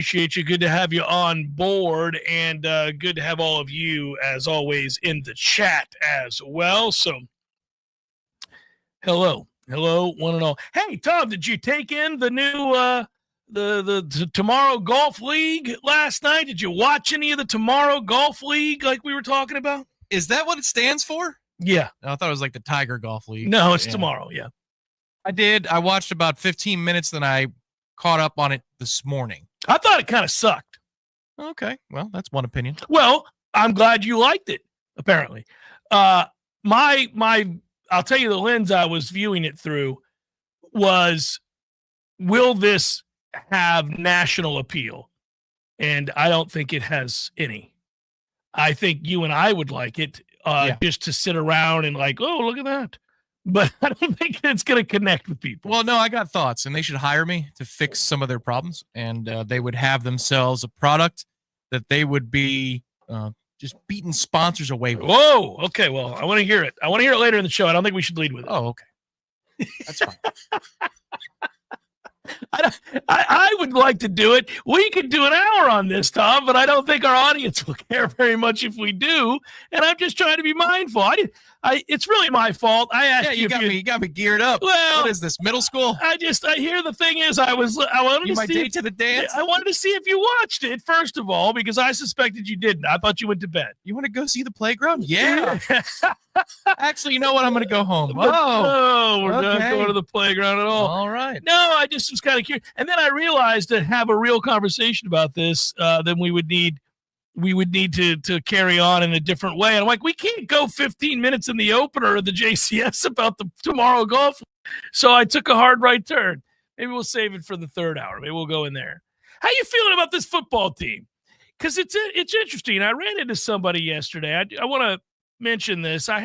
Appreciate you. Good to have you on board, and good to have all of you, as always, in the chat as well. So, hello, one and all. Hey, Tom, did you take in the new the Tomorrow Golf League last night? Did you watch any of the Tomorrow Golf League like we were talking about? Is that what it stands for? Yeah. I thought it was like the Tiger Golf League. No, it's tomorrow. Yeah. I did. I watched about 15 minutes, then I caught up on it this morning. I thought it kind of sucked. Okay. Well, that's one opinion. Well, I'm glad you liked it, apparently. I'll tell you the lens I was viewing it through was, will this have national appeal? And I don't think it has any. I think you and I would like it just to sit around and like, oh, look at that. But I don't think it's going to connect with people. Well, no, I got thoughts, and they should hire me to fix some of their problems, and they would have themselves a product that they would be just beating sponsors away with. Whoa, okay, well, I want to hear it. I want to hear it later in the show. I don't think we should lead with it. Oh, okay. That's fine. I would like to do it. We could do an hour on this, Tom, but I don't think our audience will care very much if we do. And I'm just trying to be mindful. It's really my fault. I asked you got me geared up. Well, what is this, middle school? I hear the thing is I wanted to see date to the dance. I wanted to see if you watched it first of all, because I suspected you didn't. I thought you went to bed. You want to go see the playground? Yeah. Actually, you know what? I'm going to go home. We're not going to the playground at all. All right. No, I just was kind of curious. And then I realized to have a real conversation about this, then we would need to carry on in a different way. And I'm like, we can't go 15 minutes in the opener of the JCS about the Tomorrow Golf. So I took a hard right turn. Maybe we'll save it for the third hour. Maybe we'll go in there. How you feeling about this football team? Because it's interesting. I ran into somebody yesterday. I want to mention this. I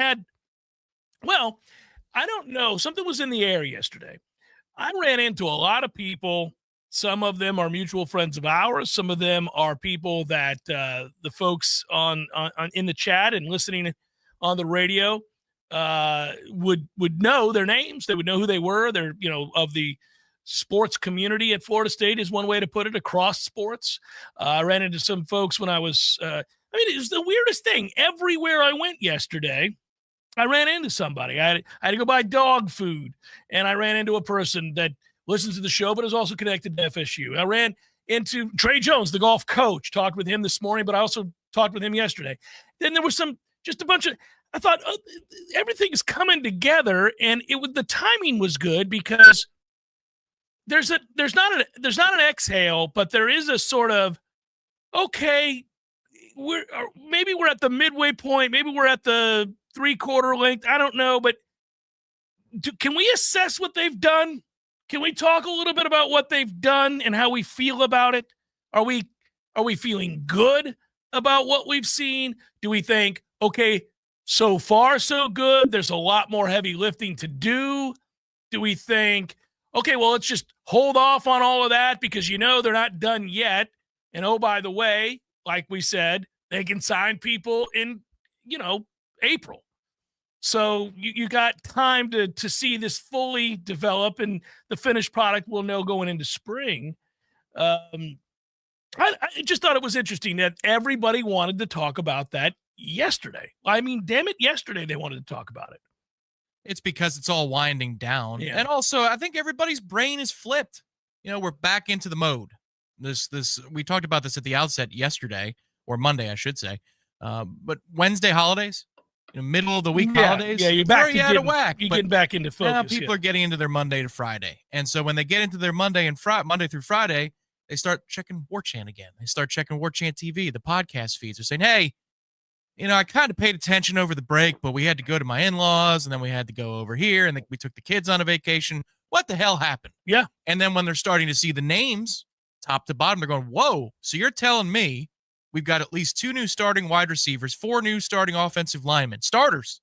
don't know. Something was in the air yesterday. I ran into a lot of people. Some of them are mutual friends of ours. Some of them are people that the folks on in the chat and listening on the radio would know their names. They would know who they were. They're, of the sports community at Florida State is one way to put it, across sports. I ran into some folks when I was it was the weirdest thing. Everywhere I went yesterday, I ran into somebody. I had to go buy dog food, and I ran into a person that listens to the show, but is also connected to FSU. I ran into Trey Jones, the golf coach, talked with him this morning, but I also talked with him yesterday. Then there was just a bunch of, I thought everything's coming together, and the timing was good because there's not an exhale, but there is a sort of, okay, maybe we're at the midway point, maybe we're at the 3/4 length. I don't know, but can we assess what they've done? Can we talk a little bit about what they've done and how we feel about it? Are we feeling good about what we've seen? Do we think, okay, so far so good, there's a lot more heavy lifting to do? Do we think, okay, well, let's just hold off on all of that because they're not done yet? And oh, by the way, like we said, they can sign people in, April. So you got time to see this fully develop, and the finished product we'll know going into spring. I just thought it was interesting that everybody wanted to talk about that yesterday. I mean, damn it, yesterday they wanted to talk about it. It's because it's all winding down. Yeah. And also, I think everybody's brain is flipped. We're back into the mode. We talked about this at the outset yesterday, or Monday, I should say. But Wednesday holidays, middle of the week holidays. Yeah, you're back out of whack. You're getting back into focus. Now people are getting into their Monday to Friday. And so when they get into their Monday through Friday, they start checking Warchant again. They start checking Warchant TV, the podcast feeds. They're saying, hey, I kind of paid attention over the break, but we had to go to my in-laws, and then we had to go over here, and we took the kids on a vacation. What the hell happened? Yeah. And then when they're starting to see the names top to bottom, they're going, whoa, so you're telling me we've got at least 2 new starting wide receivers, 4 new starting offensive linemen, starters,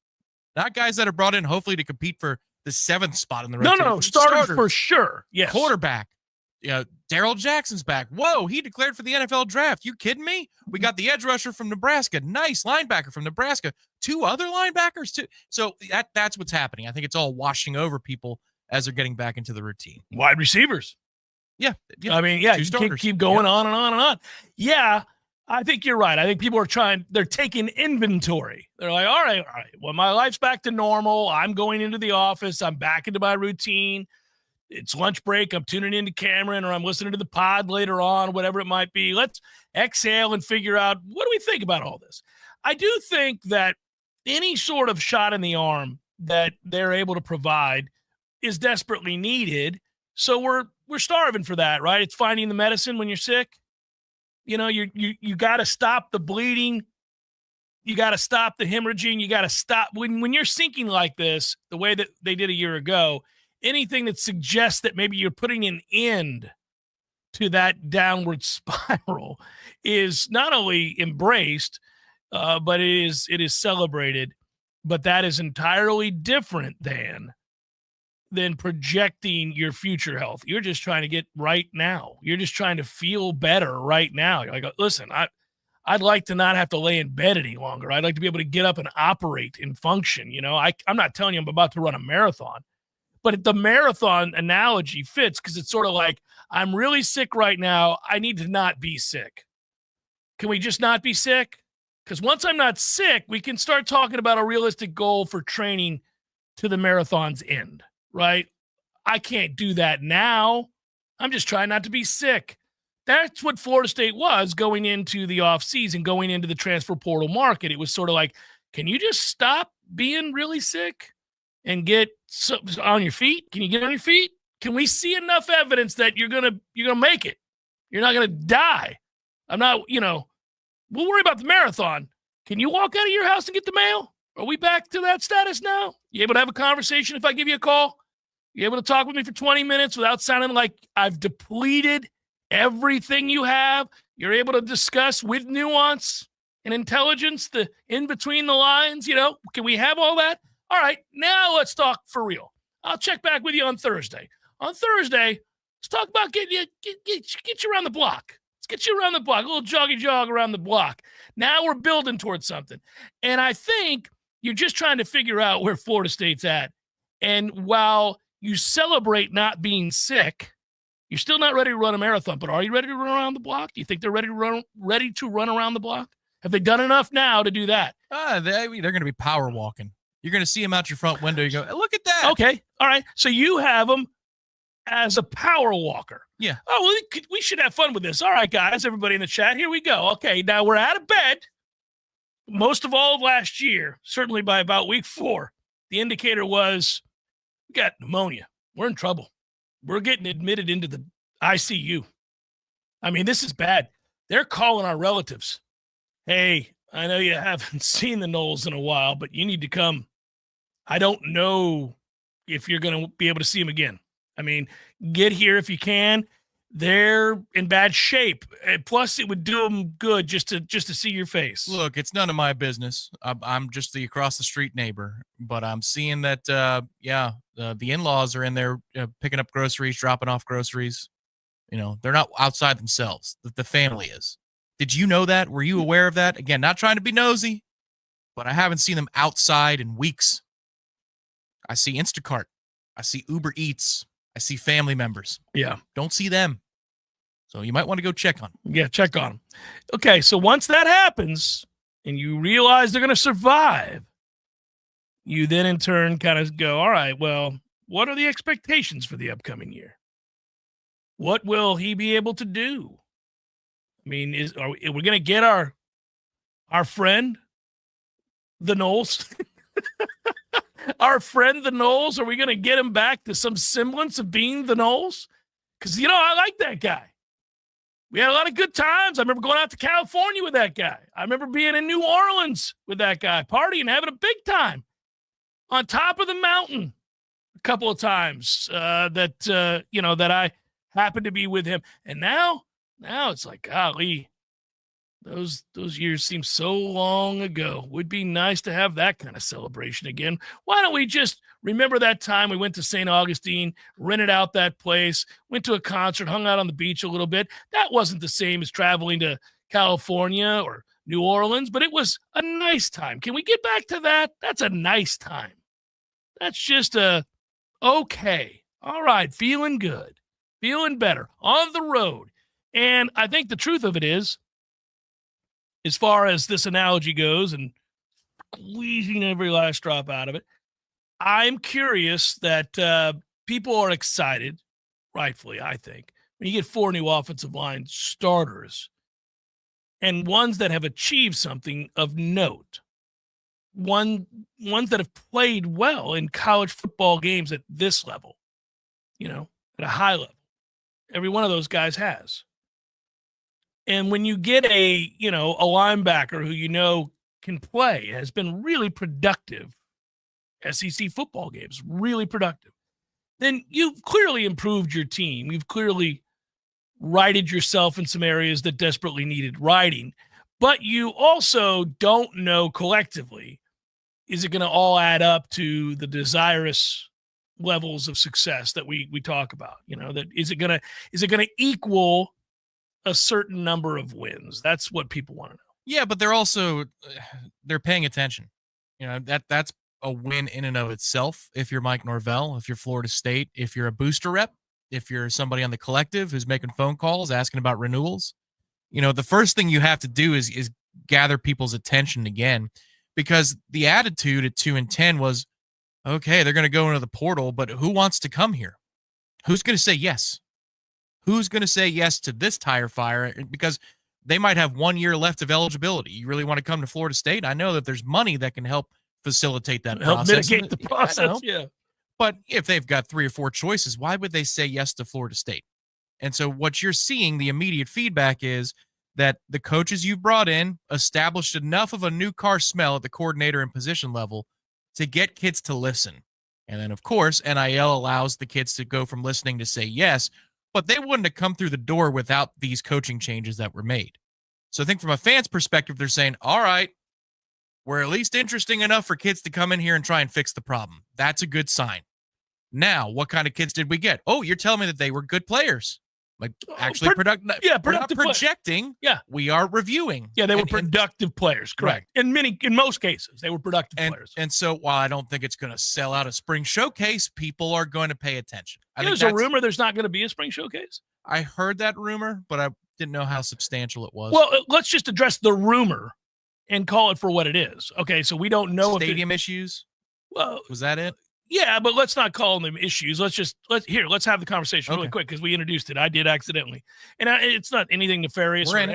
not guys that are brought in hopefully to compete for the 7th spot in the rotation. No, starters for sure. Yes. Quarterback. Darrell Jackson's back. Whoa, he declared for the NFL draft. You kidding me? We got the edge rusher from Nebraska. Nice linebacker from Nebraska. 2 other linebackers too. So that's what's happening. I think it's all washing over people as they're getting back into the routine. Wide receivers. Yeah. I mean, yeah, Two you starters. keep going on and on and on. Yeah, I think you're right. I think people are they're taking inventory. They're like, all right, well, my life's back to normal. I'm going into the office. I'm back into my routine. It's lunch break. I'm tuning into Cameron or I'm listening to the pod later on, whatever it might be. Let's exhale and figure out, what do we think about all this? I do think that any sort of shot in the arm that they're able to provide is desperately needed. So we're starving for that, right? It's finding the medicine when you're sick. You know, you got to stop the bleeding. You got to stop the hemorrhaging. You got to stop when you're sinking like this, the way that they did a year ago. Anything that suggests that maybe you're putting an end to that downward spiral is not only embraced, but it is celebrated. But that is entirely different than projecting your future health. You're just trying to get right now. You're just trying to feel better right now. You're like, listen, I'd like to not have to lay in bed any longer. I'd like to be able to get up and operate and function. You know, I'm not telling you I'm about to run a marathon, but the marathon analogy fits because it's sort of like, I'm really sick right now. I need to not be sick. Can we just not be sick? Because once I'm not sick, we can start talking about a realistic goal for training to the marathon's end, right? I can't do that now. I'm just trying not to be sick. That's what Florida State was going into the offseason, going into the transfer portal market. It was sort of like, can you just stop being really sick and get on your feet? Can you get on your feet? Can we see enough evidence that you're gonna make it? You're not gonna die. I'm not, we'll worry about the marathon. Can you walk out of your house and get the mail? Are we back to that status now? You able to have a conversation if I give you a call? You able to talk with me for 20 minutes without sounding like I've depleted everything you have? You're able to discuss with nuance and intelligence the in between the lines, Can we have all that? All right, now let's talk for real. I'll check back with you on Thursday. On Thursday, let's talk about getting you get you around the block. Let's get you around the block, a little joggy jog around the block. Now we're building towards something. And I think you're just trying to figure out where Florida State's at. And while you celebrate not being sick, you're still not ready to run a marathon. But are you ready to run around the block? Do you think they're ready to run around the block? Have they done enough now to do that? They're going to be power walking. You're going to see them out your front window. You go, hey, look at that. Okay. All right. So you have them as a power walker. Yeah. Oh, well, we should have fun with this. All right, guys, everybody in the chat, here we go. Okay, now we're out of bed. Most of all of last year, certainly by about week 4, the indicator was we got pneumonia. We're in trouble. We're getting admitted into the ICU. I mean, this is bad. They're calling our relatives. Hey, I know you haven't seen the Noles in a while, but you need to come. I don't know if you're going to be able to see them again. I mean, get here if you can. They're in bad shape. And plus, it would do them good just to see your face. Look, it's none of my business. I'm just the across the street neighbor, but I'm seeing that, the in-laws are in there picking up groceries, dropping off groceries. They're not outside themselves. The family is. Did you know that? Were you aware of that? Again, not trying to be nosy, but I haven't seen them outside in weeks. I see Instacart. I see Uber Eats. I see family members. Yeah. Don't see them. So you might want to go check on them. Yeah, check on them. Okay, so once that happens and you realize they're going to survive, you then in turn kind of go, all right, well, what are the expectations for the upcoming year? What will he be able to do? I mean, are we going to get our friend, the Noles? Our friend, the Noles, are we going to get him back to some semblance of being the Noles? Because, I like that guy. We had a lot of good times. I remember going out to California with that guy. I remember being in New Orleans with that guy, partying, having a big time on top of the mountain a couple of times that I happened to be with him. And now it's like, golly, those years seem so long ago. Would be nice to have that kind of celebration again. Why don't we just remember that time we went to St. Augustine, rented out that place, went to a concert, hung out on the beach a little bit. That wasn't the same as traveling to California or New Orleans, but it was a nice time. Can we get back to that? That's a nice time. That's just okay. All right, feeling good. feeling better on the road. And I think the truth of it is, as far as this analogy goes and squeezing every last drop out of it, I'm curious that people are excited, rightfully, I think, when you get 4 new offensive line starters and ones that have achieved something of note, ones that have played well in college football games at this level, at a high level. Every one of those guys has. And when you get a linebacker who can play, has been really productive, SEC football games, really productive, then you've clearly improved your team. You've clearly righted yourself in some areas that desperately needed righting. But you also don't know collectively, is it going to all add up to the desirous levels of success that we talk about? That is it going to equal a certain number of wins? That's what people want to know. Yeah, but they're paying attention. That's a win in and of itself. If you're Mike Norvell, if you're Florida State, if you're a booster rep, if you're somebody on the collective who's making phone calls, asking about renewals, the first thing you have to do is gather people's attention again, because the attitude at 2-10 was, okay, they're going to go into the portal, but who wants to come here? Who's going to say yes? Who's going to say yes to this tire fire? Because they might have 1 year left of eligibility. You really want to come to Florida State? I know that there's money that can help facilitate that help process. Mitigate the process, yeah. But if they've got 3 or 4 choices, why would they say yes to Florida State? And so what you're seeing, the immediate feedback is that the coaches you've brought in established enough of a new car smell at the coordinator and position level to get kids to listen. And then, of course, NIL allows the kids to go from listening to say yes, but they wouldn't have come through the door without these coaching changes that were made. So I think from a fan's perspective, they're saying, all right, we're at least interesting enough for kids to come in here and try and fix the problem. That's a good sign. Now, what kind of kids did we get? Oh, you're telling me that they were good players. Like, actually productive. Yeah, productive. We're not projecting. Yeah. We are reviewing. Yeah, they were productive players, correct. Right. In most cases, they were productive players. And so while I don't think it's going to sell out a spring showcase, people are going to pay attention. There's a rumor there's not going to be a spring showcase. I heard that rumor, but I didn't know how substantial it was. Well, let's just address the rumor and call it for what it is. Okay, so we don't know stadium issues. Well, was that it? Yeah, but let's not call them issues. Let's have the conversation really quick, because we introduced it. I did accidentally, and it's not anything nefarious. Hide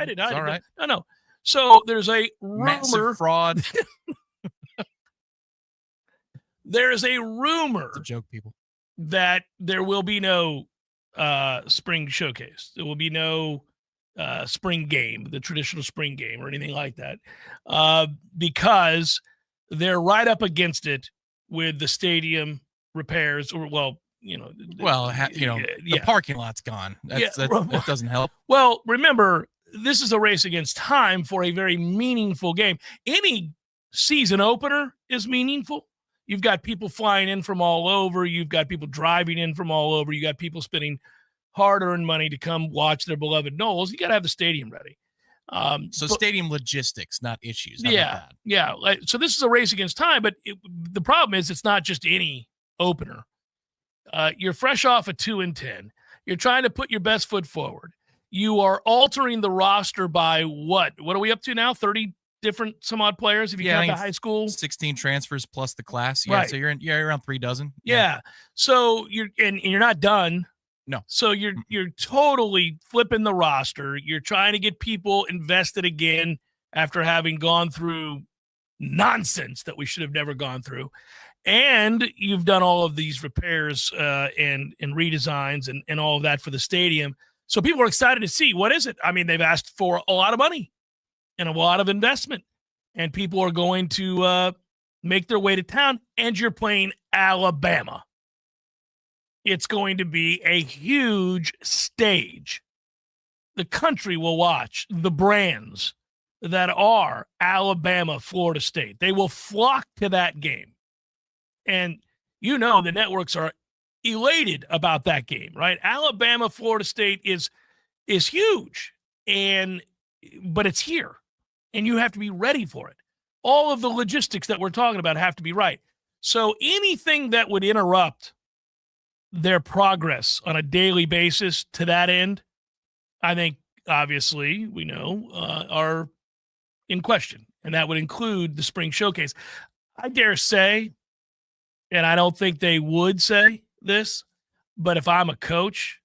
it. All right. No. So there's a rumor. Massive fraud. There's a rumor. It's a joke, people. That there will be no spring showcase. There will be no spring game, the traditional spring game or anything like that, because they're right up against it with the stadium repairs, or the parking lot's gone. That doesn't help. Well, remember, this is a race against time for a very meaningful game. Any season opener is meaningful. You've got people flying in from all over. You've got people driving in from all over. You got people spending hard-earned money to come watch their beloved Noles. You got to have the stadium ready. Stadium logistics, not issues. Yeah. So this is a race against time, but the problem is it's not just any opener. You're fresh off a 2-10. You're trying to put your best foot forward. You are altering the roster by what? What are we up to now? 30 different some odd players if you count the high school. 16 transfers plus the class. Yeah, right. So you're around 3 dozen. Yeah. So you're not done. No. So you're totally flipping the roster. You're trying to get people invested again after having gone through nonsense that we should have never gone through. And you've done all of these repairs and redesigns and all of that for the stadium. So people are excited to see, what is it? I mean, they've asked for a lot of money and a lot of investment, and people are going to make their way to town, and you're playing Alabama. It's going to be a huge stage. The country will watch the brands that are Alabama, Florida State. They will flock to that game. And the networks are elated about that game, right? Alabama, Florida State is huge, but it's here, and you have to be ready for it. All of the logistics that we're talking about have to be right. So anything that would interrupt their progress on a daily basis to that end, I think, obviously, we know, are in question. And that would include the spring showcase. I dare say, and I don't think they would say this, but if I'm a coach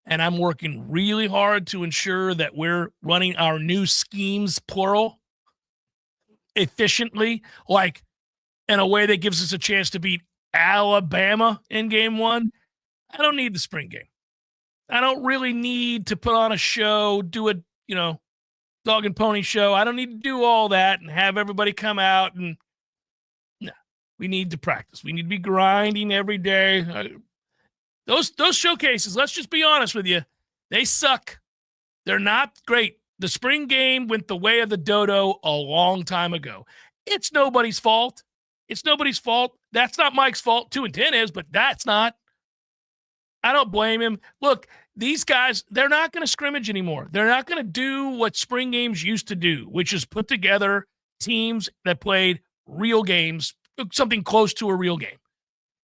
and I'm working really hard to ensure that we're running our new schemes, plural, efficiently, like in a way that gives us a chance to beat Alabama in game one, I don't need the spring game. I don't really need to put on a show, do a, dog and pony show. I don't need to do all that and have everybody come out and no. We need to practice. We need to be grinding every day. Those showcases, let's just be honest with you, they suck. They're not great. The spring game went the way of the dodo a long time ago. It's nobody's fault. It's nobody's fault. That's not Mike's fault. 2-10 is, but that's not. I don't blame him. Look, these guys, they're not going to scrimmage anymore. They're not going to do what spring games used to do, which is put together teams that played real games, something close to a real game.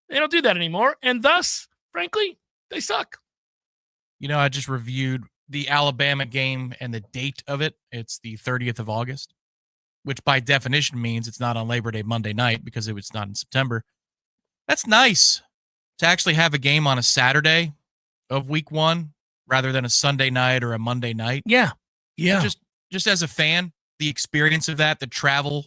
They don't do that anymore, and thus, frankly, they suck. I just reviewed the Alabama game and the date of it. It's the 30th of August, which by definition means it's not on Labor Day Monday night because it was not in September. That's nice to actually have a game on a Saturday of week one rather than a Sunday night or a Monday night. Yeah. Yeah. Just as a fan, the experience of that, the travel,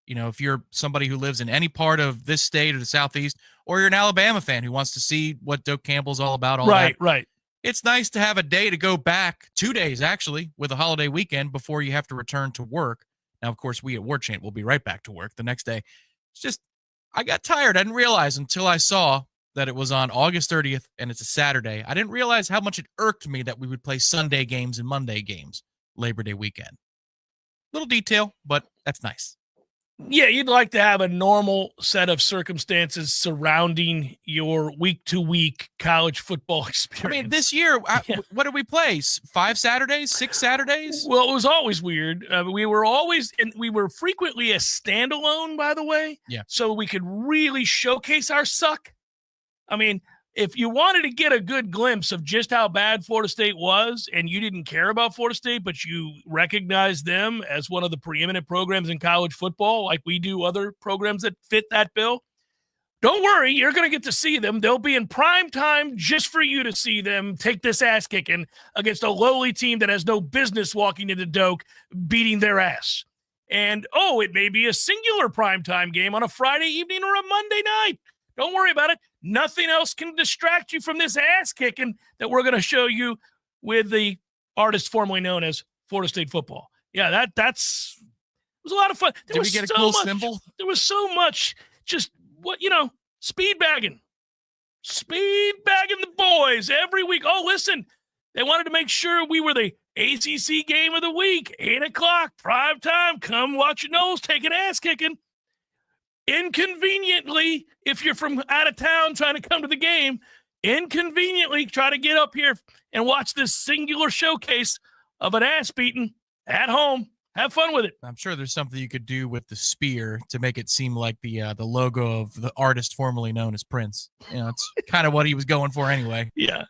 if you're somebody who lives in any part of this state or the Southeast, or you're an Alabama fan who wants to see what Doak Campbell's all about, Right. It's nice to have a day to go back, 2 days actually, with a holiday weekend before you have to return to work. Now, of course, we at Warchant will be right back to work the next day. It's just, I got tired. I didn't realize until I saw that it was on August 30th and it's a Saturday. I didn't realize how much it irked me that we would play Sunday games and Monday games Labor Day weekend. Little detail, but that's nice. Yeah, you'd like to have a normal set of circumstances surrounding your week-to-week college football experience. I mean, this year, what did we play? 5 Saturdays? 6 Saturdays? Well, it was always weird. We were frequently a standalone, by the way. Yeah. So we could really showcase our suck. I mean, if you wanted to get a good glimpse of just how bad Florida State was and you didn't care about Florida State, but you recognized them as one of the preeminent programs in college football, like we do other programs that fit that bill, don't worry, you're going to get to see them. They'll be in prime time just for you to see them take this ass kicking against a lowly team that has no business walking into Doak beating their ass. And, it may be a singular primetime game on a Friday evening or a Monday night. Don't worry about it. Nothing else can distract you from this ass kicking that we're going to show you with the artist formerly known as Florida State football. Yeah, it was a lot of fun. Did we get a cool symbol? There was so much just speed bagging the boys every week. Oh, listen, they wanted to make sure we were the ACC game of the week, 8:00, prime time. Come watch your nose take an ass kicking. Inconveniently, if you're from out of town trying to come to the game, inconveniently try to get up here and watch this singular showcase of an ass beating at home. Have fun with it. I'm sure there's something you could do with the spear to make it seem like the logo of the artist formerly known as Prince. It's kind of what he was going for anyway. Yeah.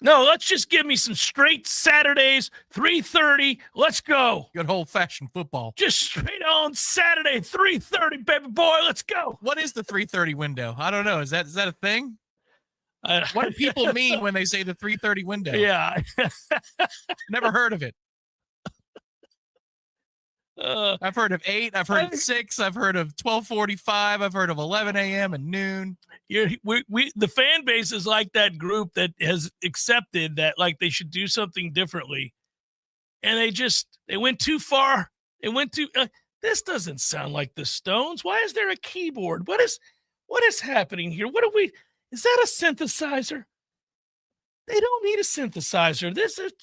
No, let's just give me some straight Saturdays, 3:30. Let's go. Good old-fashioned football. Just straight on Saturday, 3:30, baby boy. Let's go. What is the 3:30 window? I don't know. Is that a thing? What do people mean when they say the 3:30 window? Yeah. Never heard of it. I've heard of 8. I've heard of 6. I've heard of 12:45. I've heard of 11 a.m. and noon. The fan base is like that group that has accepted that like they should do something differently, and they went too far. It went too. This doesn't sound like the Stones. Why is there a keyboard? What is happening here? Is that a synthesizer? They don't need a synthesizer. This is.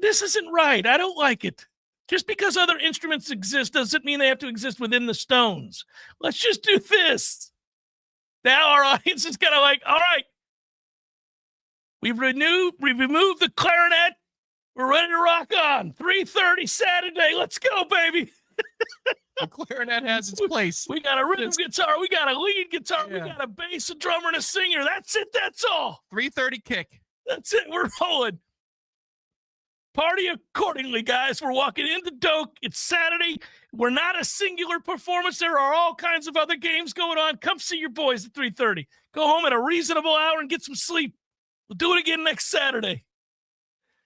This isn't right. I don't like it. Just because other instruments exist doesn't mean they have to exist within the Stones. Let's just do this. Now our audience is kind of like, all right, we've removed the clarinet. We're ready to rock on. 3:30 Saturday. Let's go, baby. The clarinet has its place. We got a rhythm guitar. We got a lead guitar. Yeah. We got a bass, a drummer, and a singer. That's it. That's all. 3:30 kick. That's it. We're rolling. Party accordingly, guys. We're walking into Doak. It's Saturday. We're not a singular performance. There are all kinds of other games going on. Come see your boys at 3:30. Go home at a reasonable hour and get some sleep. We'll do it again next Saturday.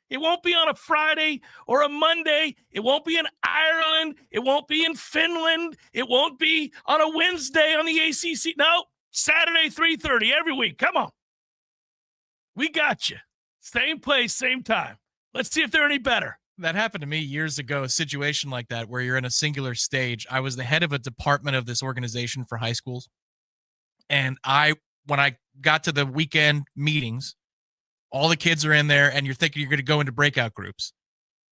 It won't be on a Friday or a Monday. It won't be in Ireland. It won't be in Finland. It won't be on a Wednesday on the ACC. No, Saturday, 3:30 every week. Come on. We got you. Same place, same time. Let's see if they're any better. That happened to me years ago, a situation like that where you're in a singular stage. I was the head of a department of this organization for high schools. And when I got to the weekend meetings, all the kids are in there and you're thinking you're going to go into breakout groups.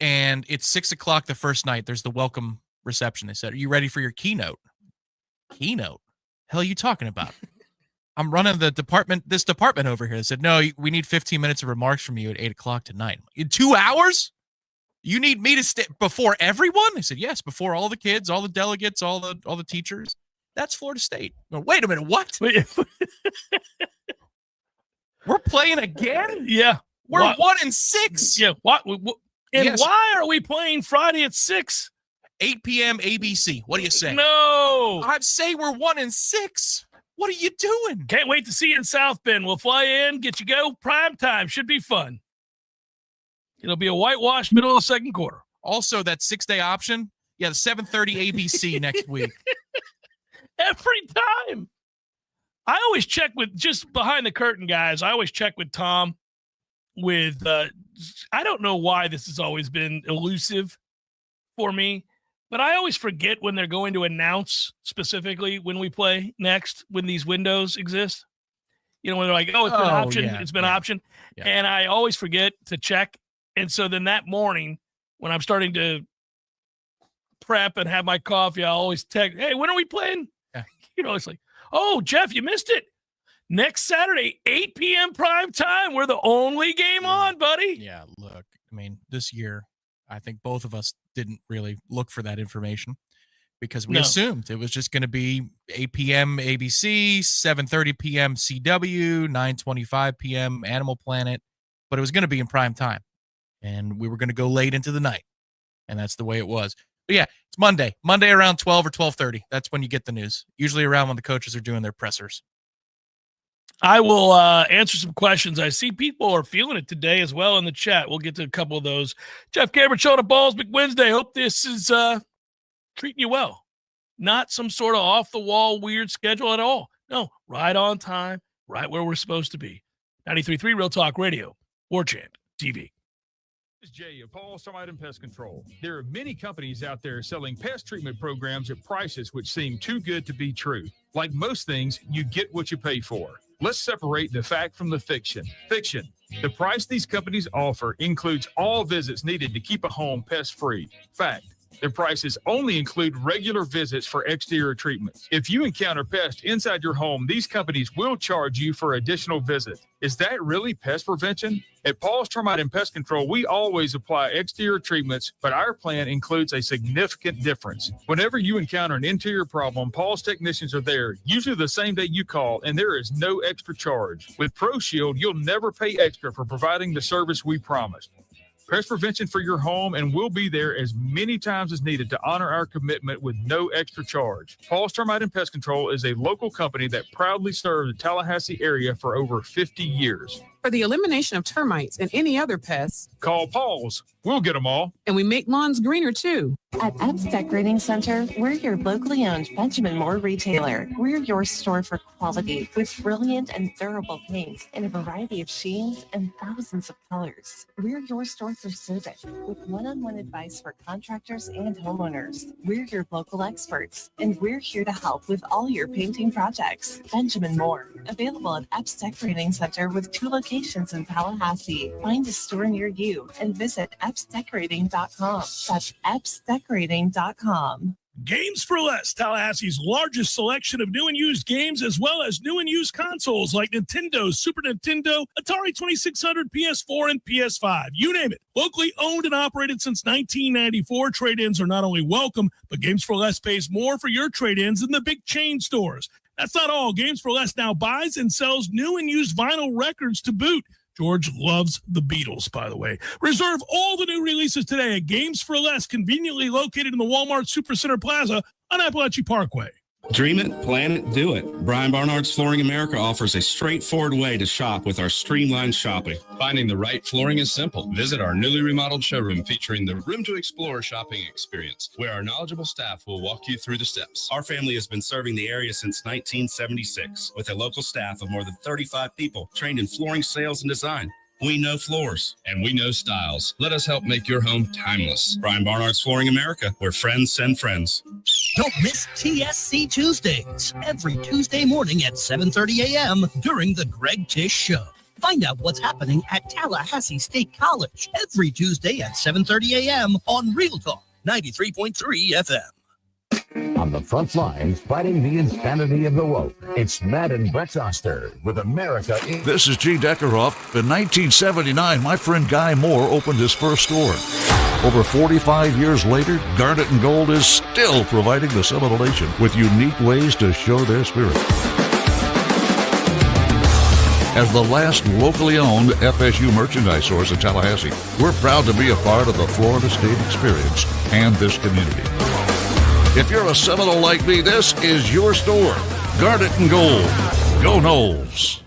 And it's 6:00 the first night. There's the welcome reception. They said, "Are you ready for your keynote?" Keynote? Hell are you talking about? I'm running this department over here. They said, "No, we need 15 minutes of remarks from you at 8:00 tonight." In 2 hours? You need me to stay before everyone? I said, "Yes, before all the kids, all the delegates, all the teachers." That's Florida State. No, wait a minute, what? We're playing again? Yeah. We're 1-6. Yeah. What? And Yes. why are we playing Friday at 6? 8 p.m. ABC. What do you say? No. I'd say we're 1-6. What are you doing? Can't wait to see you in South Bend. We'll fly in, get you go. Prime time. Should be fun. It'll be a whitewashed middle of the second quarter. Also, that 6-day option. Yeah, the 7:30 ABC next week. Every time. I always check with, just behind the curtain, guys, I always check with Tom with, I don't know why this has always been elusive for me, but I always forget when they're going to announce specifically when we play next, when these windows exist. You know, when they're like, oh, it's been optioned. Yeah, It's been optioned. Yeah. And I always forget to check. And so then that morning when I'm starting to prep and have my coffee, I always text, hey, when are we playing? Yeah. You know, it's like, oh, Jeff, you missed it. Next Saturday, 8 p.m. prime time. We're the only game on, buddy. Yeah, look, I mean, this year, I think both of us didn't really look for that information because we assumed it was just going to be 8 p.m. ABC, 7:30 p.m. CW, 9:25 p.m. Animal Planet, but it was going to be in prime time, and we were going to go late into the night, and that's the way it was. But yeah, it's Monday around 12 or 12:30. That's when you get the news, usually around when the coaches are doing their pressers. I will answer some questions. I see people are feeling it today as well in the chat. We'll get to a couple of those. Jeff Cameron showing a Balls McWednesday. Hope this is treating you well. Not some sort of off-the-wall weird schedule at all. No, right on time, right where we're supposed to be. 93.3 Real Talk Radio, Warchant TV. This is Jay of Paul's Termite and Pest Control. There are many companies out there selling pest treatment programs at prices which seem too good to be true. Like most things, you get what you pay for. Let's separate the fact from the fiction. Fiction. The price these companies offer includes all visits needed to keep a home pest-free. Fact. Their prices only include regular visits for exterior treatments. If you encounter pests inside your home, these companies will charge you for additional visit. Is that really pest prevention? At Paul's Termite and Pest Control, we always apply exterior treatments, but our plan includes a significant difference. Whenever you encounter an interior problem, Paul's technicians are there, usually the same day you call, and there is no extra charge. With ProShield, you'll never pay extra for providing the service we promised. Pest prevention for your home, and we'll be there as many times as needed to honor our commitment with no extra charge. Paul's Termite and Pest Control is a local company that proudly serves the Tallahassee area for over 50 years. For the elimination of termites and any other pests, call Paul's. We'll get them all. And we make lawns greener, too. At Ebbs Decorating Center, we're your locally owned Benjamin Moore retailer. We're your store for quality with brilliant and durable paints in a variety of sheens and thousands of colors. We're your store for service with one-on-one advice for contractors and homeowners. We're your local experts, and we're here to help with all your painting projects. Benjamin Moore, available at Ebbs Decorating Center with 2 locations in Tallahassee. Find a store near you and visit EbbsDecorating.com. That's EbbsDecorating.com. Games for Less, Tallahassee's largest selection of new and used games, as well as new and used consoles like Nintendo, Super Nintendo, Atari 2600, PS4, and PS5. You name it. Locally owned and operated since 1994, trade-ins are not only welcome, but Games for Less pays more for your trade-ins than the big chain stores. That's not all. Games for Less now buys and sells new and used vinyl records to boot. George loves the Beatles, by the way. Reserve all the new releases today at Games for Less, conveniently located in the Walmart Supercenter Plaza on Appalachia Parkway. Dream it, plan it, do it. Brian Barnard's Flooring America offers a straightforward way to shop with our streamlined shopping. Finding the right flooring is simple. Visit our newly remodeled showroom featuring the Room to Explore shopping experience, where our knowledgeable staff will walk you through the steps. Our family has been serving the area since 1976 with a local staff of more than 35 people trained in flooring sales and design. We know floors. And we know styles. Let us help make your home timeless. Brian Barnard's Flooring America, where friends send friends. Don't miss TSC Tuesdays every Tuesday morning at 7:30 a.m. during the Greg Tish Show. Find out what's happening at Tallahassee State College every Tuesday at 7:30 a.m. on Real Talk 93.3 FM. On the front lines, fighting the insanity of the woke, it's Matt and Brett Oster with America. This is G. Deckerhoff. In 1979, my friend Guy Moore opened his first store. Over 45 years later, Garnet and Gold is still providing the Seminole Nation with unique ways to show their spirit. As the last locally owned FSU merchandise source in Tallahassee, we're proud to be a part of the Florida State experience and this community. If you're a Seminole like me, this is your store. Garnet and Gold. Go Noles.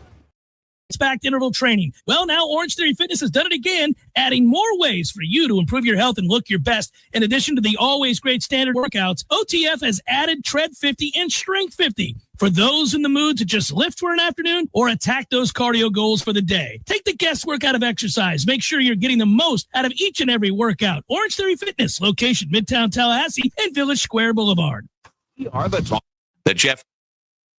It's back to interval training. Well, now Orange Theory Fitness has done it again, adding more ways for you to improve your health and look your best. In addition to the always great standard workouts, OTF has added Tread 50 and Strength 50 for those in the mood to just lift for an afternoon or attack those cardio goals for the day. Take the guesswork out of exercise. Make sure you're getting the most out of each and every workout. Orange Theory Fitness, location Midtown Tallahassee and Village Square Boulevard. We are the Jeff.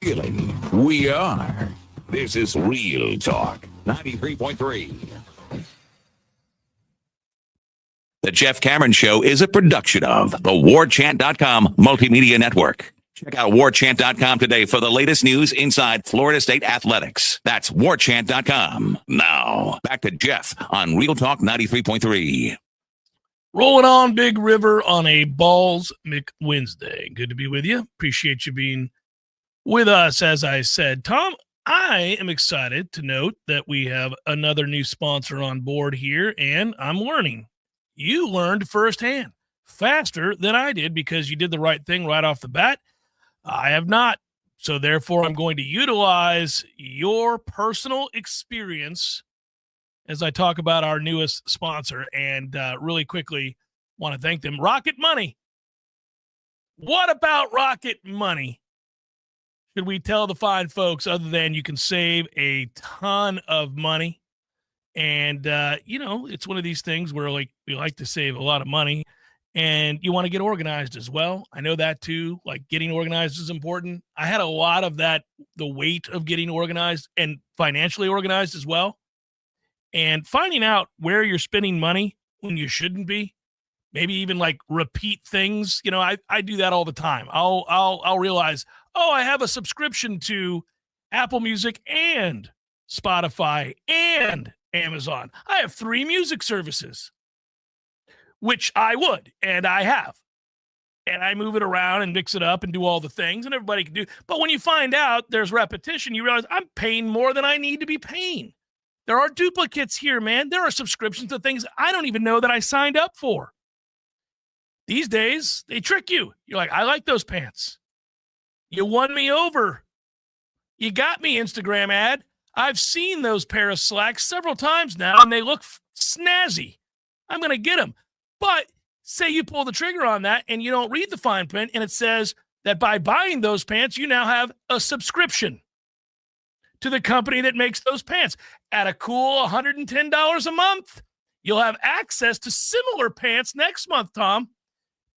Really, we are. This is Real Talk 93.3. The Jeff Cameron Show is a production of the Warchant.com Multimedia Network. Check out Warchant.com today for the latest news inside Florida State athletics. That's Warchant.com. Now, back to Jeff on Real Talk 93.3. Rolling on Big River on a Balls Wednesday. Good to be with you. Appreciate you being with us, as I said. Tom, I am excited to note that we have another new sponsor on board here, and I'm learning. You learned firsthand, faster than I did, because you did the right thing right off the bat. I have not. So therefore, I'm going to utilize your personal experience as I talk about our newest sponsor, and really quickly want to thank them. Rocket Money. What about Rocket Money should we tell the fine folks, other than you can save a ton of money? And, it's one of these things where we like to save a lot of money, and you want to get organized as well. I know that too. Like, getting organized is important. I had a lot of that, the weight of getting organized and financially organized as well. And finding out where you're spending money when you shouldn't be, maybe even like repeat things. I do that all the time. I'll realize, I have a subscription to Apple Music and Spotify and Amazon. I have 3 music services, which I would, and I have. And I move it around and mix it up and do all the things, and everybody can do. But when you find out there's repetition, you realize I'm paying more than I need to be paying. There are duplicates here, man. There are subscriptions to things I don't even know that I signed up for. These days, they trick you. You're like, I like those pants. You won me over. You got me, Instagram ad. I've seen those pair of slacks several times now, and they look snazzy. I'm going to get them. But say you pull the trigger on that, and you don't read the fine print, and it says that by buying those pants, you now have a subscription to the company that makes those pants. At a cool $110 a month, you'll have access to similar pants next month, Tom,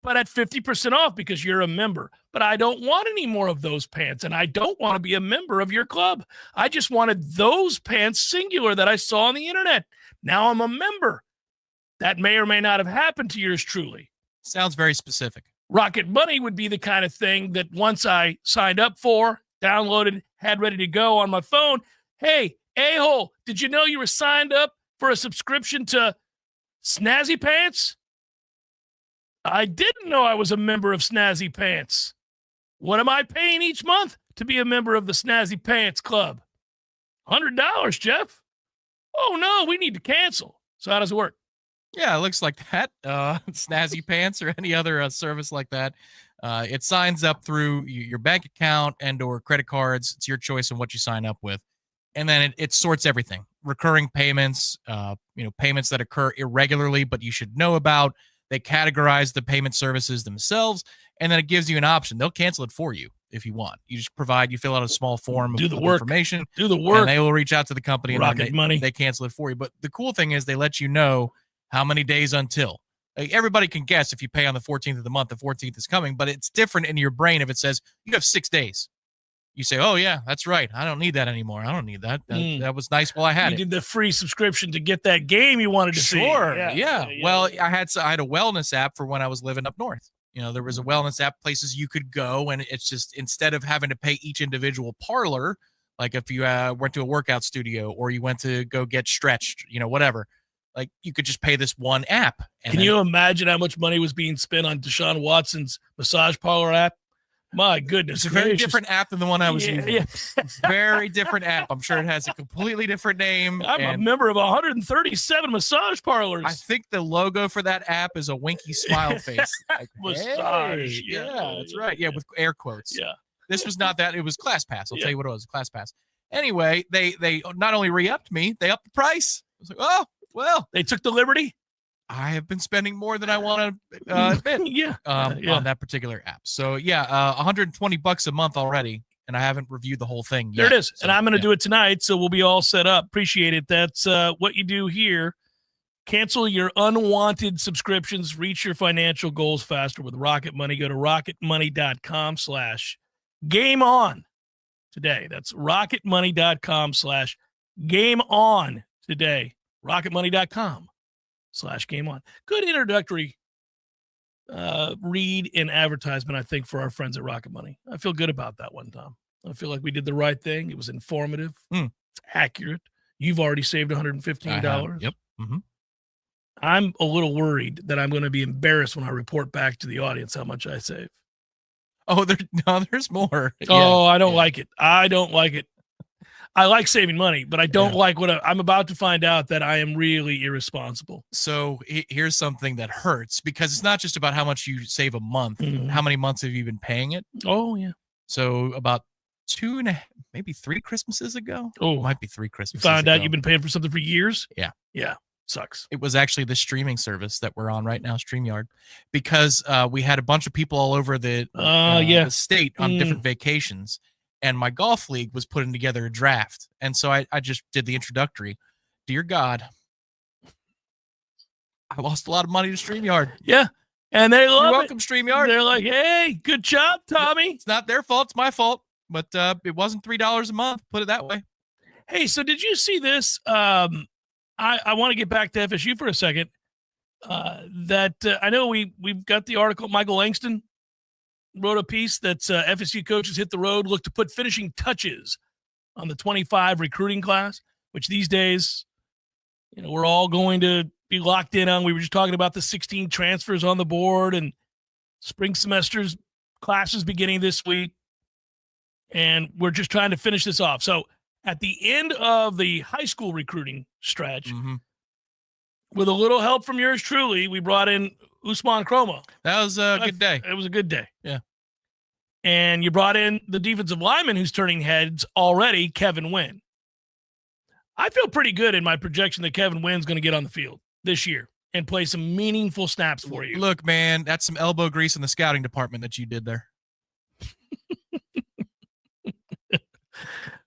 but at 50% off because you're a member. But I don't want any more of those pants, and I don't want to be a member of your club. I just wanted those pants singular that I saw on the internet. Now I'm a member. That may or may not have happened to yours truly. Sounds very specific. Rocket Money would be the kind of thing that once I signed up for, downloaded, had ready to go on my phone. Hey, a-hole, did you know you were signed up for a subscription to Snazzy Pants? I didn't know I was a member of Snazzy Pants. What am I paying each month to be a member of the Snazzy Pants Club? $100, Jeff. Oh, no, we need to cancel. So how does it work? Yeah, it looks like that. Snazzy Pants or any other service like that. It signs up through your bank account and or credit cards. It's your choice on what you sign up with. And then it sorts everything. Recurring payments, payments that occur irregularly, but you should know about. They categorize the payment services themselves, and then it gives you an option. They'll cancel it for you if you want. You just you fill out a small form of information. Do the work. And they will reach out to the company Rocket and Money. They cancel it for you. But the cool thing is they let you know how many days until. Like, everybody can guess if you pay on the 14th of the month, the 14th is coming, but it's different in your brain if it says you have 6 days. You say, oh, yeah, that's right. I don't need that anymore. I don't need that. That was nice while I had it. You did the free subscription to get that game you wanted to see. Sure, yeah. Well, I had a wellness app for when I was living up north. There was a wellness app, places you could go, and it's just instead of having to pay each individual parlor, like if you went to a workout studio or you went to go get stretched, whatever, like you could just pay this one app. Can you imagine how much money was being spent on Deshaun Watson's massage parlor app? My goodness. It's a very different app than the one I was using. Yeah. Very different app. I'm sure it has a completely different name. I'm a member of 137 massage parlors. I think the logo for that app is a winky smile face. Like, massage. Hey, yeah, that's right. Yeah, with air quotes. Yeah. This was not that. It was ClassPass. I'll tell you what it was, ClassPass. Anyway, they not only re-upped me, they upped the price. I was like, oh, well. They took the liberty. I have been spending more than I want to admit on that particular app. So, yeah, $120 a month already, and I haven't reviewed the whole thing yet. There it is, so, and I'm going to do it tonight, so we'll be all set up. Appreciate it. That's what you do here. Cancel your unwanted subscriptions. Reach your financial goals faster with Rocket Money. Go to rocketmoney.com/game on today. That's rocketmoney.com/game on today. rocketmoney.com/game on. Good introductory read and advertisement, I think, for our friends at Rocket Money. I feel good about that one, Tom. I feel like we did the right thing. It was informative. It's accurate. You've already saved $115. Yep. Mm-hmm. I'm a little worried that I'm going to be embarrassed when I report back to the audience how much I save. Oh, there's more. Oh, I don't like it. I don't like it. I like saving money, but I don't like what I'm about to find out that I am really irresponsible. So here's something that hurts, because it's not just about how much you save a month. Mm-hmm. How many months have you been paying it? Oh, yeah. So about 2.5, maybe 3 Christmases ago. Oh, it might be 3 Christmases. You found out you've been paying for something for years? Yeah. Yeah. Sucks. It was actually the streaming service that we're on right now, StreamYard, because we had a bunch of people all over the state on different vacations, and my golf league was putting together a draft. And so I just did the introductory. Dear God, I lost a lot of money to StreamYard. Yeah. And they love You're welcome, StreamYard. They're like, hey, good job, Tommy. It's not their fault. It's my fault. But it wasn't $3 a month. Put it that way. Hey, so did you see this? I want to get back to FSU for a second. I know we've got the article. Michael Langston wrote a piece that's FSU coaches hit the road, look to put finishing touches on the 25 recruiting class, which these days, we're all going to be locked in on. We were just talking about the 16 transfers on the board and spring semesters classes beginning this week. And we're just trying to finish this off. So at the end of the high school recruiting stretch, with a little help from yours truly, we brought in Usman Chroma. That was a good day. It was a good day. Yeah. And you brought in the defensive lineman who's turning heads already, Kevin Wynn. I feel pretty good in my projection that Kevin Wynn's going to get on the field this year and play some meaningful snaps for you. Look, man, that's some elbow grease in the scouting department that you did there.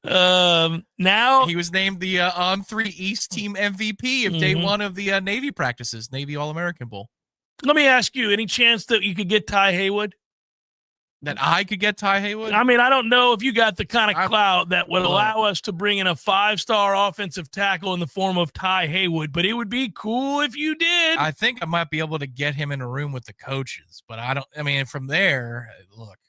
Now he was named the On3 East Team MVP of day one of the Navy practices, Navy All-American Bowl. Let me ask you, any chance that you could get Ty Haywood? That I could get Ty Haywood? I mean, I don't know if you got the kind of I- clout that would Look. allow us to bring in a 5-star offensive tackle in the form of Ty Haywood, but it would be cool if you did. I think I might be able to get him in a room with the coaches, but from there, look,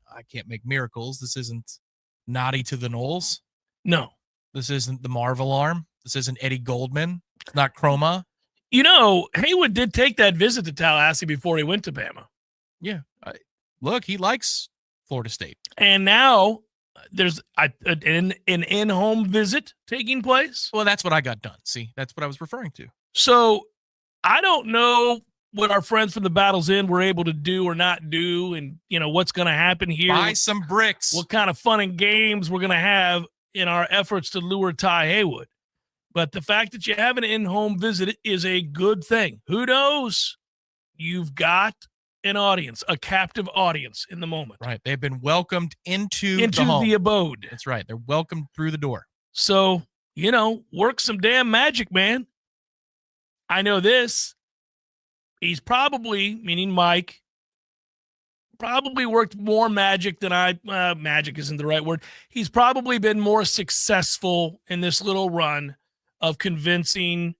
I can't make miracles. This isn't Naughty to the Knolls. No. This isn't the Marvel Arm. This isn't Eddie Goldman. It's not Chroma. You know, Haywood did take that visit to Tallahassee before he went to Bama. Yeah. Look, he likes Florida State. And now there's an in-home visit taking place. Well, that's what I got done. See, that's what I was referring to. So I don't know what our friends from the Battle's End were able to do or not do, and, what's going to happen here. Buy some bricks. What kind of fun and games we're going to have in our efforts to lure Ty Haywood. But the fact that you have an in-home visit is a good thing. Who knows? You've got an audience, a captive audience in the moment. Right. They've been welcomed into the home. the abode. That's right. They're welcomed through the door. So, work some damn magic, man. I know this. He's probably, meaning Mike, probably worked more magic than magic isn't the right word. He's probably been more successful in this little run of convincing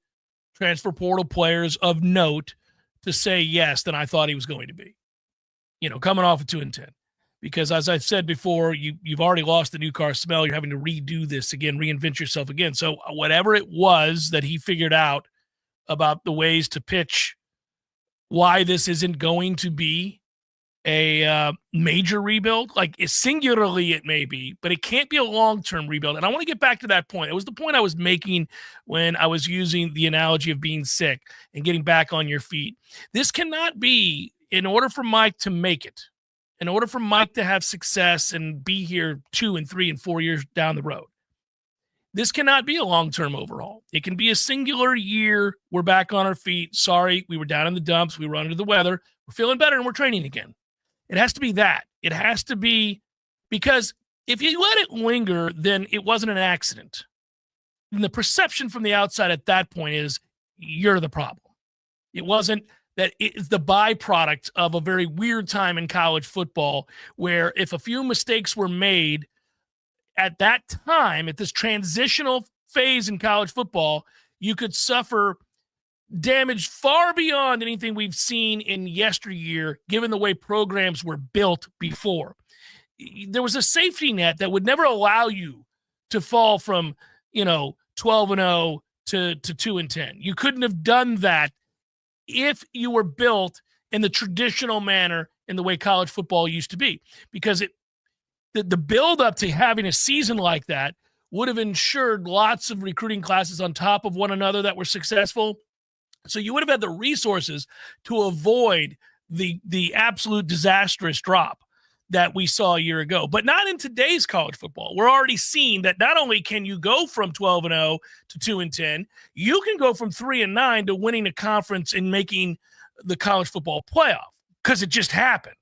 transfer portal players of note to say yes than I thought he was going to be, coming off of 2-10. Because as I've said before, you've already lost the new car smell. You're having to redo this again, reinvent yourself again. So whatever it was that he figured out about the ways to pitch why this isn't going to be a major rebuild, like singularly it may be, but it can't be a long-term rebuild. And I want to get back to that point. It was the point I was making when I was using the analogy of being sick and getting back on your feet. This cannot be, in order for Mike to make it, in order for Mike to have success and be here 2 and 3 and 4 years down the road, this cannot be a long-term overhaul. It can be a singular year. We're back on our feet. Sorry, we were down in the dumps. We were under the weather. We're feeling better and we're training again. It has to be that. It has to be, because if you let it linger, then it wasn't an accident. And the perception from the outside at that point is you're the problem. It wasn't that. It's the byproduct of a very weird time in college football where if a few mistakes were made at that time, at this transitional phase in college football, you could suffer damage far beyond anything we've seen in yesteryear, given the way programs were built before. There was a safety net that would never allow you to fall from, 12-0 to 2-10. You couldn't have done that if you were built in the traditional manner in the way college football used to be, because the build up to having a season like that would have ensured lots of recruiting classes on top of one another that were successful. So you would have had the resources to avoid the absolute disastrous drop that we saw a year ago, but not in today's college football. We're already seeing that not only can you go from 12-0 to 2-10, you can go from 3-9 to winning a conference and making the college football playoff, because it just happened.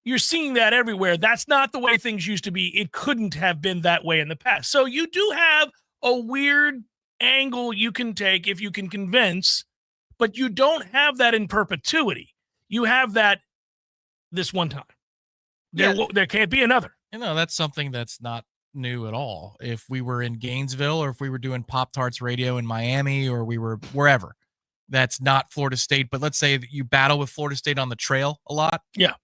You're seeing that everywhere. That's not the way things used to be. It couldn't have been that way in the past. So you do have a weird angle you can take if you can convince, but you don't have that in perpetuity. You have that this one time. There can't be another. That's something that's not new at all. If we were in Gainesville, or if we were doing Pop-Tarts radio in Miami, or we were wherever, that's not Florida State. But let's say that you battle with Florida State on the trail a lot. Yeah.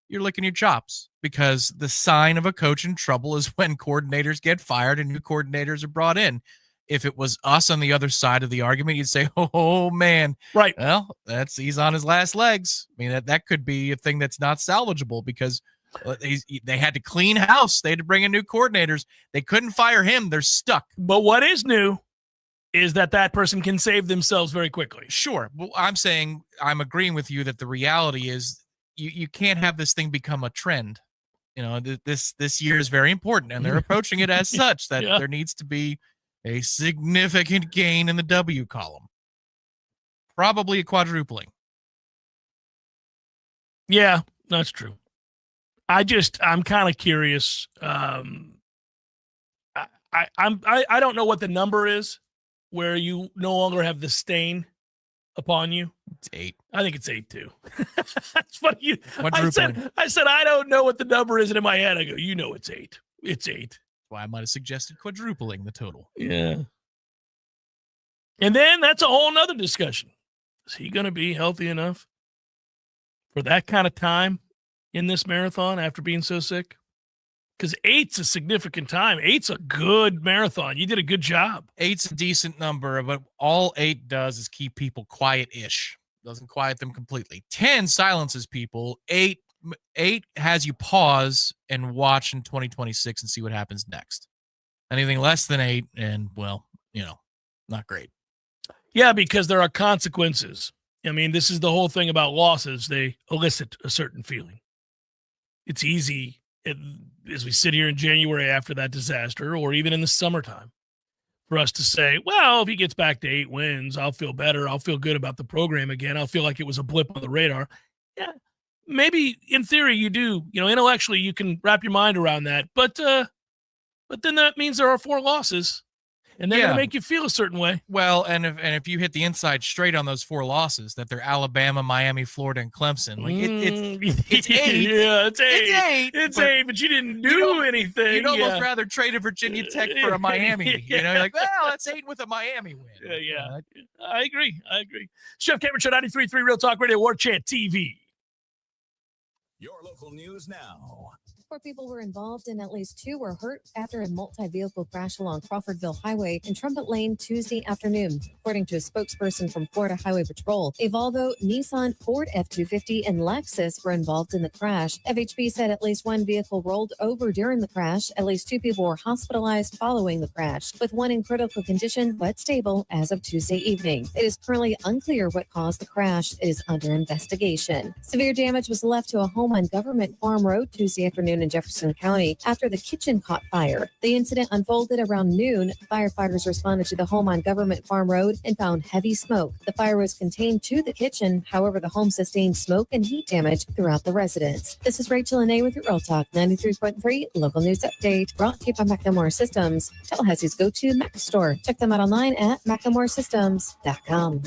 You're licking your chops, because the sign of a coach in trouble is when coordinators get fired and new coordinators are brought in. If it was us on the other side of the argument, you'd say, oh man, right. Well, he's on his last legs. I mean, that could be a thing that's not salvageable, because they had to clean house. They had to bring in new coordinators. They couldn't fire him. They're stuck. But what is new is that person can save themselves very quickly. Sure. Well, I'm agreeing with you that the reality is you can't have this thing become a trend. This year is very important, and they're approaching it as such, that there needs to be a significant gain in the W column. Probably a quadrupling. Yeah, that's true. I'm kind of curious. I don't know what the number is where you no longer have the stain upon you? It's 8. I think it's 8 too. That's funny. Quadrupling. I said I don't know what the number is, and in my head I go, you know, it's 8. It's 8. Why I might have suggested quadrupling the total. Yeah. And then that's a whole nother discussion. Is he going to be healthy enough for that kind of time in this marathon after being so sick? Because 8's a significant time. 8's a good marathon. You did a good job. 8's a decent number, but all 8 does is keep people quiet-ish. Doesn't quiet them completely. 10 silences people. 8 has you pause and watch in 2026 and see what happens next. Anything less than 8, and, well, not great. Yeah, because there are consequences. I mean, this is the whole thing about losses. They elicit a certain feeling. It's easy as we sit here in January after that disaster, or even in the summertime, for us to say, well, if he gets back to 8 wins, I'll feel better. I'll feel good about the program again. I'll feel like it was a blip on the radar. Yeah, maybe in theory you do. Intellectually you can wrap your mind around that. But then that means there are 4 losses. And they're going to make you feel a certain way. Well, and if you hit the inside straight on those 4 losses, that they're Alabama, Miami, Florida, and Clemson, like it's 8. Yeah, it's 8. It's 8. It's 8, but you didn't do anything. You'd almost rather trade a Virginia Tech for a Miami. You're like, well, that's 8 with a Miami win. Yeah. I agree. Jeff Cameron Show, 93.3 Real Talk Radio, Warchant TV. Your local news now. 4 people were involved and at least 2 were hurt after a multi-vehicle crash along Crawfordville Highway and Trumpet Lane Tuesday afternoon, according to a spokesperson from Florida Highway Patrol. A Volvo, Nissan, Ford F-250, and Lexus were involved in the crash. FHP said at least 1 vehicle rolled over during the crash. At least 2 people were hospitalized following the crash, with 1 in critical condition but stable as of Tuesday evening. It is currently unclear what caused the crash. It is under investigation. Severe damage was left to a home on Government Farm Road Tuesday afternoon in Jefferson County after the kitchen caught fire. The incident unfolded around noon. Firefighters responded to the home on Government Farm Road and found heavy smoke. The fire was contained to the kitchen. However, the home sustained smoke and heat damage throughout the residence. This is Rachel Anae with your Real Talk 93.3 local news update, brought to you by McLemore Systems, Tallahassee's go-to Mac store. Check them out online at McLemoreSystems.com.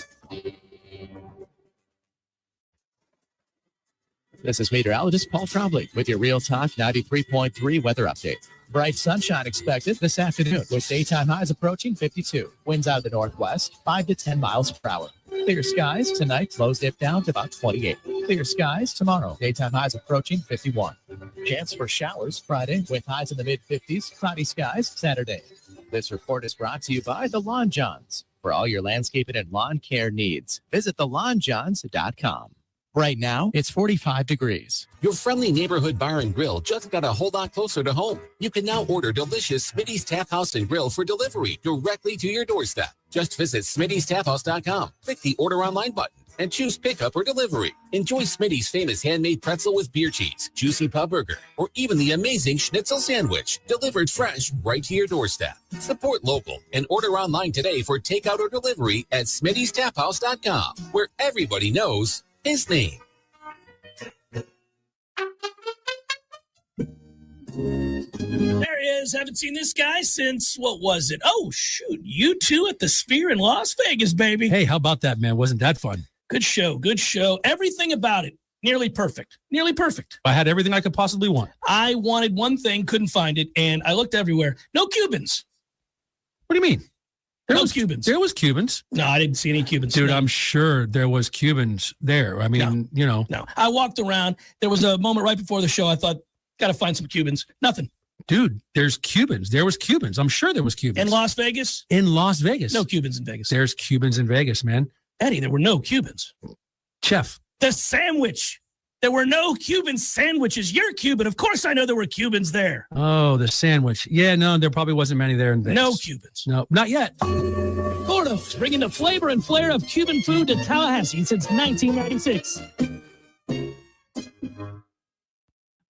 This is meteorologist Paul Trombley with your Real Talk 93.3 weather update. Bright sunshine expected this afternoon with daytime highs approaching 52. Winds out of the northwest, 5 to 10 miles per hour. Clear skies tonight, lows dip down to about 28. Clear skies tomorrow, daytime highs approaching 51. Chance for showers Friday with highs in the mid-50s. Cloudy skies Saturday. This report is brought to you by the Lawn Johns. For all your landscaping and lawn care needs, visit thelawnjohns.com. Right now, it's 45 degrees. Your friendly neighborhood bar and grill just got a whole lot closer to home. You can now order delicious Smitty's Tap House and Grill for delivery directly to your doorstep. Just visit Smitty'sTapHouse.com, click the Order Online button, and choose pickup or delivery. Enjoy Smitty's famous handmade pretzel with beer cheese, juicy pub burger, or even the amazing schnitzel sandwich, delivered fresh right to your doorstep. Support local and order online today for takeout or delivery at Smitty'sTapHouse.com, where everybody knows his name. There he is. Haven't seen this guy since, what was it? Oh, shoot. You two at the Sphere in Las Vegas, baby. Hey, how about that, man? Wasn't that fun? Good show. Good show. Everything about it. Nearly perfect. Nearly perfect. I had everything I could possibly want. I wanted one thing, couldn't find it, and I looked everywhere. No Cubans. What do you mean? There was Cubans. There was Cubans. No, I didn't see any Cubans. Dude, no. I'm sure there was Cubans there. I mean, No. I walked around. There was a moment right before the show. I thought, got to find some Cubans. Nothing. Dude, there's Cubans. There was Cubans. I'm sure there was Cubans. In Las Vegas? In Las Vegas. No Cubans in Vegas. There's Cubans in Vegas, man. Eddie, there were no Cubans. Chef. The sandwich. There were no Cuban sandwiches. You're Cuban. Of course I know there were Cubans there. Oh, the sandwich. Yeah, no, there probably wasn't many there in Vegas. No Cubans. No, not yet. Florida, bringing the flavor and flair of Cuban food to Tallahassee since 1996.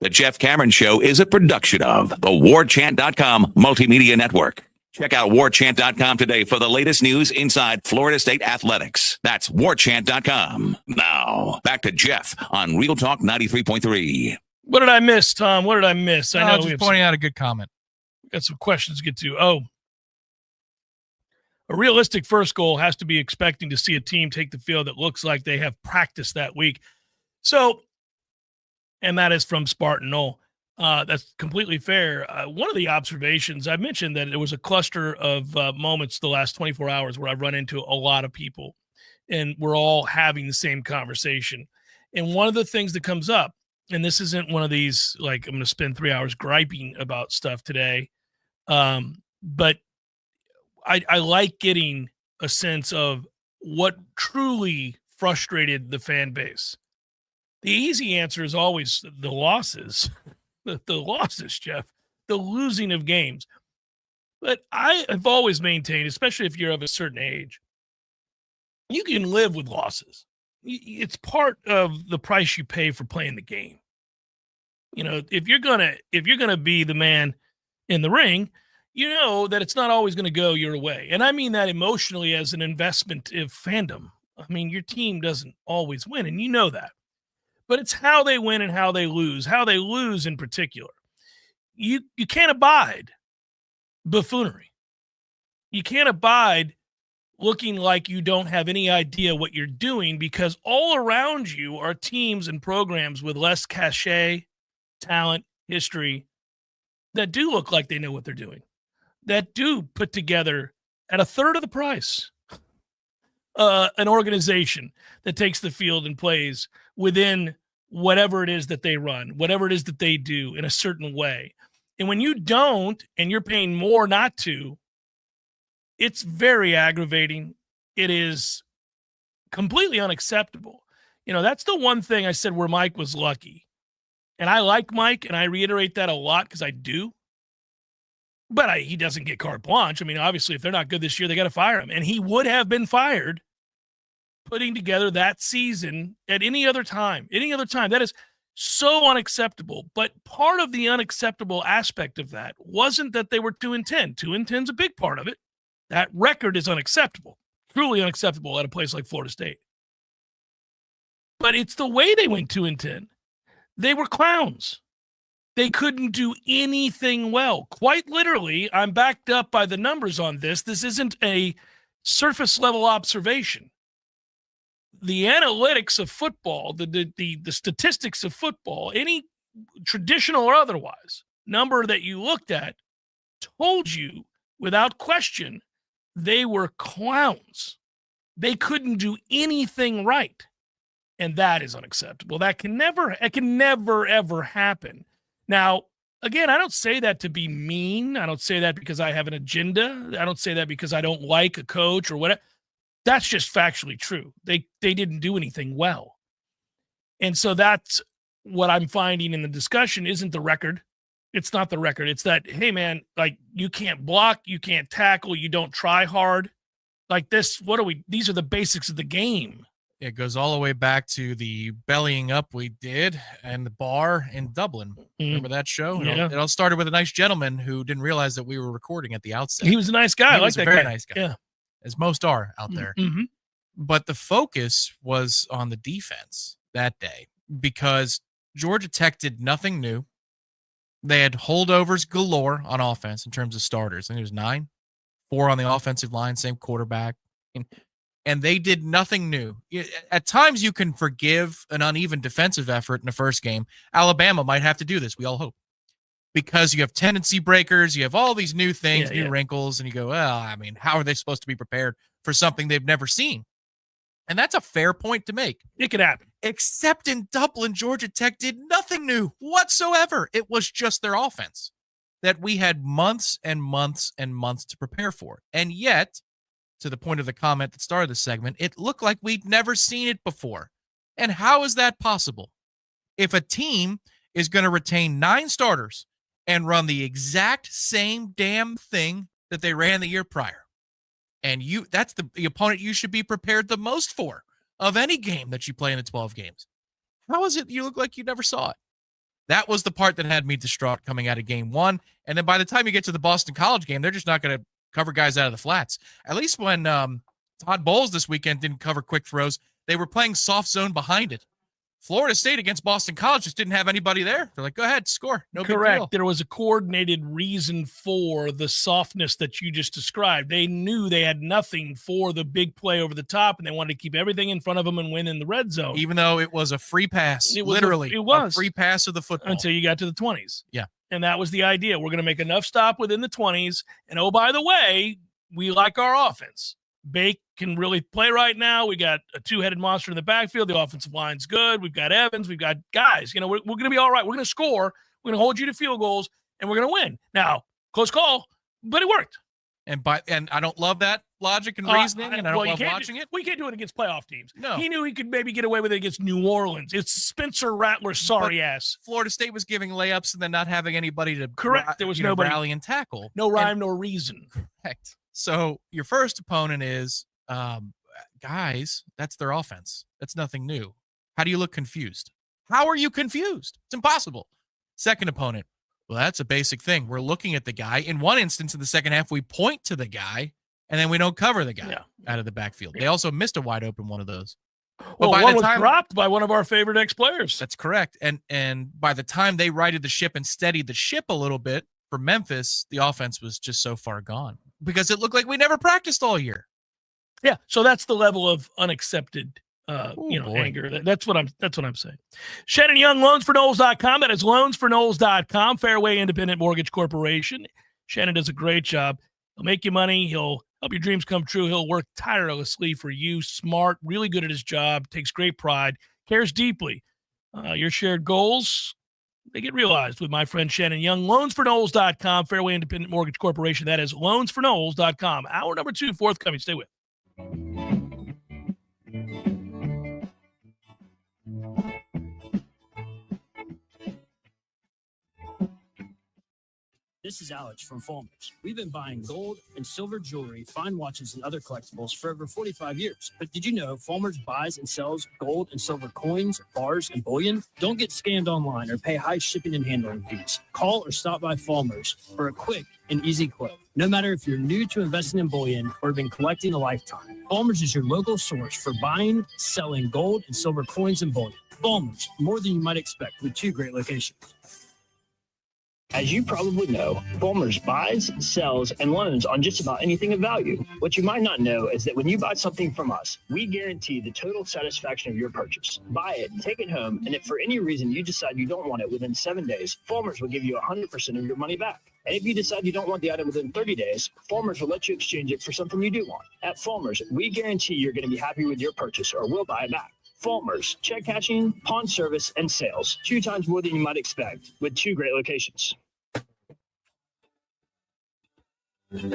The Jeff Cameron Show is a production of the Warchant.com Multimedia Network. Check out Warchant.com today for the latest news inside Florida State athletics. That's Warchant.com. Now, back to Jeff on Real Talk 93.3. What did I miss, Tom? What did I miss? I know just pointing out a good comment. We got some questions to get to. Oh, A realistic first goal has to be expecting to see a team take the field that looks like they have practiced that week. So, and that is from Spartan Knoll. That's completely fair. One of the observations, I mentioned that there was a cluster of moments the last 24 hours where I've run into a lot of people and we're all having the same conversation. And one of the things that comes up, and this isn't one of these, like, I'm going to spend 3 hours griping about stuff today, but I like getting a sense of what truly frustrated the fan base. The easy answer is always the losses. The losses, Jeff, the losing of games. But I have always maintained, especially if you're of a certain age, you can live with losses. It's part of the price you pay for playing the game. You know, if you're gonna be the man in the ring, you know that it's not always going to go your way. And I mean that emotionally as an investment of fandom. I mean, your team doesn't always win, and you know that. But it's how they win and how they lose in particular. You can't abide buffoonery. You can't abide looking like you don't have any idea what you're doing, because all around you are teams and programs with less cachet, talent, history that do look like they know what they're doing, that do put together at a third of the price an organization that takes the field and plays within whatever it is that they run, whatever it is that they do in a certain way. And when you don't, and you're paying more not to, it's very aggravating. It is completely unacceptable. You know, that's the one thing I said where Mike was lucky. And I like Mike, and I reiterate that a lot because I do. But he doesn't get carte blanche. I mean, obviously, if they're not good this year, they got to fire him. And he would have been fired putting together that season at any other time. Any other time. That is so unacceptable. But part of the unacceptable aspect of that wasn't that they were 2-10. 2-10 is a big part of it. That record is unacceptable. Truly unacceptable at a place like Florida State. But it's the way they went 2-10. They were clowns. They couldn't do anything well. Quite literally, I'm backed up by the numbers on this. This isn't a surface level observation. The analytics of football, the statistics of football, any traditional or otherwise, number that you looked at told you without question they were clowns. They couldn't do anything right. And that is unacceptable. It can never, ever happen. Now, again, I don't say that to be mean. I don't say that because I have an agenda. I don't say that because I don't like a coach or whatever. That's just factually true. They didn't do anything well. And so that's what I'm finding in the discussion isn't the record. It's not the record. It's that, hey, man, like, you can't block, you can't tackle, you don't try hard. Like this, these are the basics of the game. It goes all the way back to the bellying up we did and the bar in Dublin. Remember that show? Yeah. It all started with a nice gentleman who didn't realize that we were recording at the outset. He was a nice guy. He was a very nice guy. Yeah. As most are out there. Mm-hmm. But the focus was on the defense that day because Georgia Tech did nothing new. They had holdovers galore on offense in terms of starters. I think it was 9, 4 on the offensive line, same quarterback. And they did nothing new. At times, you can forgive an uneven defensive effort in the first game. Alabama might have to do this, we all hope. Because you have tendency breakers, you have all these new things, new wrinkles, and you go, well, I mean, how are they supposed to be prepared for something they've never seen? And that's a fair point to make. It could happen. Except in Dublin, Georgia Tech did nothing new whatsoever. It was just their offense that we had months and months and months to prepare for. And yet, to the point of the comment that started the segment, it looked like we'd never seen it before. And how is that possible? If a team is going to retain 9 starters and run the exact same damn thing that they ran the year prior, and that's the opponent you should be prepared the most for of any game that you play in the 12 games. How is it you look like you never saw it? That was the part that had me distraught coming out of game 1. And then by the time you get to the Boston College game, they're just not going to cover guys out of the flats. At least when Todd Bowles this weekend didn't cover quick throws, they were playing soft zone behind it. Florida State against Boston College just didn't have anybody there. They're like, go ahead, score. No big deal. Correct. There was a coordinated reason for the softness that you just described. They knew they had nothing for the big play over the top, and they wanted to keep everything in front of them and win in the red zone. Even though it was a free pass, It was literally it was. a free pass of the football. Until you got to the 20s. Yeah. And that was the idea. We're going to make enough stop within the 20s. And, oh, by the way, we like our offense. Bake can really play right now. We got a two-headed monster in the backfield. The offensive line's good. We've got Evans. We've got guys. We're going to be all right. We're going to score. We're going to hold you to field goals, and we're going to win. Now, close call, but it worked. And I don't love that logic and reasoning, and I don't love watching it. We can't do it against playoff teams. No. He knew he could maybe get away with it against New Orleans. It's Spencer Rattler's sorry ass. Florida State was giving layups and then not having anybody to There was nobody rally and tackle. No rhyme, no reason. Correct. So your first opponent is guys, that's their offense. That's nothing new. How do you look confused? How are you confused? It's impossible. Second opponent, well, that's a basic thing. We're looking at the guy. In one instance in the second half, we point to the guy, and then we don't cover the guy out of the backfield. They also missed a wide open one of those. Well, one was dropped by one of our favorite ex-players. That's correct. And by the time they righted the ship and steadied the ship a little bit for Memphis, the offense was just so far gone because it looked like we never practiced all year. Yeah, so that's the level of unaccepted anger. That's what I'm saying. Shannon Young, loansforknowles.com. That is loansforknowles.com, Fairway Independent Mortgage Corporation. Shannon does a great job. He'll make you money. He'll help your dreams come true. He'll work tirelessly for you. Smart, really good at his job, takes great pride, cares deeply. Your shared goals, they get realized with my friend Shannon Young. Loansforknowles.com, Fairway Independent Mortgage Corporation. That is loansforknowles.com. Hour number 2 forthcoming. Stay with. This is Alex from Fulmers. We've been buying gold and silver jewelry, fine watches, and other collectibles for over 45 years. But did you know Fulmers buys and sells gold and silver coins, bars, and bullion? Don't get scammed online or pay high shipping and handling fees. Call or stop by Fulmers for a quick and easy quote. No matter if you're new to investing in bullion or have been collecting a lifetime, Fulmers is your local source for buying, selling gold and silver coins and bullion. Fulmers, more than you might expect, with 2 great locations. As you probably know, Fulmers buys, sells, and loans on just about anything of value. What you might not know is that when you buy something from us, we guarantee the total satisfaction of your purchase. Buy it, take it home, and if for any reason you decide you don't want it within 7 days, Fulmers will give you 100% of your money back. And if you decide you don't want the item within 30 days, Fulmers will let you exchange it for something you do want. At Fulmers, we guarantee you're going to be happy with your purchase or we'll buy it back. Fulmers, check cashing, pawn service, and sales. 2 times more than you might expect with 2 great locations. AC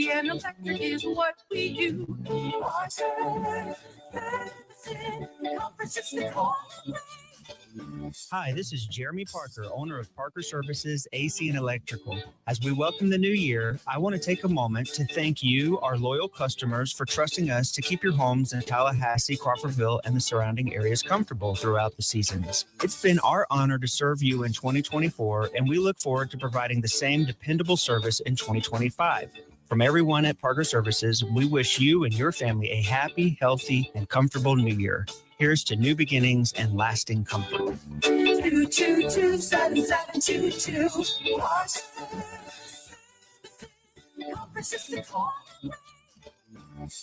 and electric is what we do. Hi, this is Jeremy Parker, owner of Parker Services AC and Electrical. As we welcome the new year, I want to take a moment to thank you, our loyal customers, for trusting us to keep your homes in Tallahassee, Crawfordville, and the surrounding areas comfortable throughout the seasons. It's been our honor to serve you in 2024, and we look forward to providing the same dependable service in 2025. From everyone at Parker Services, we wish you and your family a happy, healthy, and comfortable new year. Here's to new beginnings and lasting comfort. 222-7722.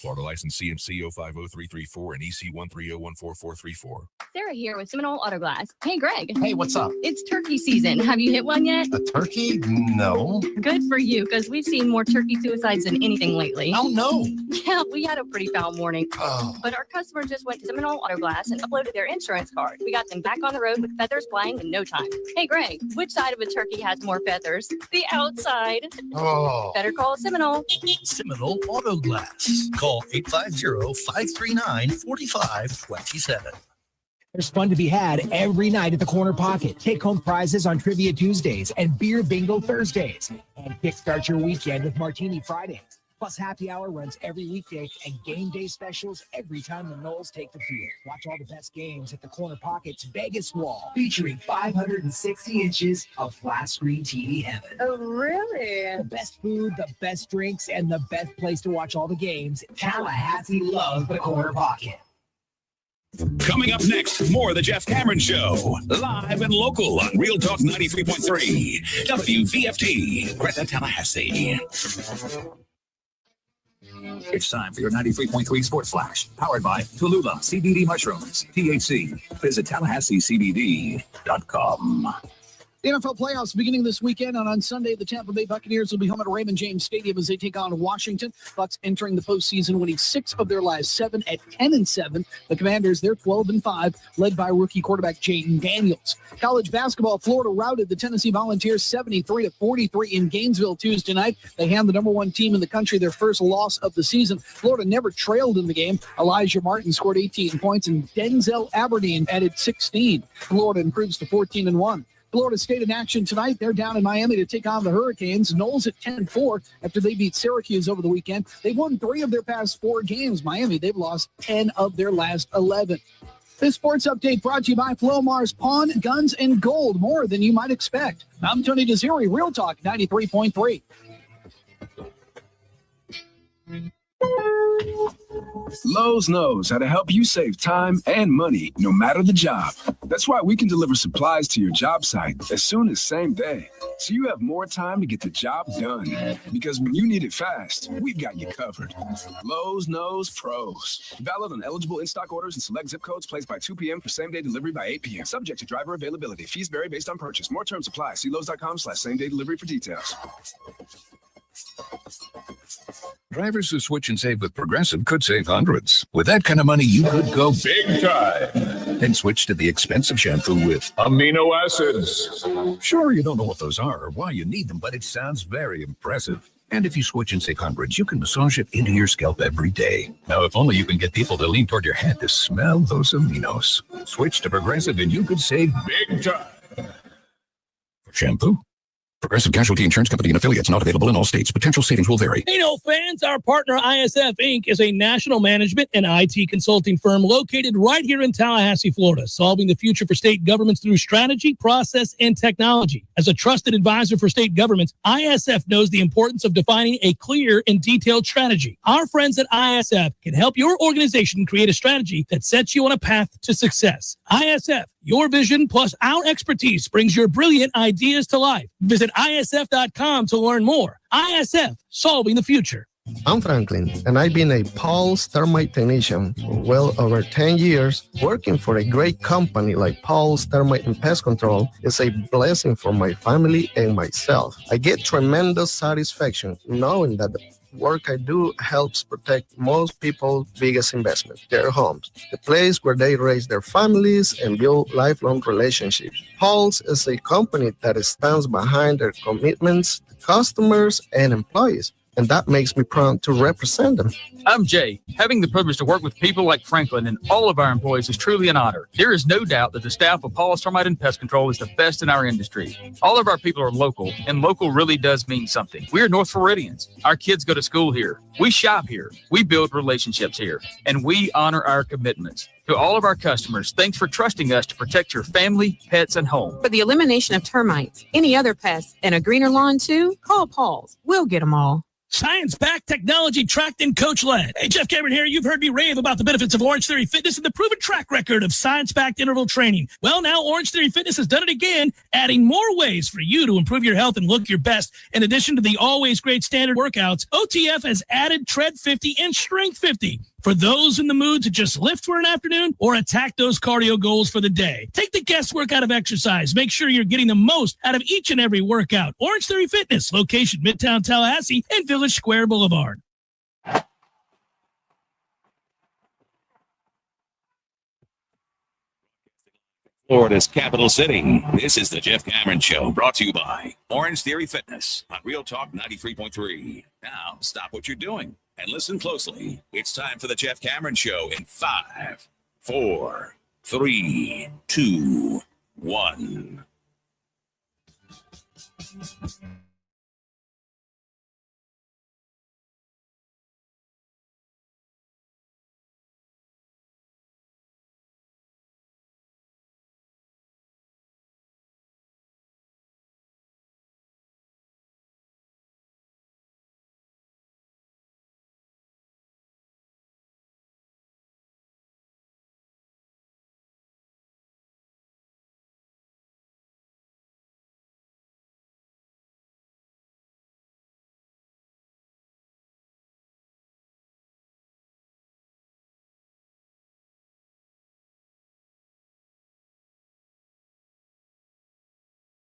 Florida license CMC 050334 and EC 130144434. Sarah here with Seminole Auto Glass. Hey, Greg. Hey, what's up? It's turkey season. Have you hit one yet? A turkey? No. Good for you, because we've seen more turkey suicides than anything lately. Oh, no. Yeah, we had a pretty foul morning. Oh. But our customer just went to Seminole Auto Glass and uploaded their insurance card. We got them back on the road with feathers flying in no time. Hey, Greg, which side of a turkey has more feathers? The outside. Oh. Better call Seminole. Seminole Auto Glass. Call 850-539-4527. There's fun to be had every night at the Corner Pocket. Take home prizes on Trivia Tuesdays and Beer Bingo Thursdays. And kickstart your weekend with Martini Fridays. Plus, happy hour runs every weekday and game day specials every time the Noles take the field. Watch all the best games at the Corner Pocket's Vegas Wall, featuring 560 inches of flat screen TV heaven. Oh, really? The best food, the best drinks, and the best place to watch all the games. Tallahassee loves the Corner Pocket. Coming up next, more of the Jeff Cameron Show. Live and local on Real Talk 93.3. WVFT, Greta, Tallahassee. It's time for your 93.3 Sports Flash, powered by Tallulah CBD Mushrooms, THC. Visit TallahasseeCBD.com. The NFL playoffs beginning this weekend, and on Sunday, the Tampa Bay Buccaneers will be home at Raymond James Stadium as they take on Washington. Bucs entering the postseason, winning 6 of their last 7 at 10-7. The Commanders, they're 12-5, led by rookie quarterback Jaden Daniels. College basketball, Florida routed the Tennessee Volunteers 73-43 in Gainesville Tuesday night. They hand the number 1 team in the country their first loss of the season. Florida never trailed in the game. Elijah Martin scored 18 points, and Denzel Aberdeen added 16. Florida improves to 14-1. Florida State in action tonight. They're down in Miami to take on the Hurricanes. Noles at 10-4 after they beat Syracuse over the weekend. They've won 3 of their past 4 games. Miami, they've lost 10 of their last 11. This sports update brought to you by Flomar's Pawn, Guns, and Gold. More than you might expect. I'm Tony Desiri, Real Talk 93.3. Lowe's knows how to help you save time and money, no matter the job. That's why we can deliver supplies to your job site as soon as same day, so you have more time to get the job done. Because when you need it fast, we've got you covered. Lowe's knows pros. Valid on eligible in-stock orders and select zip codes. Placed by 2 p.m. for same-day delivery by 8 p.m. Subject to driver availability. Fees vary based on purchase. More terms apply. See Lowe's.com/same-day delivery for details. Drivers who switch and save with Progressive could save hundreds. With that kind of money, you could go big time and switch to the expensive shampoo with amino acids. Sure, you don't know what those are or why you need them, but it sounds very impressive. And if you switch and save hundreds, you can massage it into your scalp every day. Now, if only you can get people to lean toward your head to smell those aminos. Switch to Progressive and you could save big time. For shampoo, Progressive Casualty Insurance Company and affiliates, not available in all states. Potential savings will vary. Hey, no fans, our partner ISF Inc. is a national management and IT consulting firm located right here in Tallahassee, Florida, solving the future for state governments through strategy, process, and technology. As a trusted advisor for state governments, ISF knows the importance of defining a clear and detailed strategy. Our friends at ISF can help your organization create a strategy that sets you on a path to success. ISF, your vision plus our expertise brings your brilliant ideas to life. Visit ISF.com to learn more. ISF, solving the future. I'm Franklin, and I've been a Paul's Thermite technician for well over 10 years. Working for a great company like Paul's Thermite and Pest Control is a blessing for my family and myself. I get tremendous satisfaction knowing that the work I do helps protect most people's biggest investment, their homes, the place where they raise their families and build lifelong relationships. Paul's is a company that stands behind their commitments to customers and employees, and that makes me proud to represent them. I'm Jay. Having the privilege to work with people like Franklin and all of our employees is truly an honor. There is no doubt that the staff of Paul's Termite and Pest Control is the best in our industry. All of our people are local, and local really does mean something. We are North Floridians. Our kids go to school here. We shop here. We build relationships here, and we honor our commitments. To all of our customers, thanks for trusting us to protect your family, pets, and home. For the elimination of termites, any other pests, and a greener lawn too, call Paul's. We'll get them all. Science-backed, technology-tracked, and coach-led. Hey, Jeff Cameron here. You've heard me rave about the benefits of Orange Theory Fitness and the proven track record of science-backed interval training. Well, now Orange Theory Fitness has done it again, adding more ways for you to improve your health and look your best. In addition to the always great standard workouts, OTF has added Tread 50 and Strength 50 for those in the mood to just lift for an afternoon or attack those cardio goals for the day. Take the guesswork out of exercise. Make sure you're getting the most out of each and every workout. Orange Theory Fitness, location Midtown Tallahassee and Village Square Boulevard. Florida's capital city. This is the Jeff Cameron Show, brought to you by Orange Theory Fitness on Real Talk 93.3. Now, stop what you're doing and listen closely. It's time for the Jeff Cameron Show in 5, 4, 3, 2, 1.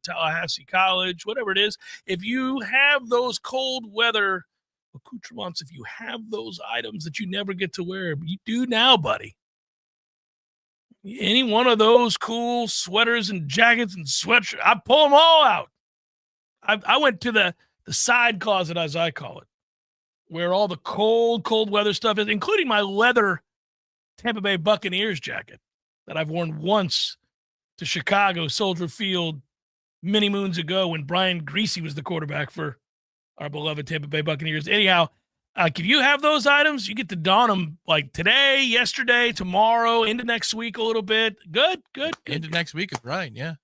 Tallahassee College, whatever it is, if you have those cold weather accoutrements, if you have those items that you never get to wear, you do now, buddy. Any one of those cool sweaters and jackets and sweatshirts, I pull them all out. I went to the side closet, as I call it, where all the cold weather stuff is, including my leather Tampa Bay Buccaneers jacket that I've worn once to Chicago, Soldier Field, many moons ago when Brian Greasy was the quarterback for our beloved Tampa Bay Buccaneers. Anyhow, if you have those items, you get to don them like today, yesterday, tomorrow, into next week a little bit. Good. Into next week is right, yeah.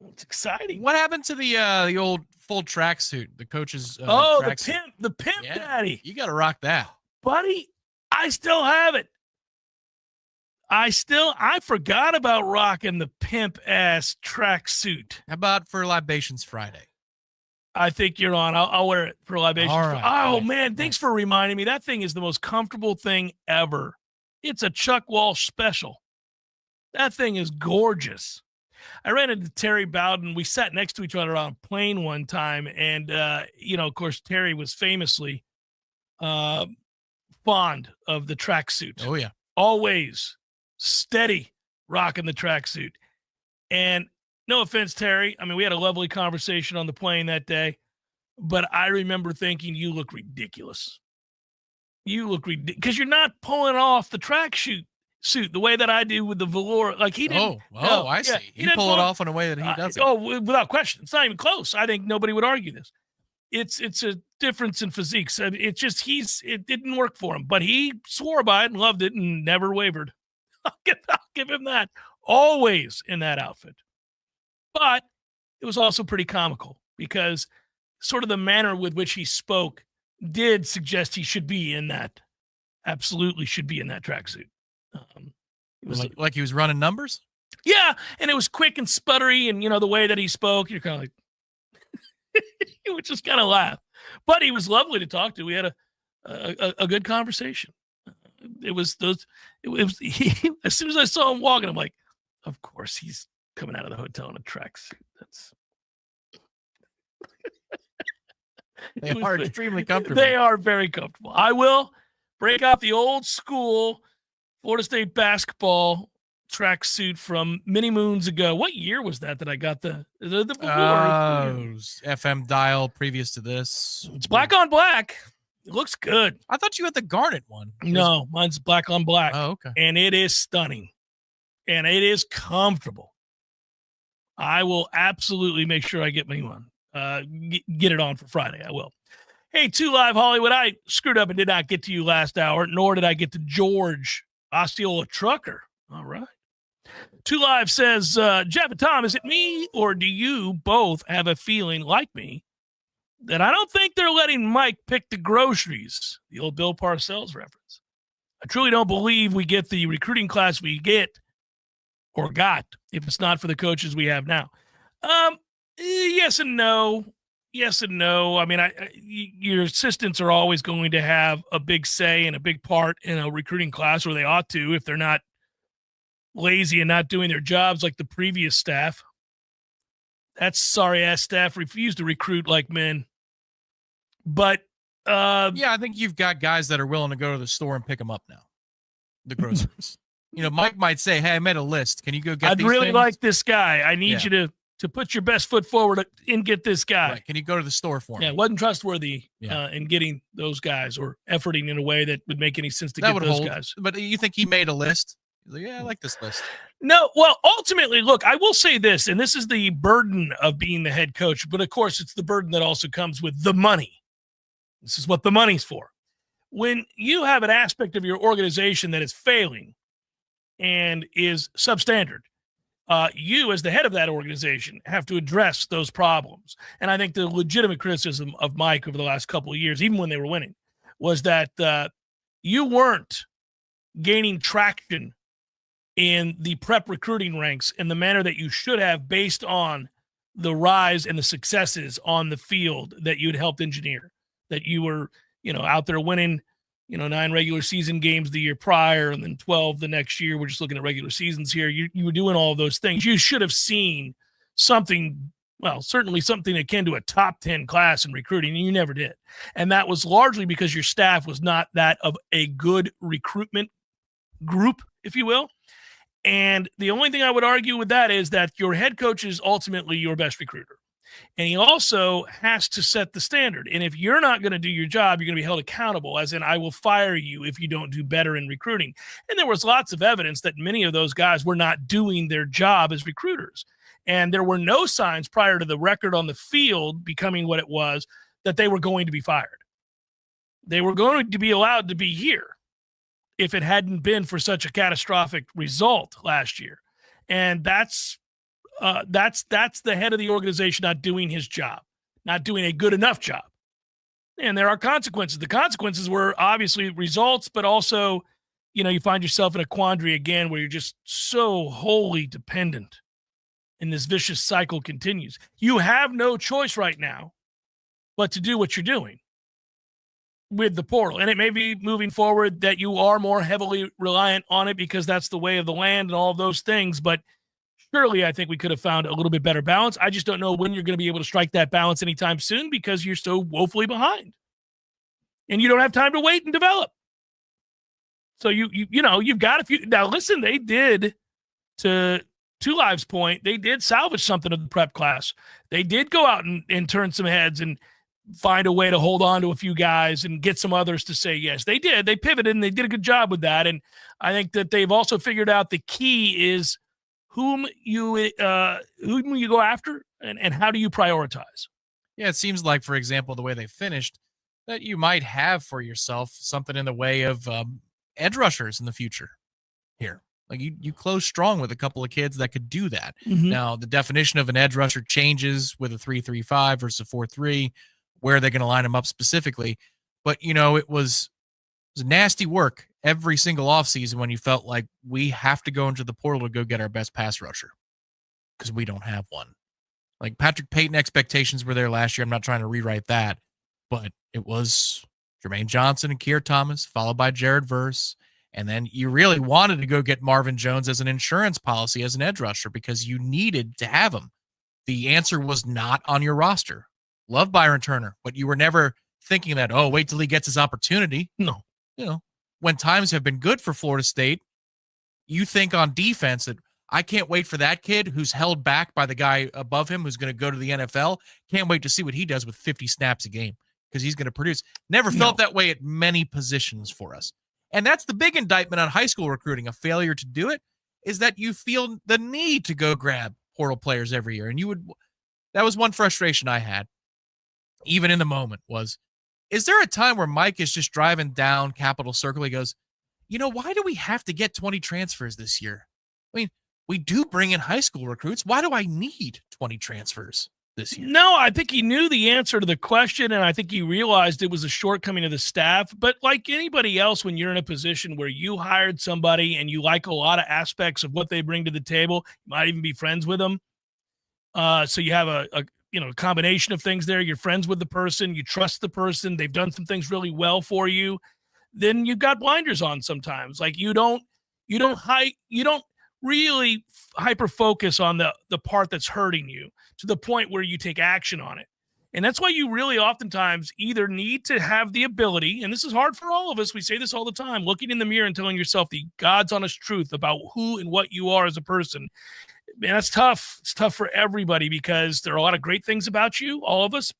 It's exciting. What happened to the old full tracksuit, the coach's the pimp daddy. You got to rock that. Buddy, I still have it. I forgot about rocking the pimp ass tracksuit. How about for Libations Friday? I think you're on. I'll wear it for Libations. All right. Man, thanks for reminding me. That thing is the most comfortable thing ever. It's a Chuck Walsh special. That thing is gorgeous. I ran into Terry Bowden. We sat next to each other on a plane one time, and of course, Terry was famously fond of the tracksuit. Oh yeah, always steady rocking the tracksuit. And no offense, Terry. I mean, we had a lovely conversation on the plane that day, but I remember thinking, you look ridiculous. You look ridiculous because you're not pulling off the tracksuit the way that I do with the velour. Like he didn't. I see. You pull it off in a way that he doesn't. Without question. It's not even close. I think nobody would argue this. It's a difference in physiques. It's just it didn't work for him, but he swore by it and loved it and never wavered. I'll give him that. Always in that outfit. But it was also pretty comical because sort of the manner with which he spoke did suggest he should be in that. Absolutely should be in that tracksuit. It was like he was running numbers? Yeah, and it was quick and sputtery, and the way that he spoke, you're kind of like, you would just kind of laugh. But he was lovely to talk to. We had a good conversation. As soon as I saw him walking, I'm like, of course he's coming out of the hotel in a tracksuit. They are extremely comfortable. They are very comfortable. I will break out the old school Florida State basketball tracksuit from many moons ago. What year was that I got the FM dial previous to this? It's black on black. It looks good. I thought you had the garnet one. No, mine's black on black. Oh, okay. And it is stunning. And it is comfortable. I will absolutely make sure I get me one. Get it on for Friday. I will. Hey, 2 Live Hollywood. I screwed up and did not get to you last hour, nor did I get to George Osceola Trucker. All right. 2 Live says, Jeff and Tom, is it me or do you both have a feeling like me that I don't think they're letting Mike pick the groceries? The old Bill Parcells reference. I truly don't believe we get the recruiting class we get or got if it's not for the coaches we have now. Yes and no. Yes and no. I mean, your assistants are always going to have a big say and a big part in a recruiting class, or they ought to if they're not lazy and not doing their jobs like the previous staff. That sorry-ass staff refused to recruit like men. But, I think you've got guys that are willing to go to the store and pick them up now, the groceries. Mike might say, hey, I made a list. Can you go get I'd these really things? like this guy. I need you to put your best foot forward and get this guy. Right. Can you go to the store for me? Yeah, wasn't trustworthy in getting those guys or efforting in a way that would make any sense to get those guys. But you think he made a list? He's like, yeah, I like this list. No, well, ultimately, look, I will say this, and this is the burden of being the head coach, but of course it's the burden that also comes with the money. This is what the money's for. When you have an aspect of your organization that is failing and is substandard, you as the head of that organization have to address those problems. And I think the legitimate criticism of Mike over the last couple of years, even when they were winning, was that you weren't gaining traction in the prep recruiting ranks in the manner that you should have based on the rise and the successes on the field that you'd helped engineer, that you were, out there winning, 9 regular season games the year prior and then 12 the next year. We're just looking at regular seasons here. You were doing all of those things. You should have seen something, well, certainly something akin to a top 10 class in recruiting, and you never did. And that was largely because your staff was not that of a good recruitment group, if you will. And the only thing I would argue with that is that your head coach is ultimately your best recruiter. And he also has to set the standard. And if you're not going to do your job, you're going to be held accountable, as in I will fire you if you don't do better in recruiting. And there was lots of evidence that many of those guys were not doing their job as recruiters. And there were no signs prior to the record on the field becoming what it was that they were going to be fired. They were going to be allowed to be here if it hadn't been for such a catastrophic result last year. And that's the head of the organization not doing his job, not doing a good enough job. And there are consequences. The consequences were obviously results, but also, you find yourself in a quandary again where you're just so wholly dependent, and this vicious cycle continues. You have no choice right now but to do what you're doing with the portal. And it may be moving forward that you are more heavily reliant on it because that's the way of the land and all of those things. But surely I think we could have found a little bit better balance. I just don't know when you're going to be able to strike that balance anytime soon because you're so woefully behind. And you don't have time to wait and develop. So you've got a few. Now listen, they did, to Two Lives' point, they did salvage something of the prep class. They did go out and turn some heads and find a way to hold on to a few guys and get some others to say yes. They did. They pivoted and they did a good job with that. And I think that they've also figured out the key is whom you go after and how do you prioritize. Yeah, it seems like, for example, the way they finished, that you might have for yourself something in the way of edge rushers in the future here. Like you close strong with a couple of kids that could do that. Mm-hmm. Now, the definition of an edge rusher changes with a 3-3-5 versus a 4-3. Where are they going to line them up specifically? But, it was nasty work every single offseason when you felt like we have to go into the portal to go get our best pass rusher because we don't have one. Like Patrick Payton expectations were there last year. I'm not trying to rewrite that, but it was Jermaine Johnson and Keir Thomas, followed by Jared Verse. And then you really wanted to go get Marvin Jones as an insurance policy as an edge rusher because you needed to have him. The answer was not on your roster. Love Byron Turner, but you were never thinking that, wait till he gets his opportunity. No. When times have been good for Florida State, you think on defense that I can't wait for that kid who's held back by the guy above him who's going to go to the NFL. Can't wait to see what he does with 50 snaps a game because he's going to produce. Never felt that way at many positions for us. And that's the big indictment on high school recruiting. A failure to do it is that you feel the need to go grab portal players every year. And that was one frustration I had, even in the moment, is there a time where Mike is just driving down Capitol Circle? He goes, why do we have to get 20 transfers this year? I mean, we do bring in high school recruits. Why do I need 20 transfers this year? No, I think he knew the answer to the question, and I think he realized it was a shortcoming of the staff. But like anybody else, when you're in a position where you hired somebody and you like a lot of aspects of what they bring to the table, you might even be friends with them. So you have a combination of things there. You're friends with the person, you trust the person, they've done some things really well for you. Then you've got blinders on sometimes. Like you don't really hyper focus on the part that's hurting you to the point where you take action on it. And that's why you really oftentimes either need to have the ability, and this is hard for all of us, we say this all the time, looking in the mirror and telling yourself the God's honest truth about who and what you are as a person. Man, that's tough. It's tough for everybody because there are a lot of great things about you, all of us,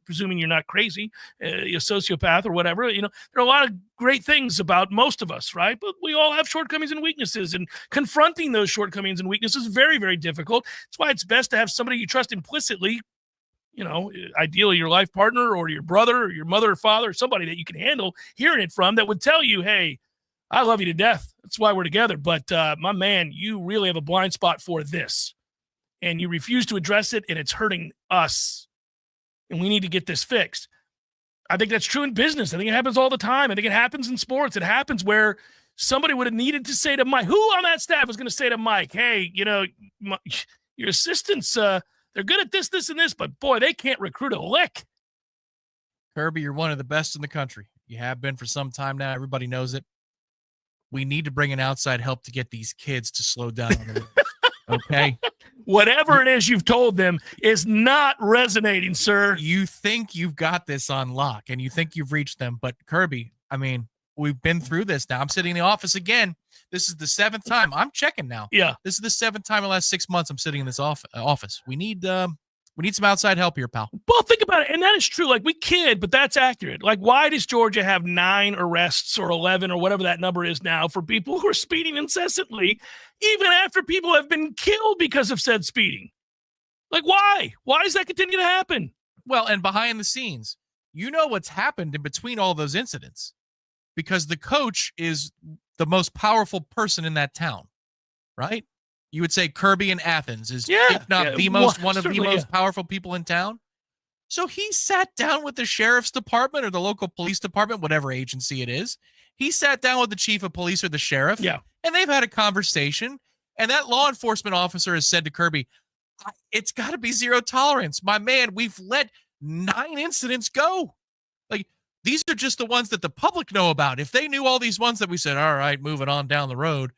presuming you're not crazy, a sociopath or whatever. There are a lot of great things about most of us, right? But we all have shortcomings and weaknesses, and confronting those shortcomings and weaknesses is very, very difficult. That's why it's best to have somebody you trust implicitly, ideally your life partner or your brother or your mother or father, or somebody that you can handle hearing it from that would tell you, hey, I love you to death. That's why we're together. But my man, you really have a blind spot for this. And you refuse to address it, and it's hurting us. And we need to get this fixed. I think that's true in business. I think it happens all the time. I think it happens in sports. It happens where somebody would have needed to say to Mike, who on that staff was going to say to Mike, hey, your assistants, they're good at this, this, and this, but boy, they can't recruit a lick. Kirby, you're one of the best in the country. You have been for some time now. Everybody knows it. We need to bring in outside help to get these kids to slow down a little bit. Okay. Whatever it is you've told them is not resonating, sir. You think you've got this on lock and you think you've reached them, but Kirby, I mean, we've been through this now. I'm sitting in the office again. This is the 7th time. I'm checking now. Yeah. This is the 7th time in the last 6 months I'm sitting in this office. We need some outside help here, pal. Well, think about it. And that is true. Like, we kid, but that's accurate. Like, why does Georgia have 9 arrests or 11 or whatever that number is now for people who are speeding incessantly, even after people have been killed because of said speeding? Like, why? Why does that continue to happen? Well, and behind the scenes, you know what's happened in between all those incidents, because the coach is the most powerful person in that town, right? You would say Kirby in Athens is, if not one of the most powerful people in town. So he sat down with the sheriff's department or the local police department, whatever agency it is. He sat down with the chief of police or the sheriff, and they've had a conversation. And that law enforcement officer has said to Kirby, it's got to be zero tolerance. My man, we've let 9 incidents go. Like, these are just the ones that the public know about. If they knew all these ones that we said, all right, moving on down the road,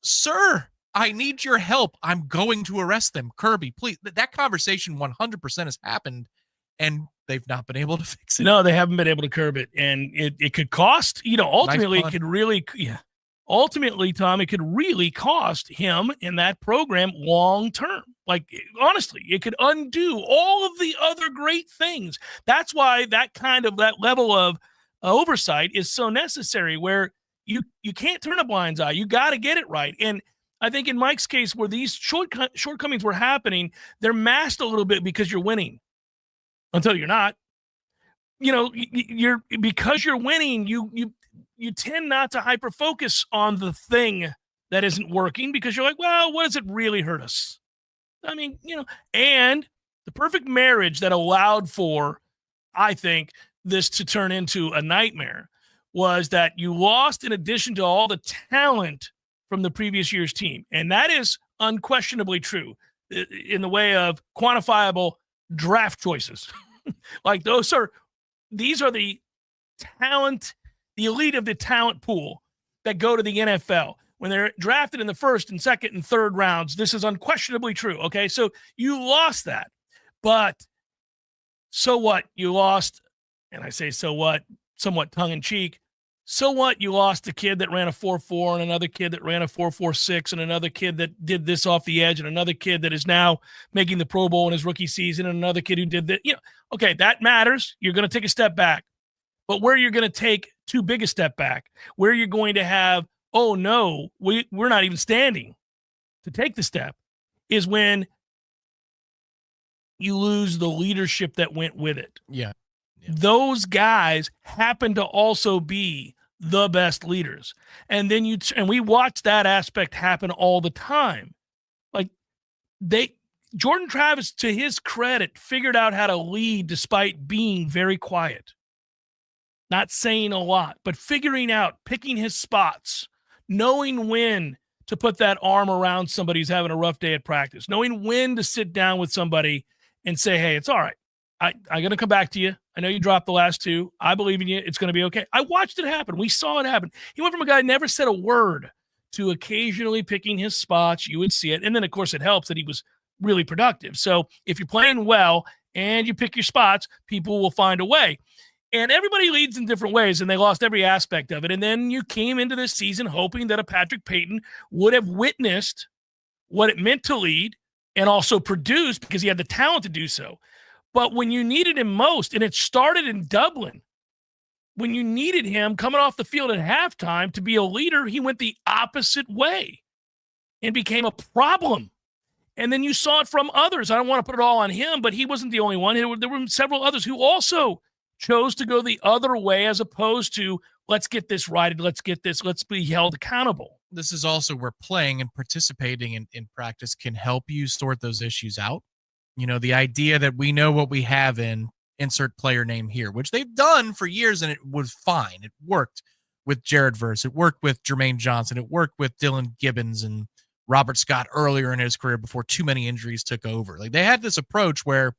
sir, I need your help. I'm going to arrest them. Kirby, please. That conversation 100% has happened, and they've not been able to fix it. No, they haven't been able to curb it. And it could cost, ultimately, it could really, ultimately, Tom, it could really cost him in that program long term. Like, honestly, it could undo all of the other great things. That's why that level of oversight is so necessary, where you can't turn a blind eye. You got to get it right. And I think in Mike's case, where these shortcomings were happening, they're masked a little bit because you're winning until you're not. Because you're winning, you tend not to hyper focus on the thing that isn't working, because you're like, well, what does it really hurt us? I mean, and the perfect marriage that allowed for, I think, this to turn into a nightmare was that you lost, in addition to all the talent from the previous year's team. And that is unquestionably true in the way of quantifiable draft choices. Like, these are the talent, the elite of the talent pool that go to the NFL. When they're drafted in the 1st and 2nd and 3rd rounds, this is unquestionably true. Okay. So you lost that, but so what? You lost, and I say, so what, somewhat tongue in cheek. So what? You lost a kid that ran a 4.4 and another kid that ran a 4.46 and another kid that did this off the edge and another kid that is now making the Pro Bowl in his rookie season and another kid who did that. Okay, that matters. You're going to take a step back. But where you're going to take too big a step back, where you're going to have, oh no, we're not even standing to take the step, is when you lose the leadership that went with it. Yeah. Those guys happen to also be the best leaders. And then we watch that aspect happen all the time. Like, Jordan Travis, to his credit, figured out how to lead despite being very quiet. Not saying a lot, but figuring out, picking his spots, knowing when to put that arm around somebody who's having a rough day at practice, knowing when to sit down with somebody and say, hey, it's all right. I'm going to come back to you. I know you dropped the last 2. I believe in you. It's going to be okay. I watched it happen. We saw it happen. He went from a guy who never said a word to occasionally picking his spots. You would see it. And then, of course, it helps that he was really productive. So if you're playing well and you pick your spots, people will find a way. And everybody leads in different ways, and they lost every aspect of it. And then you came into this season hoping that a Patrick Payton would have witnessed what it meant to lead and also produce, because he had the talent to do so. But when you needed him most, and it started in Dublin, when you needed him coming off the field at halftime to be a leader, he went the opposite way and became a problem. And then you saw it from others. I don't want to put it all on him, but he wasn't the only one. There were several others who also chose to go the other way, as opposed to, let's get this righted, let's be held accountable. This is also where playing and participating in practice can help you sort those issues out. The idea that we know what we have in insert player name here, which they've done for years, and it was fine. It worked with Jared Verse. It worked with Jermaine Johnson. It worked with Dylan Gibbons and Robert Scott earlier in his career before too many injuries took over. Like, they had this approach where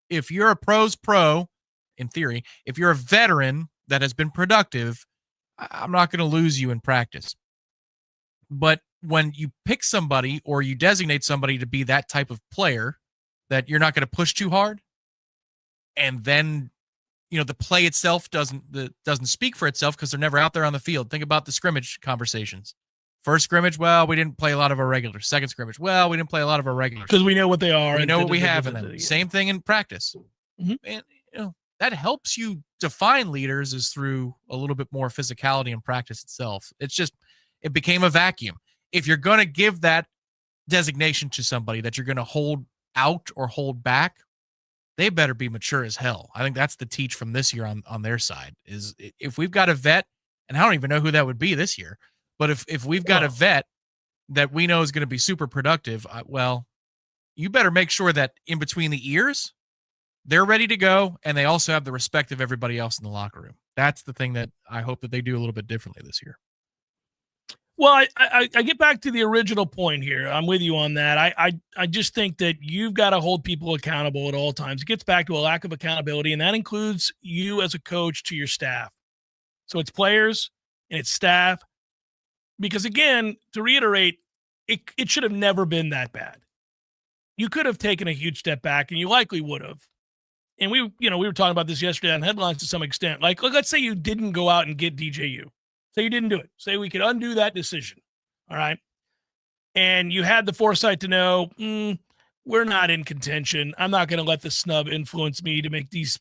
if you're a pro's pro, in theory, if you're a veteran that has been productive, I'm not going to lose you in practice. But when you pick somebody or you designate somebody to be that type of player, that you're not going to push too hard, and then the play itself doesn't speak for itself because they're never out there on the field. Think about the scrimmage conversations. First scrimmage, well, we didn't play a lot of our regulars. Second scrimmage, well, we didn't play a lot of our regulars because we know what they are. We know what we have in them. Same thing in practice. And that helps you define leaders is through a little bit more physicality in practice itself. It became a vacuum. If you're going to give that designation to somebody that you're going to hold out or hold back, they better be mature as hell. I think that's the teach from this year on their side is if we've got a vet, and I don't even know who that would be this year, but if we've got a vet that we know is going to be super productive, well, you better make sure that in between the ears, they're ready to go, and they also have the respect of everybody else in the locker room. That's the thing that I hope that they do a little bit differently this year. Well, I get back to the original point here. I'm with you on that. I just think that you've got to hold people accountable at all times. It gets back to a lack of accountability, and that includes you as a coach to your staff. So it's players and it's staff. Because, again, to reiterate, it should have never been that bad. You could have taken a huge step back, and you likely would have. And we were talking about this yesterday on headlines to some extent. Like, let's say you didn't go out and get DJU. Say you didn't do it. Say we could undo that decision. All right. And you had the foresight to know, we're not in contention. I'm not going to let the snub influence me to make these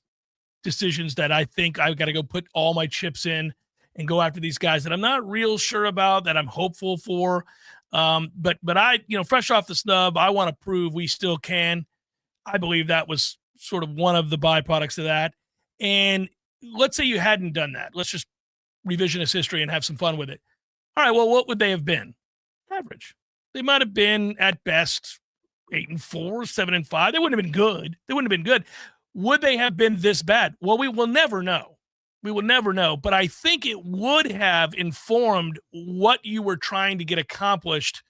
decisions that I think I've got to go put all my chips in and go after these guys that I'm not real sure about, that I'm hopeful for. But I, fresh off the snub, I want to prove we still can. I believe that was sort of one of the byproducts of that. And let's say you hadn't done that. Let's just revisionist history and have some fun with it. All right, well, what would they have been? Average. They might have been at best 8-4, 7-5. They wouldn't have been good. Would they have been this bad? Well, we will never know. But I think it would have informed what you were trying to get accomplished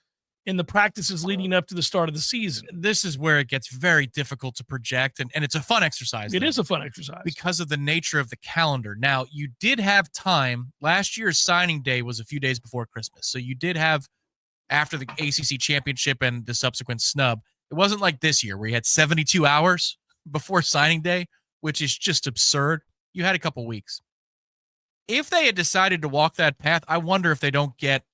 in the practices leading up to the start of the season. This is where it gets very difficult to project, and it's a fun exercise. It is a fun exercise. Because of the nature of the calendar. Now, you did have time. Last year's signing day was a few days before Christmas, so you did have, after the ACC championship and the subsequent snub, it wasn't like this year where you had 72 hours before signing day, which is just absurd. You had a couple weeks. If they had decided to walk that path, I wonder if they don't get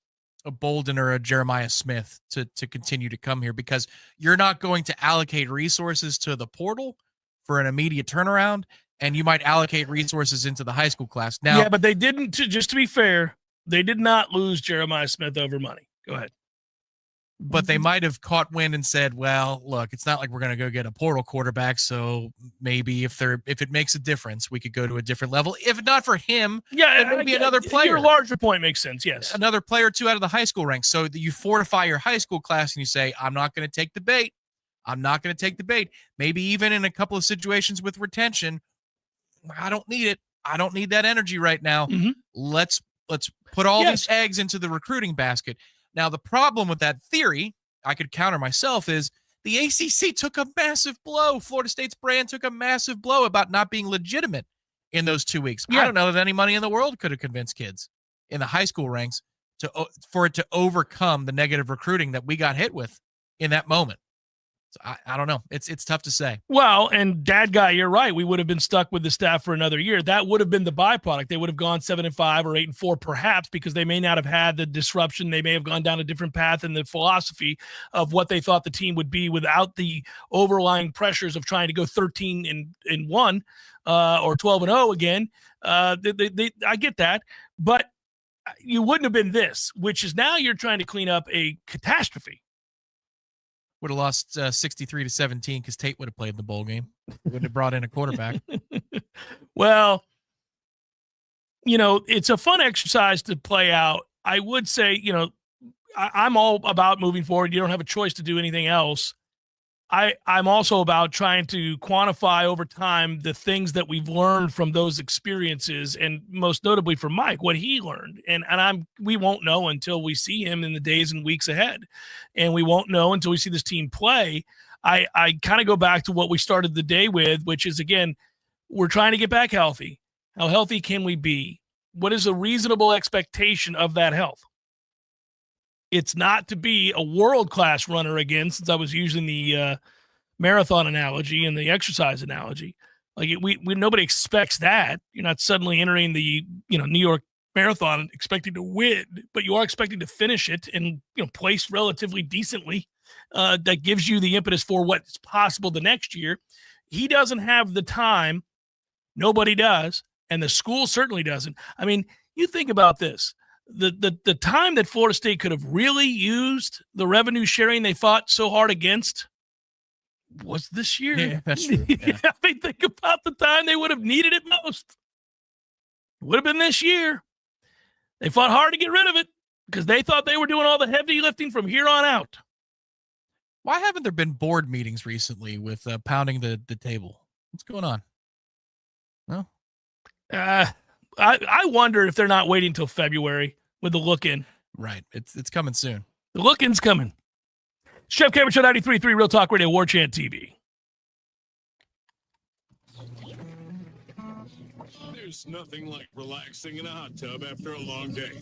a Bolden or a Jeremiah Smith to continue to come here, because you're not going to allocate resources to the portal for an immediate turnaround, and you might allocate resources into the high school class. Now, yeah, but they didn't, just to be fair, they did not lose Jeremiah Smith over money. Go ahead. But they might have caught wind and said, well, look, it's not like we're going to go get a portal quarterback, so maybe if it makes a difference, we could go to a different level. If not for him, maybe another player. Your larger point makes sense, yes. Another player or two out of the high school ranks, so that you fortify your high school class and you say, I'm not going to take the bait. Maybe even in a couple of situations with retention, I don't need it. I don't need that energy right now. Mm-hmm. Let's put all these eggs into the recruiting basket. Now, the problem with that theory, I could counter myself, is the ACC took a massive blow. Florida State's brand took a massive blow about not being legitimate in those 2 weeks. I don't know that any money in the world could have convinced kids in the high school ranks for it to overcome the negative recruiting that we got hit with in that moment. So I don't know. It's tough to say. Well, and dad guy, you're right. We would have been stuck with the staff for another year. That would have been the byproduct. They would have gone 7-5 or 8-4, perhaps, because they may not have had the disruption. They may have gone down a different path in the philosophy of what they thought the team would be without the overlying pressures of trying to go 13-1 or 12-0 again. I get that, but you wouldn't have been this, which is now you're trying to clean up a catastrophe. Would have lost 63-17 because Tate would have played in the bowl game. Wouldn't have brought in a quarterback. Well, it's a fun exercise to play out. I would say, I'm all about moving forward. You don't have a choice to do anything else. I'm also about trying to quantify over time the things that we've learned from those experiences, and most notably for Mike, what he learned. And we won't know until we see him in the days and weeks ahead. And we won't know until we see this team play. I kind of go back to what we started the day with, which is, again, we're trying to get back healthy. How healthy can we be? What is a reasonable expectation of that health? It's not to be a world-class runner again, since I was using the marathon analogy and the exercise analogy. Like we nobody expects that. You're not suddenly entering the New York Marathon expecting to win, but you are expecting to finish it and place relatively decently. That gives you the impetus for what's possible the next year. He doesn't have the time. Nobody does, and the school certainly doesn't. I mean, you think about this. The time that Florida State could have really used the revenue sharing they fought so hard against was this year. Yeah, that's true. Yeah. I mean, think about the time they would have needed it most. It would have been this year. They fought hard to get rid of it because they thought they were doing all the heavy lifting from here on out. Why haven't there been board meetings recently with pounding the table? What's going on? No? I wonder if they're not waiting until February with the look-in. Right. It's coming soon. The look-in's coming. Jeff Cameron Show 93.3 Real Talk Radio, Warchant TV. There's nothing like relaxing in a hot tub after a long day.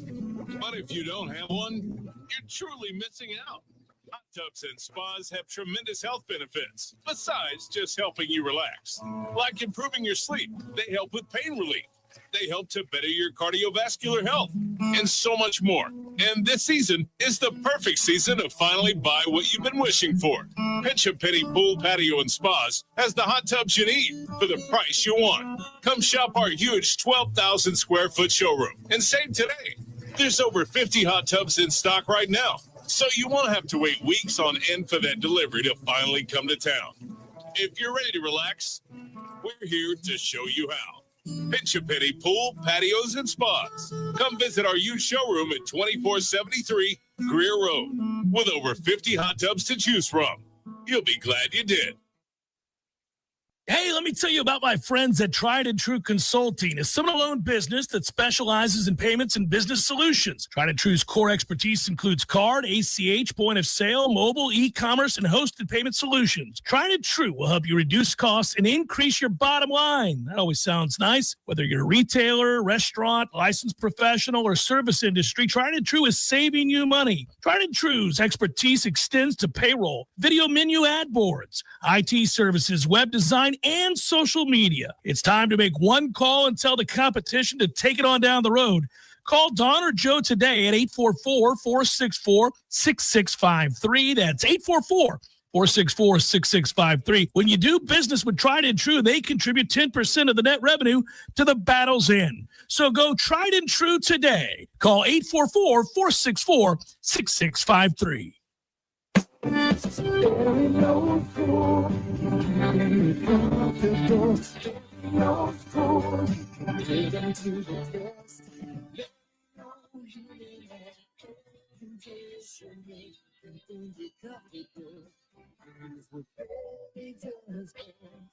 But if you don't have one, you're truly missing out. Hot tubs and spas have tremendous health benefits, besides just helping you relax. Like improving your sleep, they help with pain relief. They help to better your cardiovascular health, and so much more. And this season is the perfect season to finally buy what you've been wishing for. Pinch a Penny Pool, Patio, and Spas has the hot tubs you need for the price you want. Come shop our huge 12,000 square foot showroom and save today. There's over 50 hot tubs in stock right now, so you won't have to wait weeks on end for that delivery to finally come to town. If you're ready to relax, we're here to show you how. Pinch a Penny Pool, Patios, and Spas. Come visit our huge showroom at 2473 Greer Road with over 50 hot tubs to choose from. You'll be glad you did. Hey, let me tell you about my friends at Tried and True Consulting, a Seminole-owned business that specializes in payments and business solutions. Tried and True's core expertise includes card, ACH, point of sale, mobile, e-commerce, and hosted payment solutions. Tried and True will help you reduce costs and increase your bottom line. That always sounds nice. Whether you're a retailer, restaurant, licensed professional, or service industry, Tried and True is saving you money. Tried and True's expertise extends to payroll, video menu ad boards, IT services, web design, and social media. It's time to make one call and tell the competition to take it on down the road. Call Don or Joe today at 844-464-6653. That's 844-464-6653. When you do business with Tried and True, they contribute 10% of the net revenue to the battle's end. So go Tried and True today. Call 844-464-6653.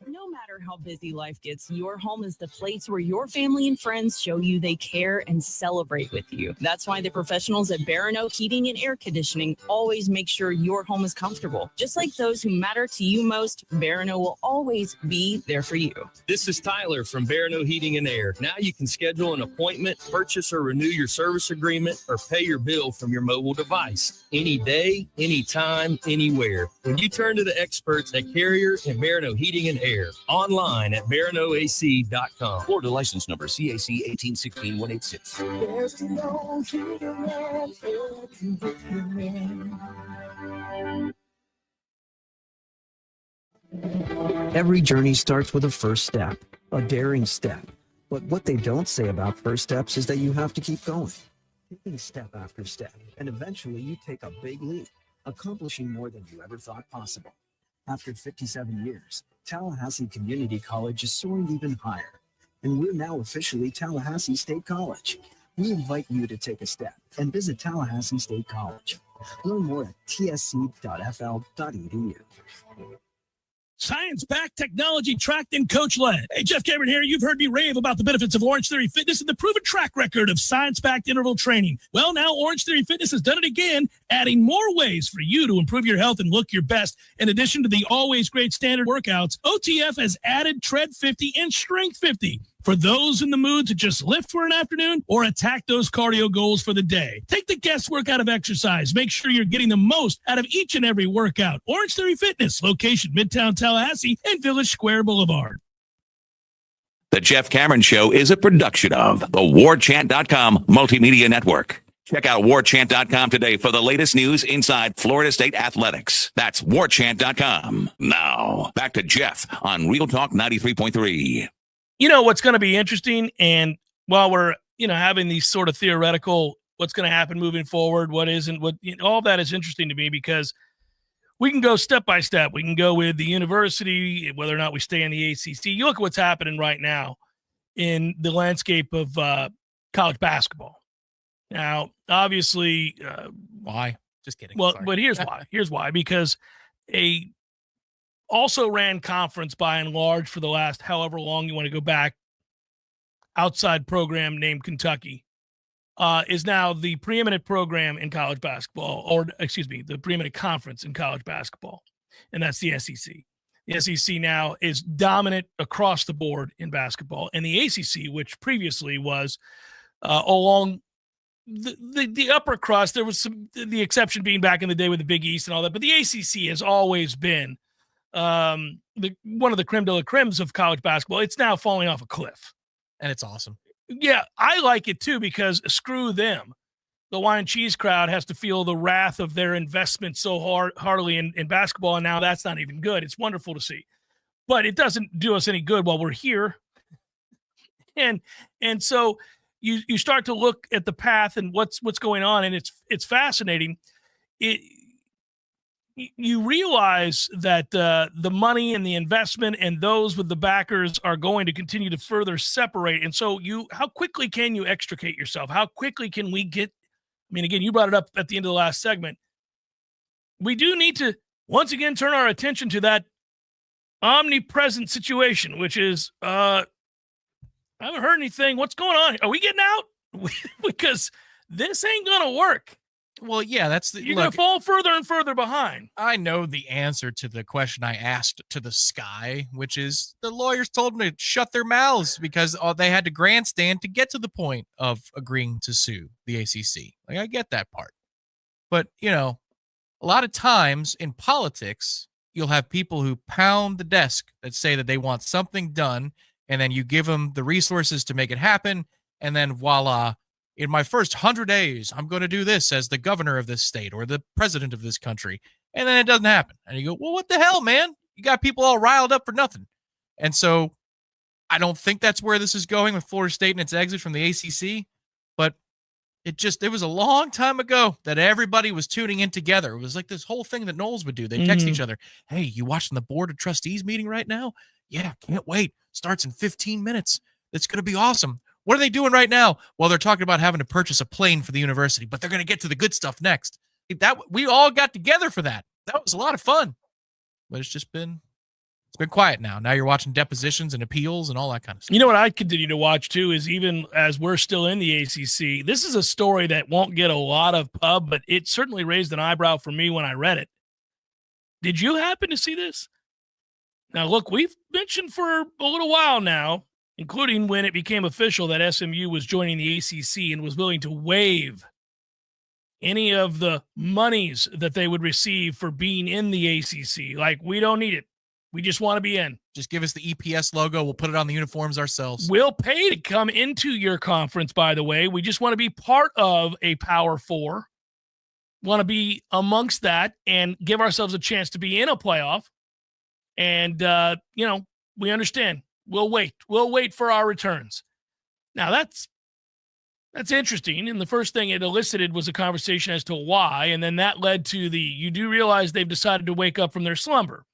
No matter how busy life gets, your home is the place where your family and friends show you they care and celebrate with you. That's why the professionals at Barano Heating and Air Conditioning always make sure your home is comfortable. Just like those who matter to you most, Barano will always be there for you. This is Tyler from Barano Heating and Air. Now you can schedule an appointment, purchase or renew your service agreement, or pay your bill from your mobile device. Any day, anytime, anywhere. When you turn to the experts at Carrier and Barano Heating and Air, online at baranoac.com. Florida license number CAC 1816186. Every journey starts with a first step, a daring step. But what they don't say about first steps is that you have to keep going, taking step after step, and eventually you take a big leap, accomplishing more than you ever thought possible. After 57 years, Tallahassee Community College is soaring even higher, and we're now officially Tallahassee State College. We invite you to take a step and visit Tallahassee State College. Learn more at tsc.fl.edu. Science-backed, technology-tracked, and coach-led. Hey, Jeff Cameron here. You've heard me rave about the benefits of Orange Theory Fitness and the proven track record of science-backed interval training. Well, now Orange Theory Fitness has done it again, adding more ways for you to improve your health and look your best. In addition to the always great standard workouts, OTF has added Tread 50 and Strength 50 For those in the mood to just lift for an afternoon or attack those cardio goals for the day, take the guesswork out of exercise. Make sure you're getting the most out of each and every workout. Orange Theory Fitness, location Midtown Tallahassee and Village Square Boulevard. The Jeff Cameron Show is a production of the Warchant.com Multimedia Network. Check out Warchant.com today for the latest news inside Florida State athletics. That's Warchant.com. Now, back to Jeff on Real Talk 93.3. You know what's going to be interesting, and while we're having these sort of theoretical what's going to happen moving forward, what isn't, all that is interesting to me because we can go step by step. We can go with the university, whether or not we stay in the ACC. You look at what's happening right now in the landscape of college basketball. Now, obviously, why? Just kidding. Well, Sorry. but here's why. Here's why. Because a also ran conference by and large for the last however long you want to go back, outside program named Kentucky, is now the preeminent program in college basketball, or excuse me, the preeminent conference in college basketball, and that's the SEC. The SEC now is dominant across the board in basketball, and the ACC, which previously was along the upper crust, there was the exception being back in the day with the Big East and all that, but the ACC has always been one of the creme de la cremes of college basketball. It's now falling off a cliff. And it's awesome. Yeah, I like it too because screw them. The wine and cheese crowd has to feel the wrath of their investment so heartily in basketball, and now that's not even good. It's wonderful to see. But it doesn't do us any good while we're here. And so you start to look at the path and what's going on, and it's fascinating. You realize that the money and the investment and those with the backers are going to continue to further separate. And so how quickly can you extricate yourself? How quickly can we get, again, you brought it up at the end of the last segment. We do need to, once again, turn our attention to that omnipresent situation, which is, I haven't heard anything. What's going on? Are we getting out? Because this ain't going to work. Well, yeah, you're going to fall further and further behind. I know the answer to the question I asked to the sky, which is the lawyers told them to shut their mouths because they had to grandstand to get to the point of agreeing to sue the ACC. Like, I get that part. But, a lot of times in politics, you'll have people who pound the desk that say that they want something done, and then you give them the resources to make it happen, and then voila, in my first 100 days, I'm going to do this as the governor of this state or the president of this country. And then it doesn't happen. And you go, well, what the hell, man? You got people all riled up for nothing. And so I don't think that's where this is going with Florida State and its exit from the ACC. But it was a long time ago that everybody was tuning in together. It was like this whole thing that Knowles would do. They text each other, hey, you watching the board of trustees meeting right now? Yeah, can't wait. Starts in 15 minutes. It's going to be awesome. What are they doing right now? Well, they're talking about having to purchase a plane for the university, but they're going to get to the good stuff next. We all got together for that. That was a lot of fun. But it's been quiet now. Now you're watching depositions and appeals and all that kind of stuff. You know what I continue to watch too is, even as we're still in the ACC, this is a story that won't get a lot of pub, but it certainly raised an eyebrow for me when I read it. Did you happen to see this? Now, look, we've mentioned for a little while now, including when it became official that SMU was joining the ACC and was willing to waive any of the monies that they would receive for being in the ACC. Like, we don't need it. We just want to be in. Just give us the EPS logo. We'll put it on the uniforms ourselves. We'll pay to come into your conference, by the way. We just want to be part of a Power Four. Want to be amongst that and give ourselves a chance to be in a playoff. And, we understand. We'll wait. We'll wait for our returns. Now, that's interesting. And the first thing it elicited was a conversation as to why. And then that led to you do realize they've decided to wake up from their slumber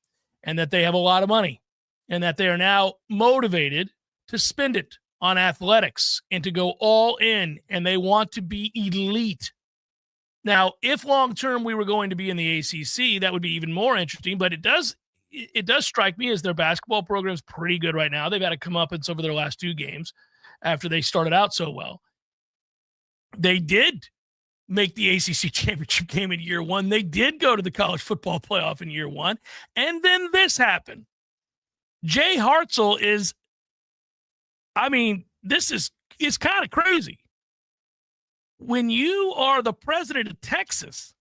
and that they have a lot of money and that they are now motivated to spend it on athletics and to go all in, and they want to be elite. Now, if long-term we were going to be in the ACC, that would be even more interesting, but it does strike me as their basketball program is pretty good right now. They've had a comeuppance over their last two games after they started out so well. They did make the ACC championship game in year one. They did go to the college football playoff in year one. And then this happened. Jay Hartzell I mean, it's kind of crazy. When you are the president of Texas,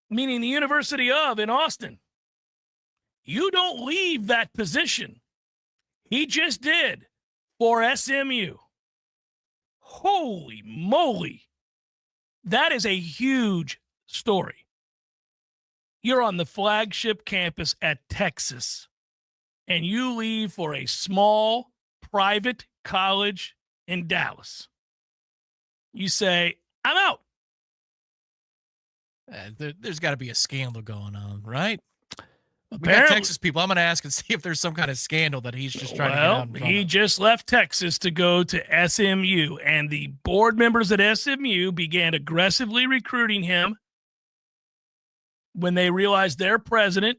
meaning the University of in Austin, you don't leave that position. He just did for SMU. Holy moly. That is a huge story. You're on the flagship campus at Texas, and you leave for a small private college in Dallas. You say, I'm out. There's got to be a scandal going on, right? We got Apparently- Texas people. I'm going to ask and see if there's some kind of scandal that he's just trying to get out in front he of. just left Texas to go to SMU, and the board members at SMU began aggressively recruiting him when they realized their president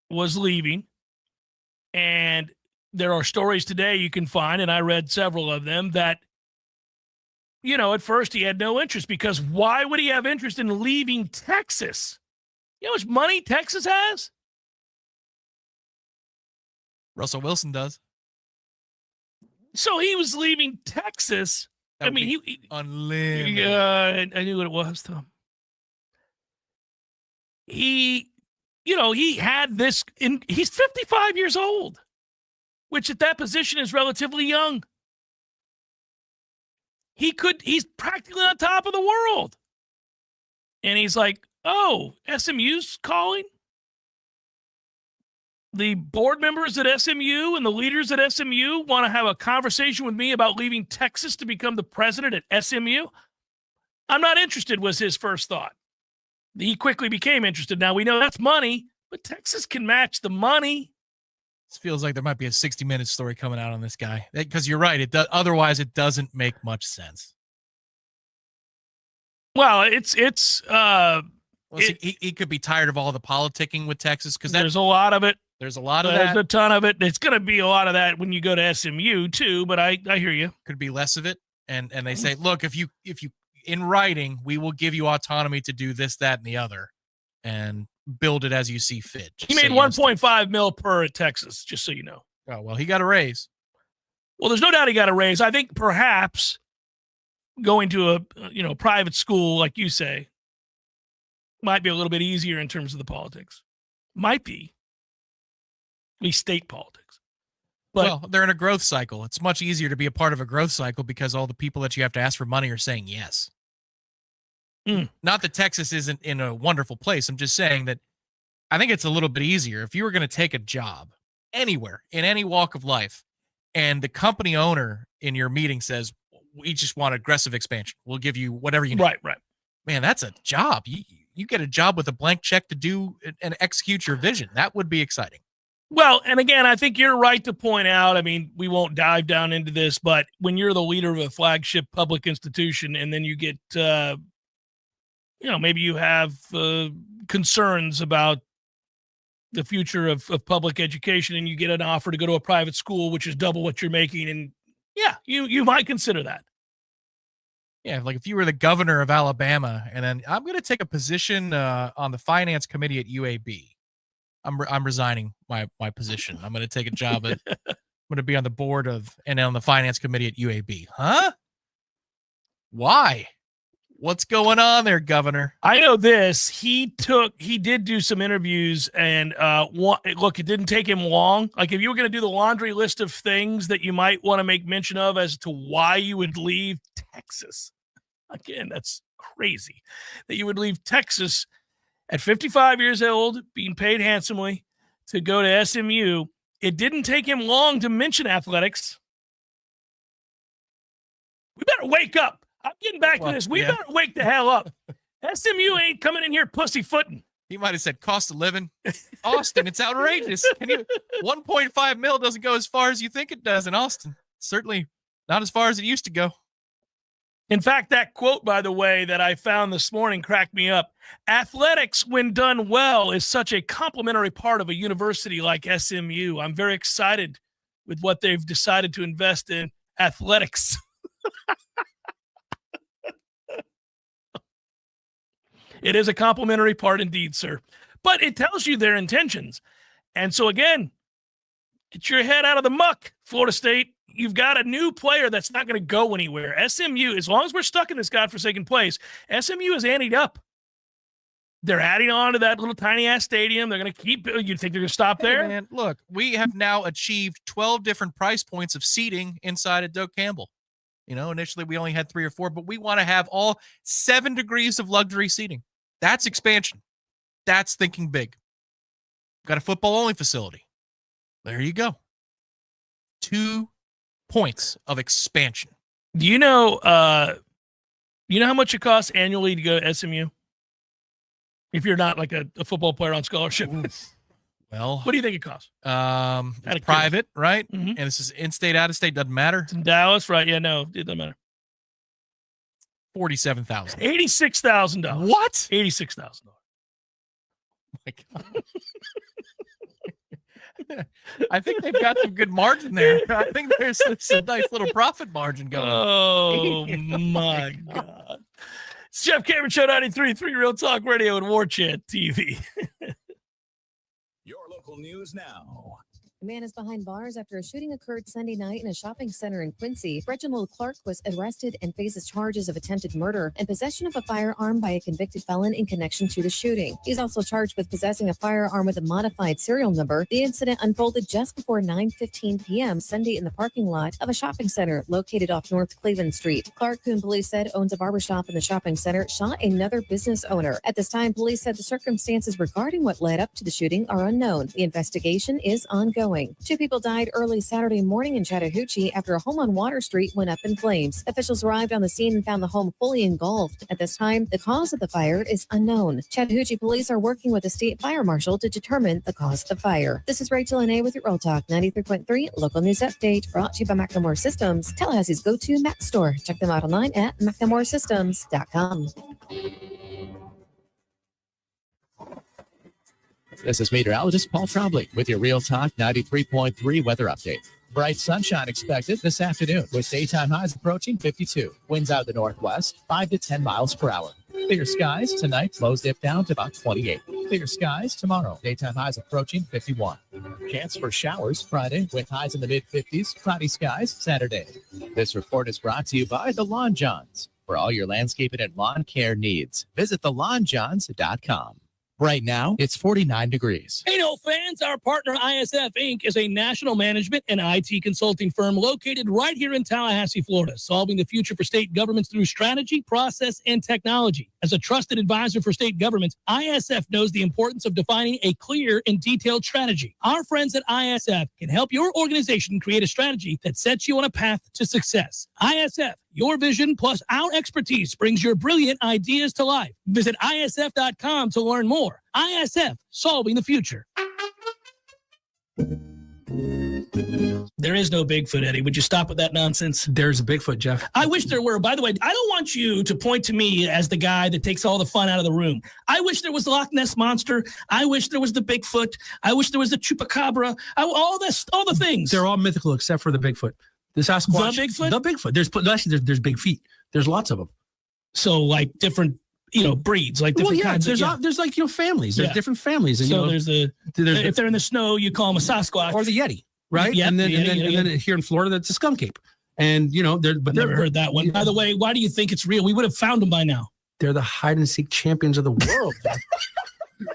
was leaving. And there are stories today you can find, and I read several of them, that, at first he had no interest, because why would he have interest in leaving Texas? You know how much money Texas has? Russell Wilson does. So he was leaving Texas. That I would mean, be unlimited. I knew what it was, Tom. He had this, he's 55 years old, which at that position is relatively young. He's practically on top of the world. And he's like, oh, SMU's calling? The board members at SMU and the leaders at SMU want to have a conversation with me about leaving Texas to become the president at SMU? I'm not interested, was his first thought. He quickly became interested. Now, we know that's money, but Texas can match the money. This feels like there might be a 60-minute story coming out on this guy. Because you're right. Otherwise, it doesn't make much sense. Well, he could be tired of all the politicking with Texas, because there's a lot of it. There's a lot of There's that. a ton of it. It's going to be a lot of that when you go to SMU too, but I hear you. Could be less of it. And they say, look, if you in writing, we will give you autonomy to do this, that, and the other, and build it as you see fit. He made 1.5 mil per at Texas, just so you know. Oh, well, he got a raise. Well, there's no doubt he got a raise. I think perhaps going to a private school, like you say, might be a little bit easier in terms of the politics. Might be. At least state politics. But well, they're in a growth cycle. It's much easier to be a part of a growth cycle because all the people that you have to ask for money are saying yes. Not that Texas isn't in a wonderful place. I'm just saying that I think it's a little bit easier. If you were going to take a job anywhere, in any walk of life, and the company owner in your meeting says, we just want aggressive expansion, we'll give you whatever you need. Right. Man, that's a job. You get a job with a blank check to do and execute your vision. That would be exciting. Well, and again, I think you're right to point out, I mean, we won't dive down into this, but when you're the leader of a flagship public institution and then you get, maybe you have concerns about the future of public education and you get an offer to go to a private school, which is double what you're making. And yeah, you might consider that. Yeah, like if you were the governor of Alabama and then I'm going to take a position on the finance committee at UAB. I'm resigning my position. I'm going to take a job I'm going to be on the board and on the finance committee at UAB. Huh? Why? What's going on there, Governor? I know this. He did do some interviews, and look, it didn't take him long. Like if you were going to do the laundry list of things that you might want to make mention of as to why you would leave Texas. Again, that's crazy that you would leave Texas at 55 years old, being paid handsomely, to go to SMU. It didn't take him long to mention athletics. We better wake up. I'm getting back to this. We better wake the hell up. SMU ain't coming in here pussyfooting. He might have said cost of living. Austin, it's outrageous. 1.5 mil doesn't go as far as you think it does in Austin. Certainly not as far as it used to go. In fact, that quote, by the way, that I found this morning cracked me up. Athletics, when done well, is such a complementary part of a university like SMU. I'm very excited with what they've decided to invest in athletics. It is a complementary part indeed, sir. But it tells you their intentions. And so, again, Get your head out of the muck, Florida State. You've got a new player that's not going to go anywhere. SMU, as long as we're stuck in this godforsaken place, SMU is anteed up. They're adding on to that little tiny-ass stadium. They're going to keep – you think they're going to stop there? Hey, man, look, we have now achieved 12 different price points of seating inside of Doak Campbell. You know, initially we only had 3 or 4, but we want to have all 7 degrees of luxury seating. That's expansion. That's thinking big. Got a football-only facility. There you go. 2 points of expansion. Do you know how much it costs annually to go to SMU? If you're not like a football player on scholarship. Well, what do you think it costs? It's private, right? Mm-hmm. And this is in-state, out-of-state, doesn't matter. It's in Dallas, right? Yeah, no, it doesn't matter. $47,000. $86,000. What? $86,000. My God. I think they've got some good margin there. I think there's a nice little profit margin going. Oh, my God. It's Jeff Cameron Show 93.3 Real Talk Radio and Warchant TV. Your local news now. A man is behind bars after a shooting occurred Sunday night in a shopping center in Quincy. Reginald Clark was arrested and faces charges of attempted murder and possession of a firearm by a convicted felon in connection to the shooting. He's also charged with possessing a firearm with a modified serial number. The incident unfolded just before 9:15 p.m. Sunday in the parking lot of a shopping center located off North Cleveland Street. Clark, whom police said owns a barbershop in the shopping center, shot another business owner. At this time, police said the circumstances regarding what led up to the shooting are unknown. The investigation is ongoing. 2 people died early Saturday morning in Chattahoochee after a home on Water Street went up in flames. Officials arrived on the scene and found the home fully engulfed. At this time, the cause of the fire is unknown. Chattahoochee police are working with the state fire marshal to determine the cause of the fire. This is Rachel Anay with your Real Talk 93.3 local news update, brought to you by McNamore Systems, Tallahassee's go-to Mac store. Check them out online at McNamoreSystems.com. This is meteorologist Paul Trombley with your Real Talk 93.3 weather update. Bright sunshine expected this afternoon with daytime highs approaching 52. Winds out of the northwest, 5 to 10 miles per hour. Clear skies tonight, lows dip down to about 28. Clear skies tomorrow, daytime highs approaching 51. Chance for showers Friday with highs in the mid-50s, cloudy skies Saturday. This report is brought to you by the Lawn Johns. For all your landscaping and lawn care needs, visit thelawnjohns.com. Right now, it's 49 degrees. Hey, no fans, our partner ISF Inc. is a national management and IT consulting firm located right here in Tallahassee, Florida, solving the future for state governments through strategy, process, and technology. As a trusted advisor for state governments, ISF knows the importance of defining a clear and detailed strategy. Our friends at ISF can help your organization create a strategy that sets you on a path to success. ISF, your vision plus our expertise brings your brilliant ideas to life. Visit ISF.com to learn more. ISF, solving the future. There is no Bigfoot, Eddie. Would you stop with that nonsense? There's a Bigfoot, Jeff. I wish there were. By the way, I don't want you to point to me as the guy that takes all the fun out of the room. I wish there was the Loch Ness Monster. I wish there was the Bigfoot. I wish there was the Chupacabra. All the things. They're all mythical except for the Bigfoot. The Sasquatch. The Bigfoot? The Bigfoot. There's big feet. There's lots of them. So like different, breeds, like different kinds. There's like, families. There's different families. And, so if they're in the snow, you call them a Sasquatch. Or the Yeti, right? Yep, and then here in Florida, that's a skunk ape. And, never heard that one. By the way, why do you think it's real? We would have found them by now. They're the hide and seek champions of the world.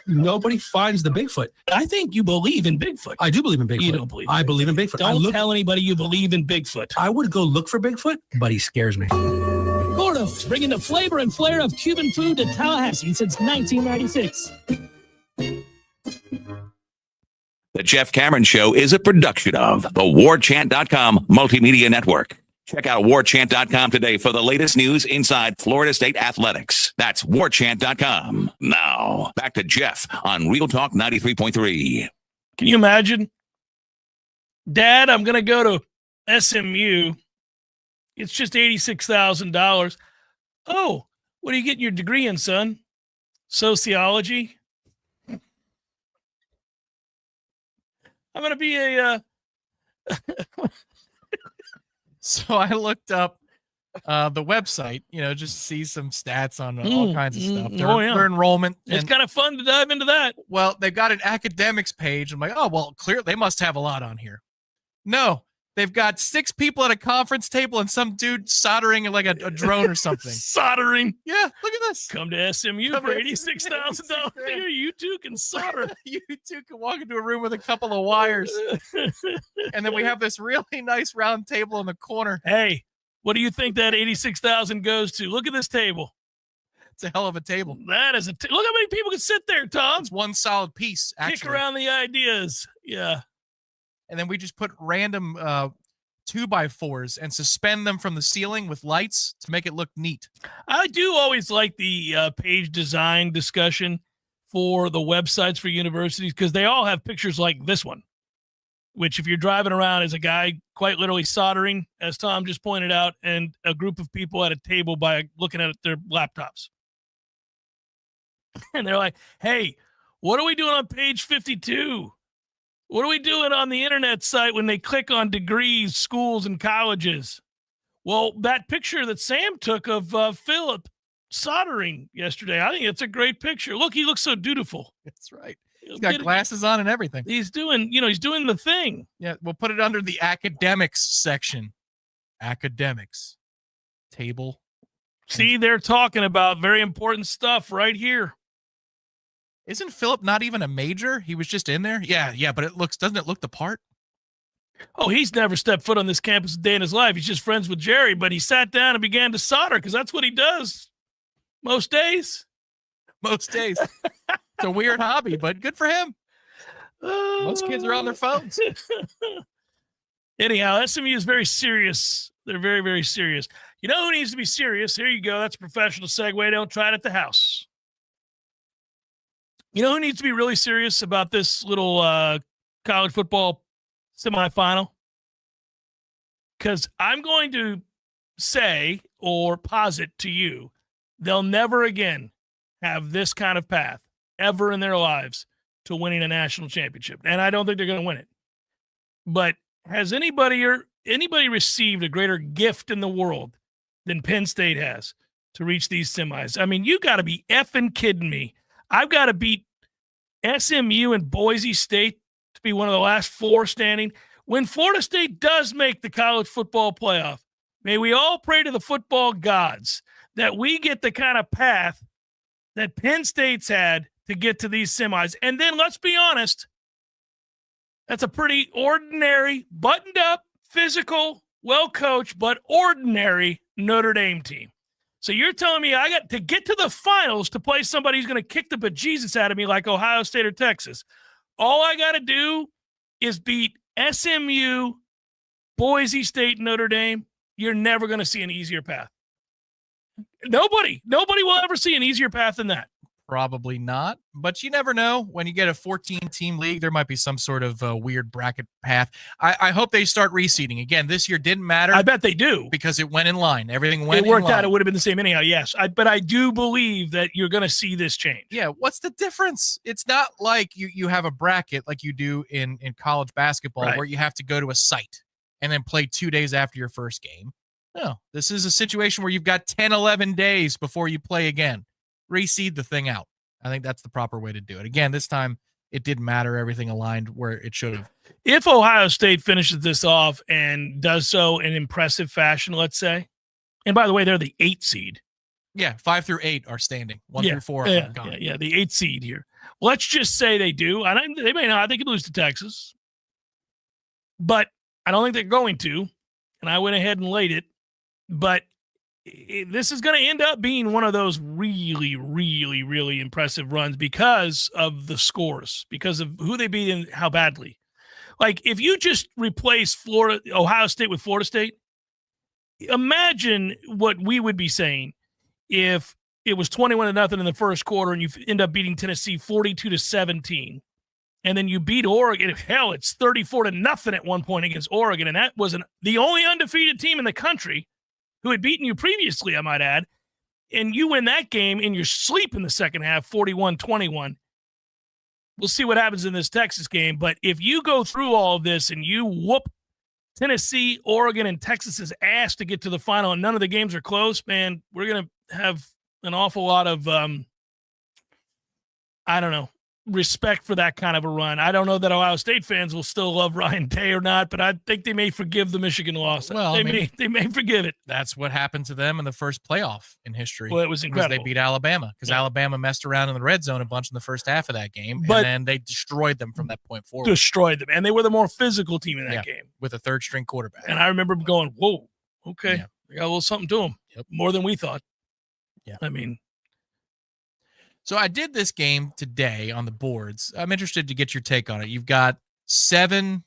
Nobody finds the Bigfoot. I think you believe in Bigfoot. I do believe in Bigfoot. You don't believe. I believe in Bigfoot. Don't tell anybody you believe in Bigfoot. I would go look for Bigfoot, but he scares me. Gordo's, bringing the flavor and flair of Cuban food to Tallahassee since 1996. The Jeff Cameron Show is a production of the Warchant.com Multimedia Network. Check out Warchant.com today for the latest news inside Florida State athletics. That's Warchant.com. Now, back to Jeff on Real Talk 93.3. Can you imagine? Dad, I'm going to go to SMU. It's just $86,000. Oh, what are you getting your degree in, son? Sociology? I'm going to be a... So I looked up the website, just see some stats on all kinds of stuff. Their enrollment. It's kind of fun to dive into that. Well, they've got an academics page. I'm like, oh, well, clearly they must have a lot on here. No, they've got 6 people at a conference table and some dude soldering like a drone or something. Soldering. Yeah, look at this. Come to SMU for $86,000. You two can solder. You two can walk into a room with a couple of wires. And then we have this really nice round table in the corner. Hey, what do you think that $86,000 goes to? Look at this table. It's a hell of a table. That is look how many people can sit there, Tom. It's one solid piece, actually. Kick around the ideas. Yeah. And then we just put random 2x4s and suspend them from the ceiling with lights to make it look neat. I do always like the page design discussion for the websites for universities because they all have pictures like this one, which if you're driving around is a guy quite literally soldering, as Tom just pointed out, and a group of people at a table by looking at their laptops. And they're like, hey, what are we doing on page 52? What are we doing on the internet site when they click on degrees, schools, and colleges? Well, that picture that Sam took of Philip soldering yesterday, I think it's a great picture. Look, he looks so dutiful. That's right. He's got glasses on and everything. He's doing the thing. Yeah, we'll put it under the academics section. Academics. Table. See, they're talking about very important stuff right here. Isn't Philip not even a major? He was just in there? Yeah, but doesn't it look the part? Oh, he's never stepped foot on this campus a day in his life. He's just friends with Jerry, but he sat down and began to solder because that's what he does most days. Most days. It's a weird hobby, but good for him. Most kids are on their phones. Anyhow, SMU is very serious. They're very, very serious. You know who needs to be serious? Here you go. That's a professional segue. Don't try it at the house. You know who needs to be really serious about this little college football semifinal? Because I'm going to say or posit to you, they'll never again have this kind of path ever in their lives to winning a national championship. And I don't think they're going to win it. But has anybody received a greater gift in the world than Penn State has to reach these semis? I mean, you got to be effing kidding me. I've got to beat SMU and Boise State to be one of the last 4 standing. When Florida State does make the college football playoff, may we all pray to the football gods that we get the kind of path that Penn State's had to get to these semis. And then let's be honest, that's a pretty ordinary, buttoned up, physical, well-coached, but ordinary Notre Dame team. So you're telling me I got to get to the finals to play somebody who's going to kick the bejesus out of me like Ohio State or Texas. All I got to do is beat SMU, Boise State, Notre Dame. You're never going to see an easier path. Nobody will ever see an easier path than that. Probably not, but you never know. When you get a 14-team league, there might be some sort of weird bracket path. I hope they start reseeding. Again, this year didn't matter. I bet they do. Because it went in line. Everything went in line. It worked out. It would have been the same anyhow, yes. But I do believe that you're going to see this change. Yeah, what's the difference? It's not like you have a bracket like you do in college basketball where you have to go to a site and then play 2 days after your first game. No, this is a situation where you've got 10, 11 days before you play again. Reseed the thing out. I think that's the proper way to do it. Again, this time it didn't matter. Everything aligned where it should have. If Ohio State finishes this off and does so in impressive fashion, let's say, and by the way, they're the 8 seed. Yeah, 5 through 8 are standing. 1 through 4 are gone. Yeah, the 8 seed here. Let's just say they do. They may not. They could lose to Texas. But I don't think they're going to. And I went ahead and laid it. But this is going to end up being one of those really, really, really impressive runs because of the scores, because of who they beat and how badly. Like, if you just replace Ohio State with Florida State, imagine what we would be saying if it was 21-0 in the first quarter and you end up beating Tennessee 42-17. And then you beat Oregon. Hell, it's 34-0 at one point against Oregon. And that was the only undefeated team in the country who had beaten you previously, I might add, and you win that game in your sleep in the second half, 41-21. We'll see what happens in this Texas game, but if you go through all of this and you whoop Tennessee, Oregon, and Texas's ass to get to the final, and none of the games are close, man, we're going to have an awful lot of, I don't know, respect for that kind of a run. I don't know that Ohio State fans will still love Ryan Day or not, but I think they may forgive the Michigan loss. Well, they may forgive it. That's what happened to them in the first playoff in history. Well, it was incredible. They beat Alabama because Alabama messed around in the red zone a bunch in the first half of that game, But- and then they destroyed them from that point forward. Destroyed them, and they were the more physical team in that game. With a third-string quarterback. And I remember going, whoa, okay, they got a little something to them, more than we thought. Yeah. I mean, So I did this game today on the boards. I'm interested to get your take on it. You've got 8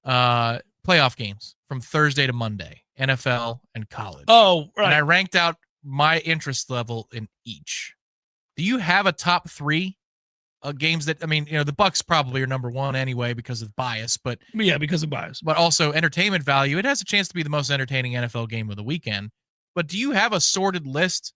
playoff games from Thursday to Monday, NFL and college. Oh, right. And I ranked out my interest level in each. Do you have a top 3 games that, I mean, the Bucks probably are number 1 anyway because of bias, but yeah, because of bias, but also entertainment value. It has a chance to be the most entertaining NFL game of the weekend. But do you have a sorted list?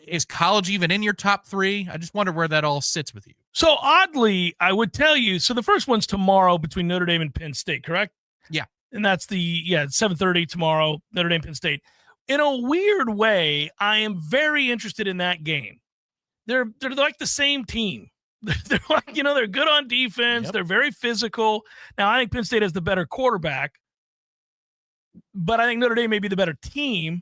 Is college even in your top 3? I just wonder where that all sits with you. So oddly, I would tell you, so the first one's tomorrow between Notre Dame and Penn State, correct? Yeah. And that's 7:30 tomorrow, Notre Dame, Penn State. In a weird way, I am very interested in that game. They're like the same team. They're like, they're good on defense. They're very physical. Now, I think Penn State has the better quarterback, but I think Notre Dame may be the better team.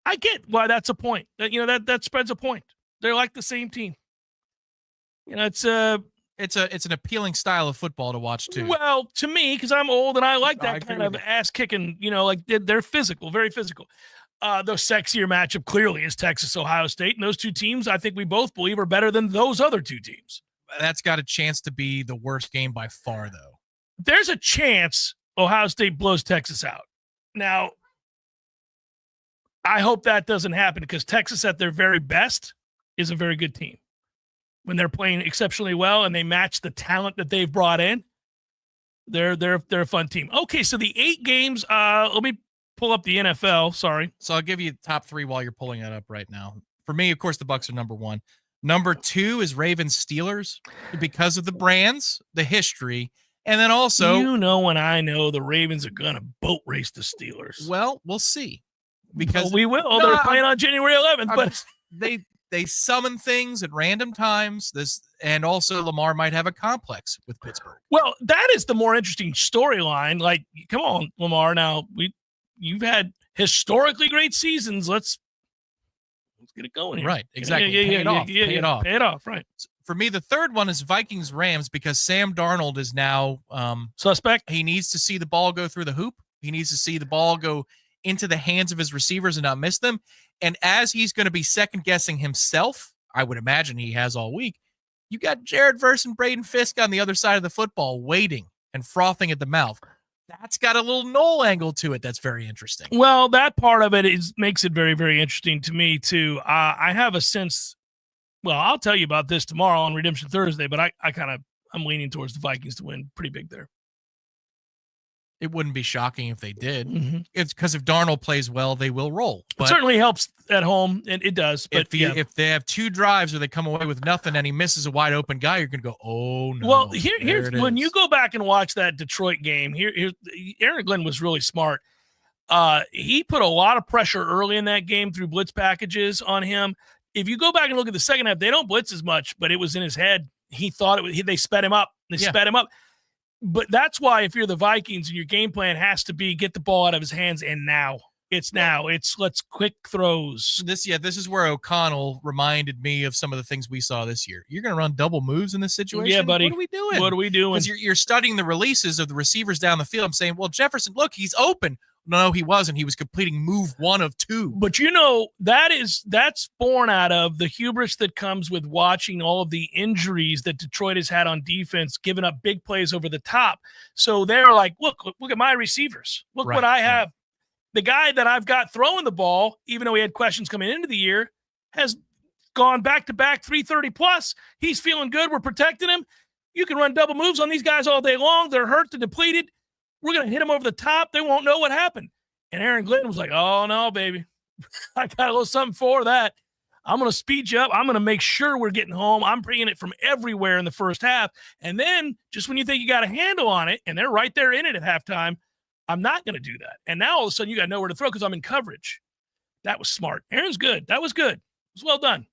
I get why that's a point. That spreads a point. They're like the same team. It's an appealing style of football to watch too. Well, to me, because I'm old and I like that kind of ass kicking. Like they're physical, very physical. The sexier matchup clearly is Texas, Ohio State, and those two teams I think we both believe are better than those other two teams. That's got a chance to be the worst game by far, though. There's a chance Ohio State blows Texas out. Now, I hope that doesn't happen because Texas at their very best is a very good team. When they're playing exceptionally well and they match the talent that they've brought in, they're a fun team. Okay, so the 8 games, let me pull up the NFL. Sorry. So I'll give you top 3 while you're pulling that up right now. For me, of course, the Bucks are number 1. Number 2 is Ravens Steelers because of the brands, the history, and then also when I know the Ravens are gonna boat race the Steelers. Well, we'll see. Because we will. They're playing on January 11th, but they summon things at random times. And also Lamar might have a complex with Pittsburgh. Well, that is the more interesting storyline. Like, come on, Lamar. Now you've had historically great seasons. Let's get it going here. Right, exactly. Pay it off. Pay it off. Right. For me, the third one is Vikings Rams because Sam Darnold is now suspect. He needs to see the ball go through the hoop. He needs to see the ball go into the hands of his receivers and not miss them. And as he's going to be second guessing himself, I would imagine he has all week. You got Jared Verse and Braden Fisk on the other side of the football, waiting and frothing at the mouth. That's got a little Knoll angle to it. That's very interesting. Well, that part of it makes it very, very interesting to me too. I have a sense. Well, I'll tell you about this tomorrow on Redemption Thursday, but I'm leaning towards the Vikings to win pretty big there. It wouldn't be shocking if they did. Mm-hmm. It's because if Darnold plays well, they will roll. But it certainly helps at home, and it does. But if they have 2 drives or they come away with nothing and he misses a wide open guy, you're going to go, oh no. Well, here's when you go back and watch that Detroit game. Here's Aaron Glenn was really smart. He put a lot of pressure early in that game through blitz packages on him. If you go back and look at the second half, they don't blitz as much, but it was in his head. He thought they sped him up. Sped him up. But that's why if you're the Vikings and your game plan has to be get the ball out of his hands and now. It's let's quick throws. This is where O'Connell reminded me of some of the things we saw this year. You're going to run double moves in this situation? Yeah, buddy. What are we doing? Because you're studying the releases of the receivers down the field. I'm saying, well, Jefferson, look, he's open. No, he wasn't. He was completing move 1 of 2. But that's born out of the hubris that comes with watching all of the injuries that Detroit has had on defense, giving up big plays over the top. So they're like, look at my receivers. Look what I have. Right. The guy that I've got throwing the ball, even though he had questions coming into the year, has gone back-to-back 330 plus. He's feeling good. We're protecting him. You can run double moves on these guys all day long. They're hurt, they're depleted. We're going to hit them over the top. They won't know what happened. And Aaron Glenn was like, oh, no, baby. I got a little something for that. I'm going to speed you up. I'm going to make sure we're getting home. I'm bringing it from everywhere in the first half. And then just when you think you got a handle on it and they're right there in it at halftime, I'm not going to do that. And now all of a sudden you got nowhere to throw because I'm in coverage. That was smart. Aaron's good. That was good. It was well done.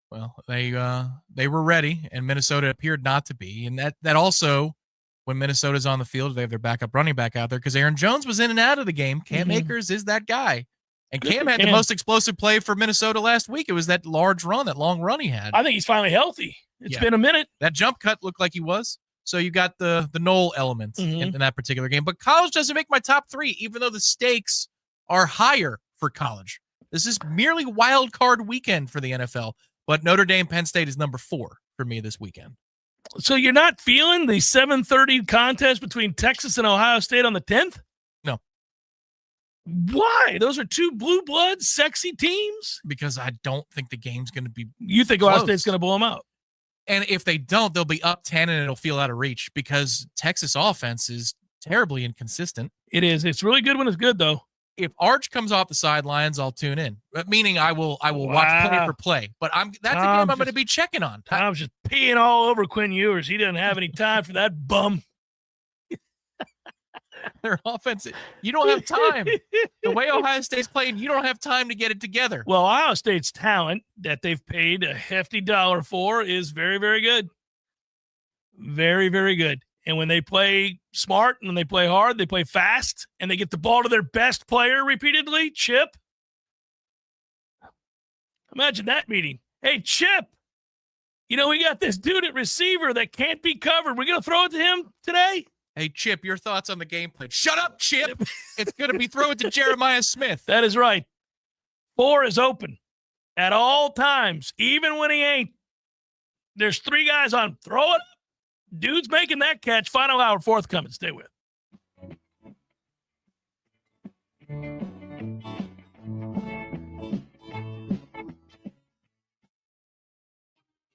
Well, they were ready, and Minnesota appeared not to be. And that also, when Minnesota's on the field, they have their backup running back out there because Aaron Jones was in and out of the game. Cam Akers is that guy. And Cam had the most explosive play for Minnesota last week. It was that large run, that long run he had. I think he's finally healthy. It's been a minute. That jump cut looked like he was. So you got the Knoll element in that particular game. But college doesn't make my top 3, even though the stakes are higher for college. This is merely wild card weekend for the NFL. But Notre Dame, Penn State is number 4 for me this weekend. So you're not feeling the 7:30 contest between Texas and Ohio State on the 10th? No. Why? Those are 2 blue blood, sexy teams? Because I don't think the game's going to be You think close. Ohio State's going to blow them out? And if they don't, they'll be up 10 and it'll feel out of reach because Texas offense is terribly inconsistent. It is. It's really good when it's good, though. If Arch comes off the sidelines, I'll tune in. Meaning I will watch play for play. But that's a game I'm going to be checking on. Tom's just peeing all over Quinn Ewers. He doesn't have any time for that bum. Their offense, you don't have time. The way Ohio State's playing, you don't have time to get it together. Well, Ohio State's talent that they've paid a hefty dollar for is very, very good. Very, very good. And when they play smart and when they play hard, they play fast, and they get the ball to their best player repeatedly, Chip. Imagine that meeting. Hey, Chip, we got this dude at receiver that can't be covered. We're going to throw it to him today? Hey, Chip, your thoughts on the game plan. Shut up, Chip. It's going to be thrown to Jeremiah Smith. That is right. 4 is open at all times, even when he ain't. There's 3 guys on. Throw it up. Dude's making that catch. Final hour, 4th coming. Stay with.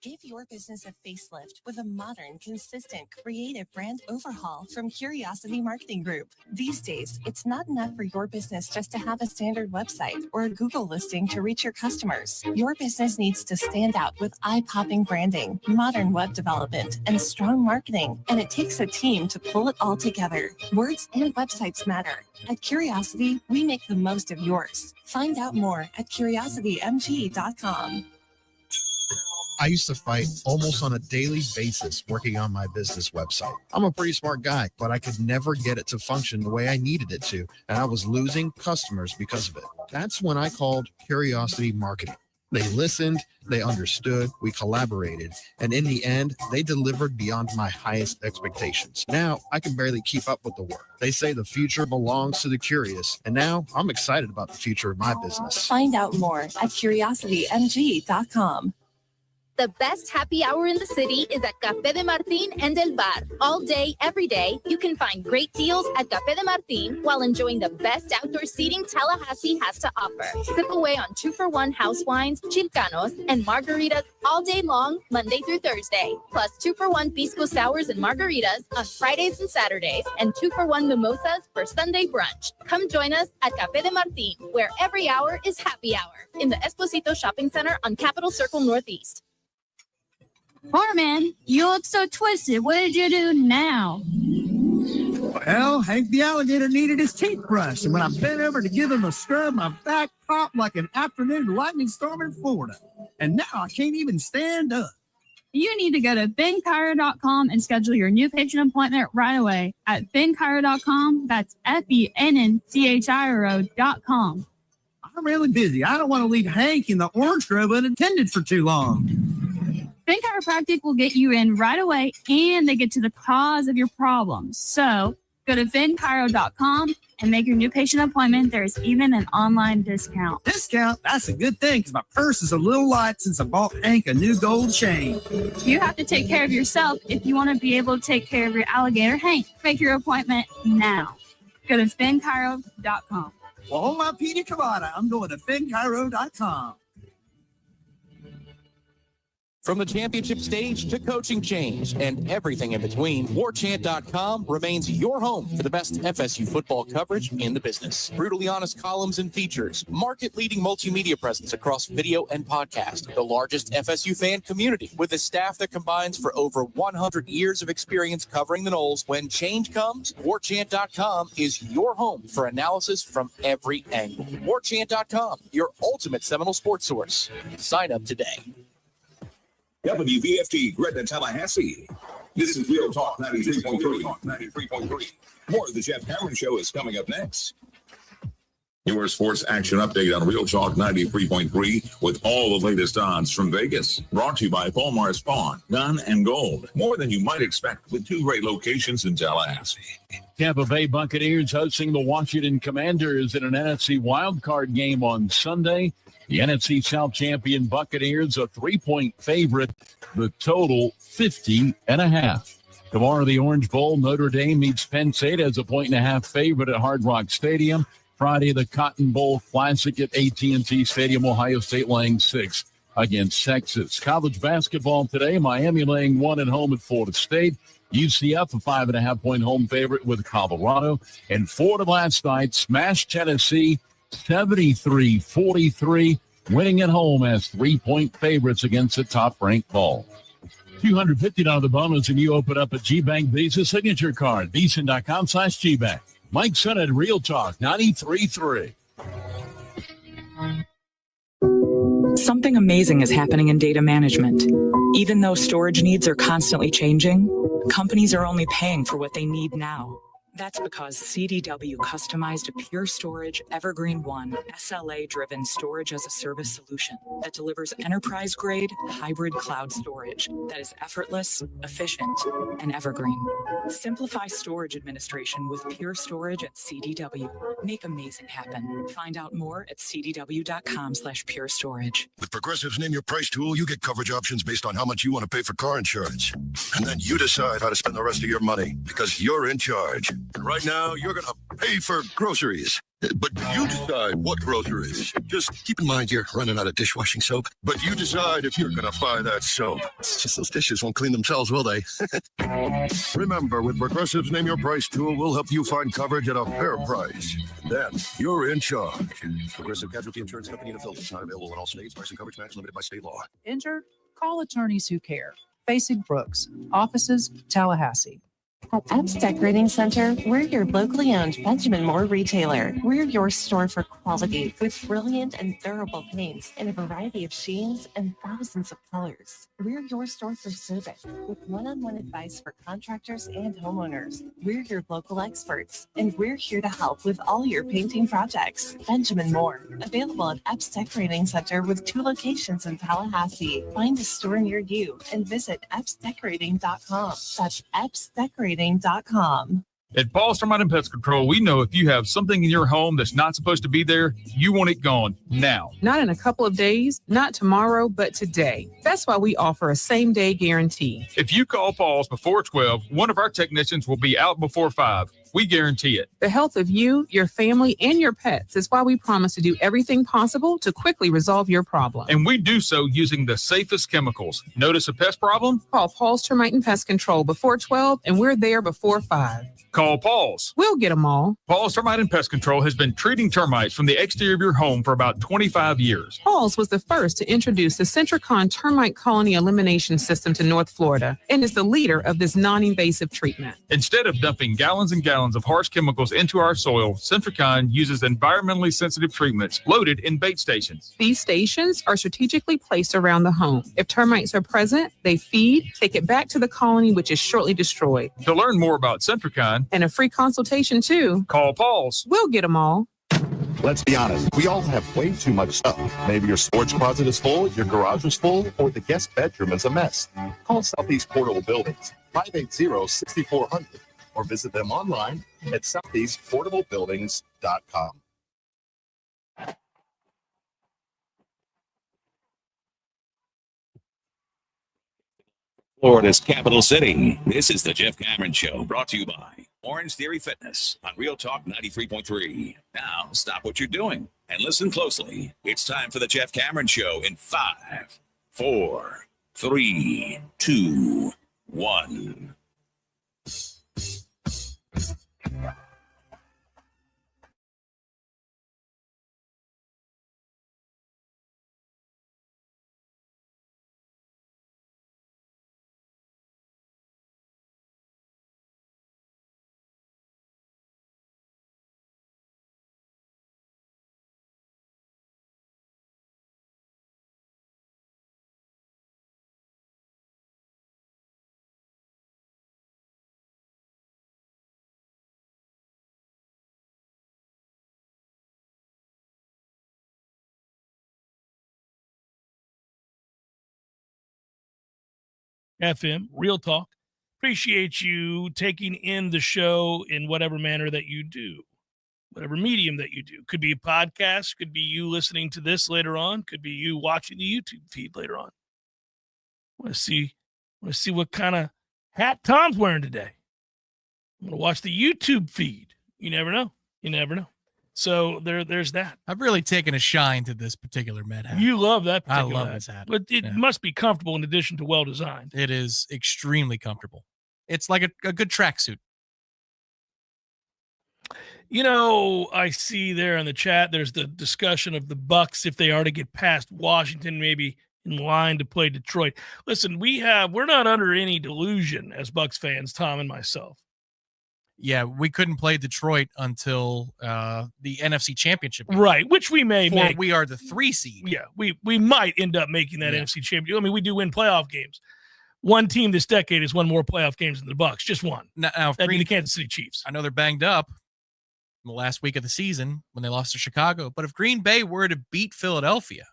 Give your business a facelift with a modern, consistent, creative brand overhaul from Curiosity Marketing Group. These days, it's not enough for your business just to have a standard website or a Google listing to reach your customers. Your business needs to stand out with eye-popping branding, modern web development, and strong marketing. And it takes a team to pull it all together. Words and websites matter. At Curiosity, we make the most of yours. Find out more at curiositymg.com. I used to fight almost on a daily basis working on my business website. I'm a pretty smart guy, but I could never get it to function the way I needed it to, and I was losing customers because of it. That's when I called Curiosity Marketing. They listened, they understood, we collaborated, and in the end, they delivered beyond my highest expectations. Now, I can barely keep up with the work. They say the future belongs to the curious, and now I'm excited about the future of my business. Find out more at curiositymg.com. The best happy hour in the city is at Café de Martín and El Bar. All day, every day, you can find great deals at Café de Martín while enjoying the best outdoor seating Tallahassee has to offer. Sip away on 2-for-1 house wines, chilcanos, and margaritas all day long, Monday through Thursday. Plus 2-for-1 pisco sours and margaritas on Fridays and Saturdays, and 2-for-1 mimosas for Sunday brunch. Come join us at Café de Martín, where every hour is happy hour, in the Esposito Shopping Center on Capitol Circle Northeast. Foreman, you look so twisted. What did you do now? Well, Hank the alligator needed his teeth brushed, and when I bent over to give him a scrub, my back popped like an afternoon lightning storm in Florida. And now I can't even stand up. You need to go to FinChiro.com and schedule your new patient appointment right away at FinChiro.com. That's FENNCHIRO.com. I'm really busy. I don't want to leave Hank in the orange grove unattended for too long. Fin Chiropractic will get you in right away, and they get to the cause of your problems. So go to FinChiro.com and make your new patient appointment. There's even an online discount. Discount? That's a good thing because my purse is a little light since I bought Hank a new gold chain. You have to take care of yourself if you want to be able to take care of your alligator, Hank. Make your appointment now. Go to FinChiro.com. Well, hold my pina colada. I'm going to FinChiro.com. From the championship stage to coaching change and everything in between, Warchant.com remains your home for the best FSU football coverage in the business. Brutally honest columns and features, market-leading multimedia presence across video and podcast, the largest FSU fan community with a staff that combines for over 100 years of experience covering the Noles. When change comes, Warchant.com is your home for analysis from every angle. Warchant.com, your ultimate Seminole sports source. Sign up today. WVFT, Gretna, Tallahassee. This is Real Talk 93.3. More of the Jeff Cameron Show is coming up next. Your sports action update on Real Talk 93.3 with all the latest odds from Vegas. Brought to you by Palmar Spawn, Gun and Gold. More than you might expect with two great locations in Tallahassee. Tampa Bay Buccaneers hosting the Washington Commanders in an NFC wildcard game on Sunday. The NFC South champion Buccaneers a 3-point favorite. The total 50.5. Tomorrow, the Orange Bowl, Notre Dame meets Penn State as a 1.5 favorite at Hard Rock Stadium. Friday, the Cotton Bowl Classic at AT&T Stadium. Ohio State laying 6 against Texas. College basketball today, Miami laying 1 at home at Florida State. UCF a 5.5-point home favorite with Colorado. And Florida last night smashed Tennessee 73-43, winning at home as 3-point favorites against the top-ranked Ball. $250 bonus and you open up a GBank Visa signature card. Visa.com/GBank. Mike Son at Real Talk 93.3. Something amazing is happening in data management. Even though storage needs are constantly changing, companies are only paying for what they need now. That's because CDW customized a Pure Storage Evergreen One SLA-driven storage as a service solution that delivers enterprise-grade hybrid cloud storage that is effortless, efficient, and evergreen. Simplify storage administration with Pure Storage at CDW. Make amazing happen. Find out more at cdw.com/pure storage. With Progressive's Name Your Price tool, you get coverage options based on how much you want to pay for car insurance. And then you decide how to spend the rest of your money because you're in charge. And right now, you're going to pay for groceries. But you decide what groceries. Just keep in mind you're running out of dishwashing soap. But you decide if you're going to buy that soap. It's just those dishes won't clean themselves, will they? Remember, with Progressive's Name Your Price tool, we'll help you find coverage at a fair price. Then you're in charge. Progressive Casualty Insurance Company and affiliates. Not available in all states. Price and coverage match limited by state law. Injured? Call attorneys who care. Facing Brooks. Offices, Tallahassee. At Ebbs Decorating Center, we're your locally owned Benjamin Moore retailer. We're your store for quality with brilliant and durable paints in a variety of sheens and thousands of colors. We're your store for service with one-on-one advice for contractors and homeowners. We're your local experts, and we're here to help with all your painting projects. Benjamin Moore, available at Ebbs Decorating Center with 2 locations in Tallahassee. Find a store near you and visit ebbsdecorating.com. That's ebbsdecorating.com. At Paul's Termite and Pest Control, we know if you have something in your home that's not supposed to be there, you want it gone now. Not in a couple of days, not tomorrow, but today. That's why we offer a same-day guarantee. If you call Paul's before 12, one of our technicians will be out before 5. We guarantee it. The health of you, your family, and your pets is why we promise to do everything possible to quickly resolve your problem. And we do so using the safest chemicals. Notice a pest problem? Call Paul's Termite and Pest Control before 12, and we're there before 5. Call Paul's. We'll get them all. Paul's Termite and Pest Control has been treating termites from the exterior of your home for about 25 years. Paul's was the first to introduce the Centricon termite colony elimination system to North Florida and is the leader of this non-invasive treatment. Instead of dumping gallons and gallons of harsh chemicals into our soil, Centricon uses environmentally sensitive treatments loaded in bait stations. These stations are strategically placed around the home. If termites are present, they feed, take it back to the colony, which is shortly destroyed. To learn more about Centricon, and a free consultation too, call Paul's. We'll get them all. Let's be honest, we all have way too much stuff. Maybe your storage closet is full, your garage is full, or the guest bedroom is a mess. Call Southeast Portable Buildings, 580-6400, or visit them online at southeastportablebuildings.com. Florida's capital city. This is the Jeff Cameron Show, brought to you by Orange Theory Fitness on Real Talk 93.3. Now, stop what you're doing and listen closely. It's time for the Jeff Cameron Show in 5, 4, 3, 2, 1. FM, Real Talk. Appreciate you taking in the show in whatever manner that you do, whatever medium that you do. Could be a podcast, could be you listening to this later on, could be you watching the YouTube feed later on. Want to see what kind of hat Tom's wearing today. I'm going to watch the YouTube feed. You never know. You never know. So there's that. I've really taken a shine to this particular Met hat. You love that I particular love this hat. But it must be comfortable in addition to well-designed. It is extremely comfortable. It's like a good tracksuit. You know, I see there in the chat, there's the discussion of the Bucks if they are to get past Washington, maybe in line to play Detroit. Listen, we're not under any delusion as Bucks fans, Tom and myself. Yeah, we couldn't play Detroit until the NFC Championship game. Right, which we may make. We are the 3 seed. Yeah, we might end up making that NFC Championship. I mean, we do win playoff games. One team this decade has won more playoff games than the Bucks, just one. Now that'd be the Kansas City Chiefs. I know they're banged up in the last week of the season when they lost to Chicago, but if Green Bay were to beat Philadelphia,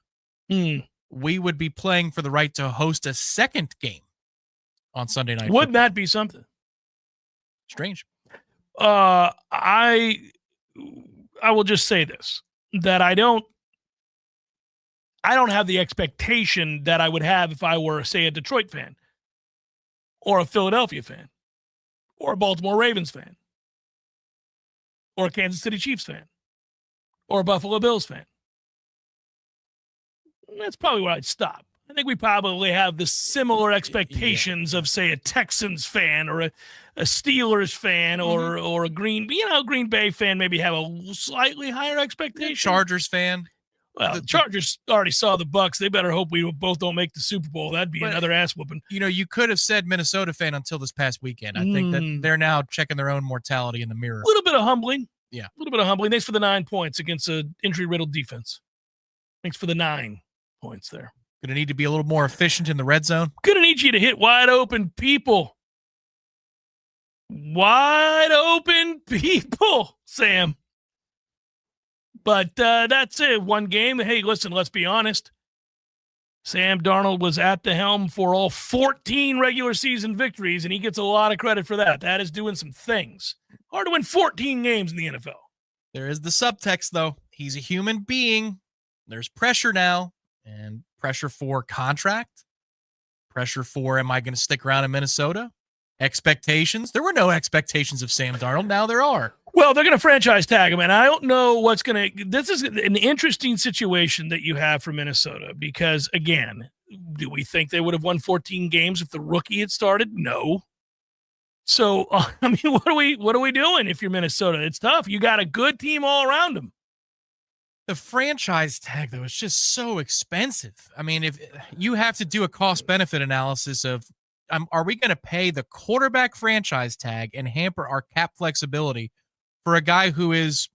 we would be playing for the right to host a second game on Sunday night. Wouldn't that be something? Strange. I will just say this, that I don't have the expectation that I would have if I were, say, a Detroit fan or a Philadelphia fan or a Baltimore Ravens fan or a Kansas City Chiefs fan or a Buffalo Bills fan. That's probably where I'd stop. I think we probably have the similar expectations of, say, a Texans fan or a Steelers fan or a Green Bay fan maybe have a slightly higher expectation. Chargers fan. Well, the Chargers already saw the Bucks. They better hope we both don't make the Super Bowl. That'd be another ass whooping. You know, you could have said Minnesota fan until this past weekend. I think that they're now checking their own mortality in the mirror. A little bit of humbling. Yeah. A little bit of humbling. Thanks for the 9 points against an injury-riddled defense. Thanks for the 9 points there. Going to need to be a little more efficient in the red zone. Going to need you to hit wide open people. Wide open people, Sam. But that's it. One game. Hey, listen, let's be honest. Sam Darnold was at the helm for all 14 regular season victories, and he gets a lot of credit for that. That is doing some things. Hard to win 14 games in the NFL. There is the subtext, though. He's a human being. There's pressure now, and pressure for contract, pressure for am I going to stick around in Minnesota, expectations. There were no expectations of Sam Darnold. Now there are. Well, they're going to franchise tag him, and I don't know what's going to – this is an interesting situation that you have for Minnesota because, again, do we think they would have won 14 games if the rookie had started? No. So, I mean, what are we doing if you're Minnesota? It's tough. You got a good team all around them. The franchise tag, though, is just so expensive. I mean, if you have to do a cost-benefit analysis of are we going to pay the quarterback franchise tag and hamper our cap flexibility for a guy who is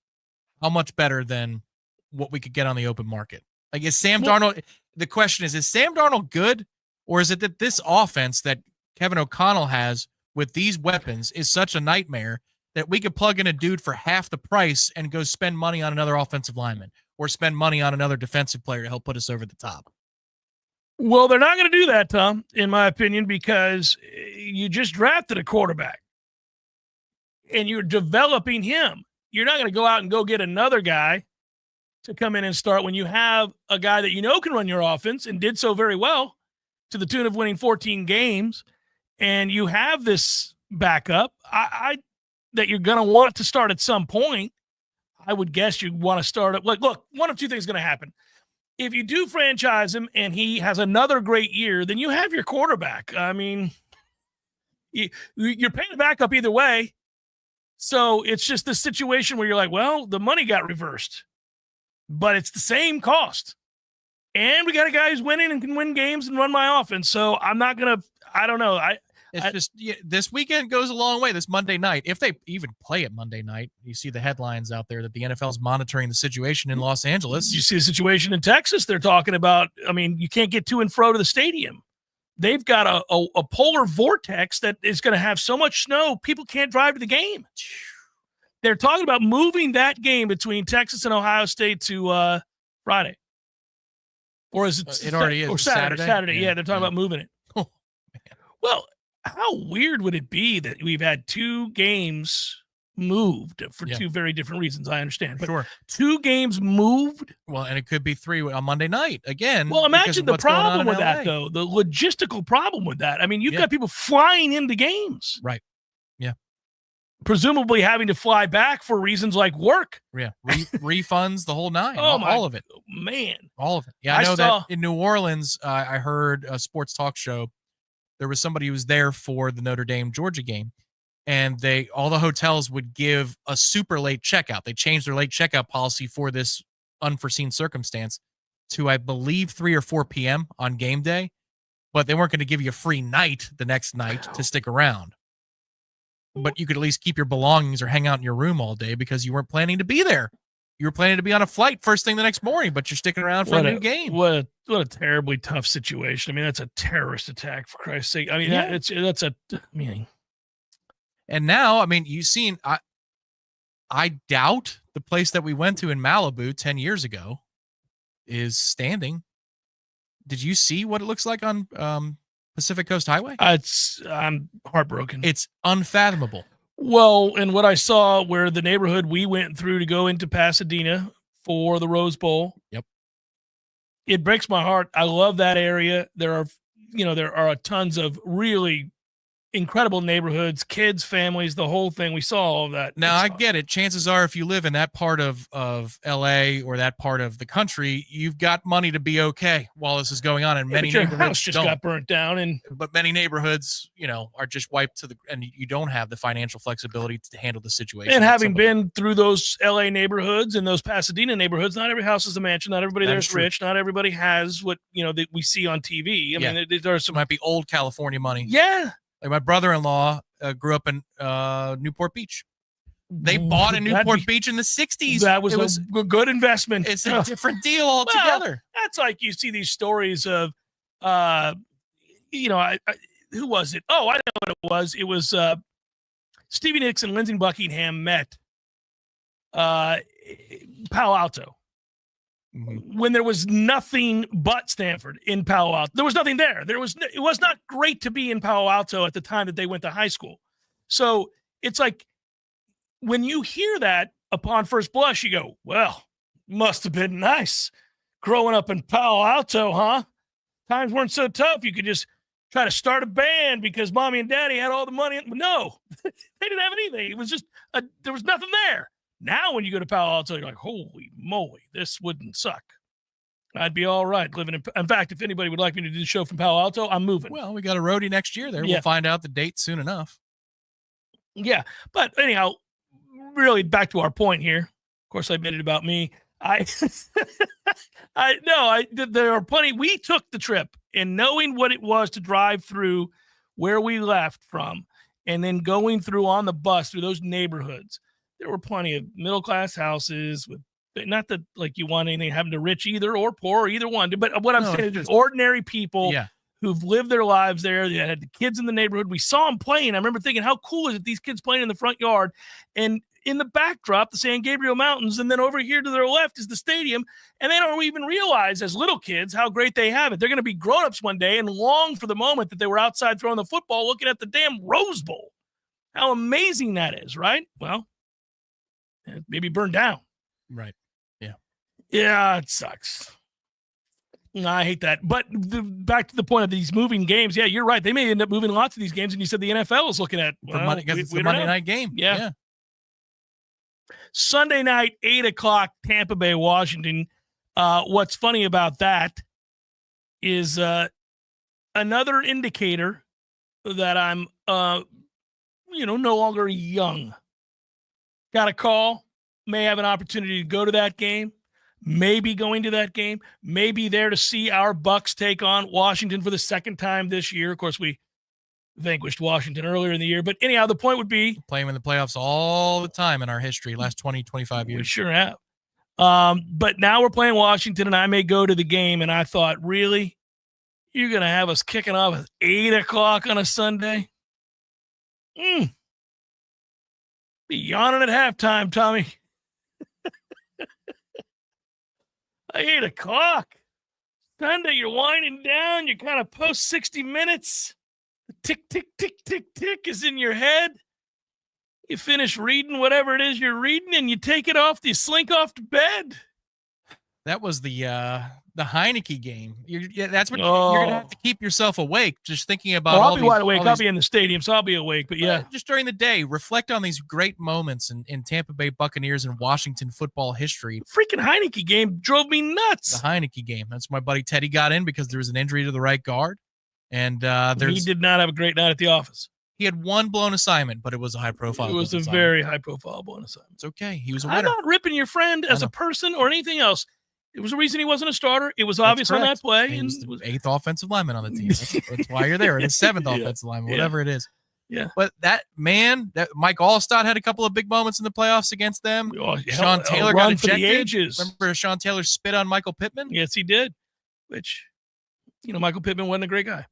how much better than what we could get on the open market? Like, is Sam Darnold – the question is Sam Darnold good, or is it that this offense that Kevin O'Connell has with these weapons is such a nightmare that we could plug in a dude for half the price and go spend money on another offensive lineman or spend money on another defensive player to help put us over the top? Well, they're not going to do that, Tom, in my opinion, because you just drafted a quarterback and you're developing him. You're not going to go out and go get another guy to come in and start when you have a guy that you know can run your offense and did so very well to the tune of winning 14 games, and you have this backup that you're going to want to start at some point. I would guess you want to start at, look, one of two things is going to happen. if you do franchise him and he has another great year, then you have your quarterback. I mean, you're paying the backup either way. So it's just this situation where you're like, well, the money got reversed, but it's the same cost. And we got a guy who's winning and can win games and run my offense. So I'm not going to, I don't know. This weekend goes a long way. This Monday night, if they even play it Monday night, you see the headlines out there that the NFL is monitoring the situation in Los Angeles. You see the situation in Texas. They're talking about, I mean, you can't get to and fro to the stadium. They've got a polar vortex that is going to have so much snow, people can't drive to the game. They're talking about moving that game between Texas and Ohio State to Friday. Or is it already is or Saturday? Saturday. Yeah, they're talking about moving it. Oh, well, how weird would it be that we've had two games moved for two very different reasons? I understand. But sure. Two games moved? Well, and it could be three on Monday night again. Well, imagine the problem with that, though. The logistical problem with that. I mean, you've got people flying into games. Right. Yeah. Presumably having to fly back for reasons like work. Yeah. Refunds, the whole nine. Oh, all of it. Man. All of it. Yeah, I know that in New Orleans, I heard a sports talk show. There was somebody who was there for the Notre Dame Georgia game, and all the hotels would give a super late checkout. They changed their late checkout policy for this unforeseen circumstance to, I believe, 3 or 4 p.m. on game day, but they weren't going to give you a free night the next night to stick around. But you could at least keep your belongings or hang out in your room all day because you weren't planning to be there. You were planning to be on a flight first thing the next morning, but you're sticking around for a new game. What a terribly tough situation. I mean, that's a terrorist attack, for Christ's sake. I mean, And now, I mean, you've seen, I doubt the place that we went to in Malibu 10 years ago is standing. Did you see what it looks like on Pacific Coast Highway? I'm heartbroken. It's unfathomable. Well, and what I saw where the neighborhood we went through to go into Pasadena for the Rose Bowl. Yep. It breaks my heart. I love that area. There are tons of really incredible neighborhoods, kids, families, the whole thing. We saw all of that. Now, I get it. Chances are if you live in that part of LA or that part of the country, you've got money to be okay while this is going on. And many neighborhoods house just got burnt down. But many neighborhoods, are just wiped and you don't have the financial flexibility to handle the situation. And having been through those LA neighborhoods and those Pasadena neighborhoods, not every house is a mansion. Not everybody there is rich. Not everybody has what, that we see on TV. I mean, there's some might be old California money. Yeah. Like my brother-in-law grew up in Newport Beach. They bought a Newport Beach in the 60s. That was a good investment. It's a different deal altogether. Well, that's like you see these stories of, who was it? Oh, I know what it was. It was Stevie Nicks and Lindsey Buckingham met Palo Alto. When there was nothing but Stanford in Palo Alto. There was nothing there. It was not great to be in Palo Alto at the time that they went to high school. So it's like when you hear that upon first blush, you go, well, must have been nice growing up in Palo Alto, huh? Times weren't so tough. You could just try to start a band because mommy and daddy had all the money. No, they didn't have anything. It was just, there was nothing there. Now, when you go to Palo Alto, you're like, holy moly, this wouldn't suck. I'd be all right living in fact, if anybody would like me to do the show from Palo Alto, I'm moving. Well, we got a roadie next year there. Yeah. We'll find out the date soon enough. Yeah. But anyhow, really back to our point here. Of course, I made it about me. There are plenty. We took the trip and knowing what it was to drive through where we left from and then going through on the bus through those neighborhoods. There were plenty of middle-class houses with, not that like you want anything having to rich either or poor or either one, but what I'm saying is ordinary people who've lived their lives there. They had the kids in the neighborhood. We saw them playing. I remember thinking, how cool is it? These kids playing in the front yard and in the backdrop, the San Gabriel Mountains. And then over here to their left is the stadium. And they don't even realize as little kids how great they have it. They're going to be grownups one day and long for the moment that they were outside throwing the football, looking at the damn Rose Bowl. How amazing that is, right? Well, maybe burned down. Right. Yeah. Yeah, it sucks. I hate that. But back to the point of these moving games. Yeah, you're right. They may end up moving lots of these games. And you said the NFL is looking at it's the Monday night game. Yeah. Sunday night, 8:00, Tampa Bay, Washington. What's funny about that is another indicator that I'm, no longer young. Got a call, may have an opportunity to go to that game, maybe going to that game, maybe there to see our Bucks take on Washington for the second time this year. Of course, we vanquished Washington earlier in the year. But anyhow, the point would be playing in the playoffs all the time in our history, last 20, 25 years. we sure have. But now we're playing Washington, and I may go to the game. And I thought, really? You're going to have us kicking off at 8 o'clock on a Sunday? Be yawning at halftime, Tommy. 8 o'clock. Sunday, you're winding down. You're kind of post 60 minutes. The tick, tick, tick, tick, tick is in your head. You finish reading whatever it is you're reading, and you take it off. You slink off to bed. That was the Heineke game. That's what you're going to have to keep yourself awake, just thinking about. I'll be wide awake. I'll be in the stadium, so I'll be awake. But yeah, just during the day, reflect on these great moments in Tampa Bay Buccaneers and Washington football history. The freaking Heineke game drove me nuts. The Heineke game. That's my buddy Teddy got in because there was an injury to the right guard, and he did not have a great night at the office. He had one blown assignment, but it was a high-profile. It was a very high-profile blown assignment. It's okay. He was a winner. I'm not ripping your friend as a person or anything else. It was a reason he wasn't a starter. It was obvious on that play. He was the 8th offensive lineman on the team. That's why you're there. Or the 7th offensive lineman, whatever it is. Yeah. But that Mike Allstott had a couple of big moments in the playoffs against them. Sean Taylor got ejected. Remember Sean Taylor spit on Michael Pittman? Yes, he did. Which, Michael Pittman wasn't a great guy.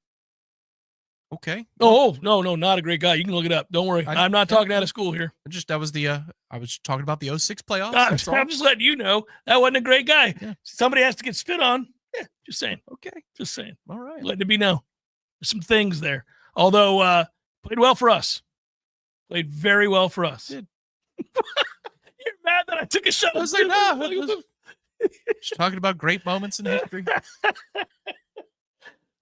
Okay. Oh, no, not a great guy. You can look it up. Don't worry. I'm not talking out of school here. I was talking about the 06 playoffs. I'm just letting you know that wasn't a great guy. Yeah. Somebody has to get spit on. Yeah, just saying. Okay. Just saying. All right. Letting it be known. There's some things there. Although, played well for us. Played very well for us. You're mad that I took a shot. I was like, no. Just talking about great moments in history.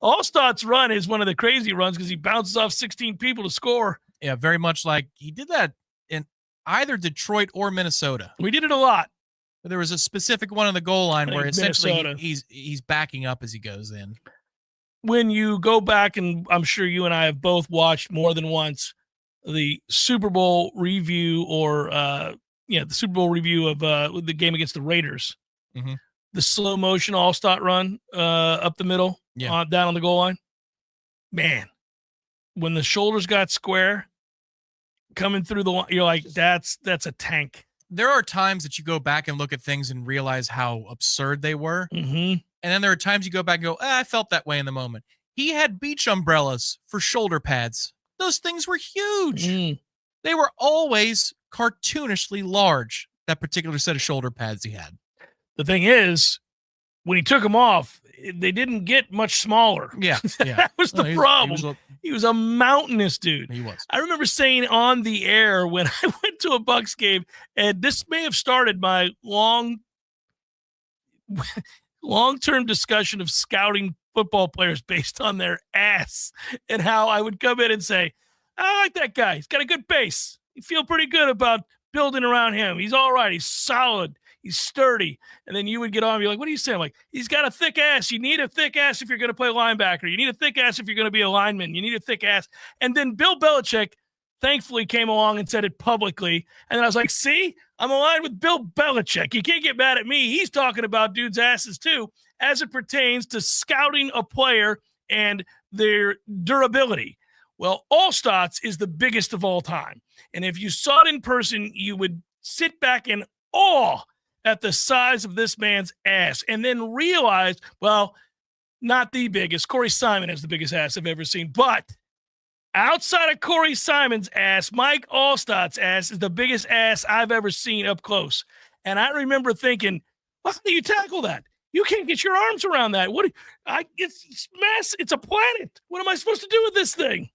Allstott's run is one of the crazy runs because he bounces off 16 people to score. Yeah, very much like he did that in either Detroit or Minnesota. We did it a lot. There was a specific one on the goal line where essentially he's backing up as he goes in. When you go back, and I'm sure you and I have both watched more than once, the Super Bowl review the Super Bowl review of the game against the Raiders. Mm-hmm. The slow motion Allstott run up the middle. Yeah. Down on the goal line. Man, when the shoulders got square coming through the line, you're like, that's a tank. There are times that you go back and look at things and realize how absurd they were. Mm-hmm. And then there are times you go back and go, I felt that way in the moment. He had beach umbrellas for shoulder pads. Those things were huge. Mm. They were always cartoonishly large, that particular set of shoulder pads he had. The thing is, when he took them off, they didn't get much smaller. Yeah. That was the problem. He was a mountainous dude. He was. I remember saying on the air when I went to a Bucks game, and this may have started my long-term discussion of scouting football players based on their ass, and how I would come in and say, I like that guy. He's got a good base. You feel pretty good about building around him. He's all right. He's solid. He's sturdy. And then you would get on and be like, what are you saying? I'm like, he's got a thick ass. You need a thick ass if you're going to play linebacker. You need a thick ass if you're going to be a lineman. You need a thick ass. And then Bill Belichick thankfully came along and said it publicly. And then I was like, see, I'm aligned with Bill Belichick. You can't get mad at me. He's talking about dudes' asses too, as it pertains to scouting a player and their durability. Well, Allstott's is the biggest of all time. And if you saw it in person, you would sit back in awe at the size of this man's ass, and then realized, well, not the biggest. Corey Simon has the biggest ass I've ever seen, but outside of Corey Simon's ass, Mike Allstott's ass is the biggest ass I've ever seen up close. And I remember thinking, how do you tackle that? You can't get your arms around that. It's mass. It's a planet. What am I supposed to do with this thing?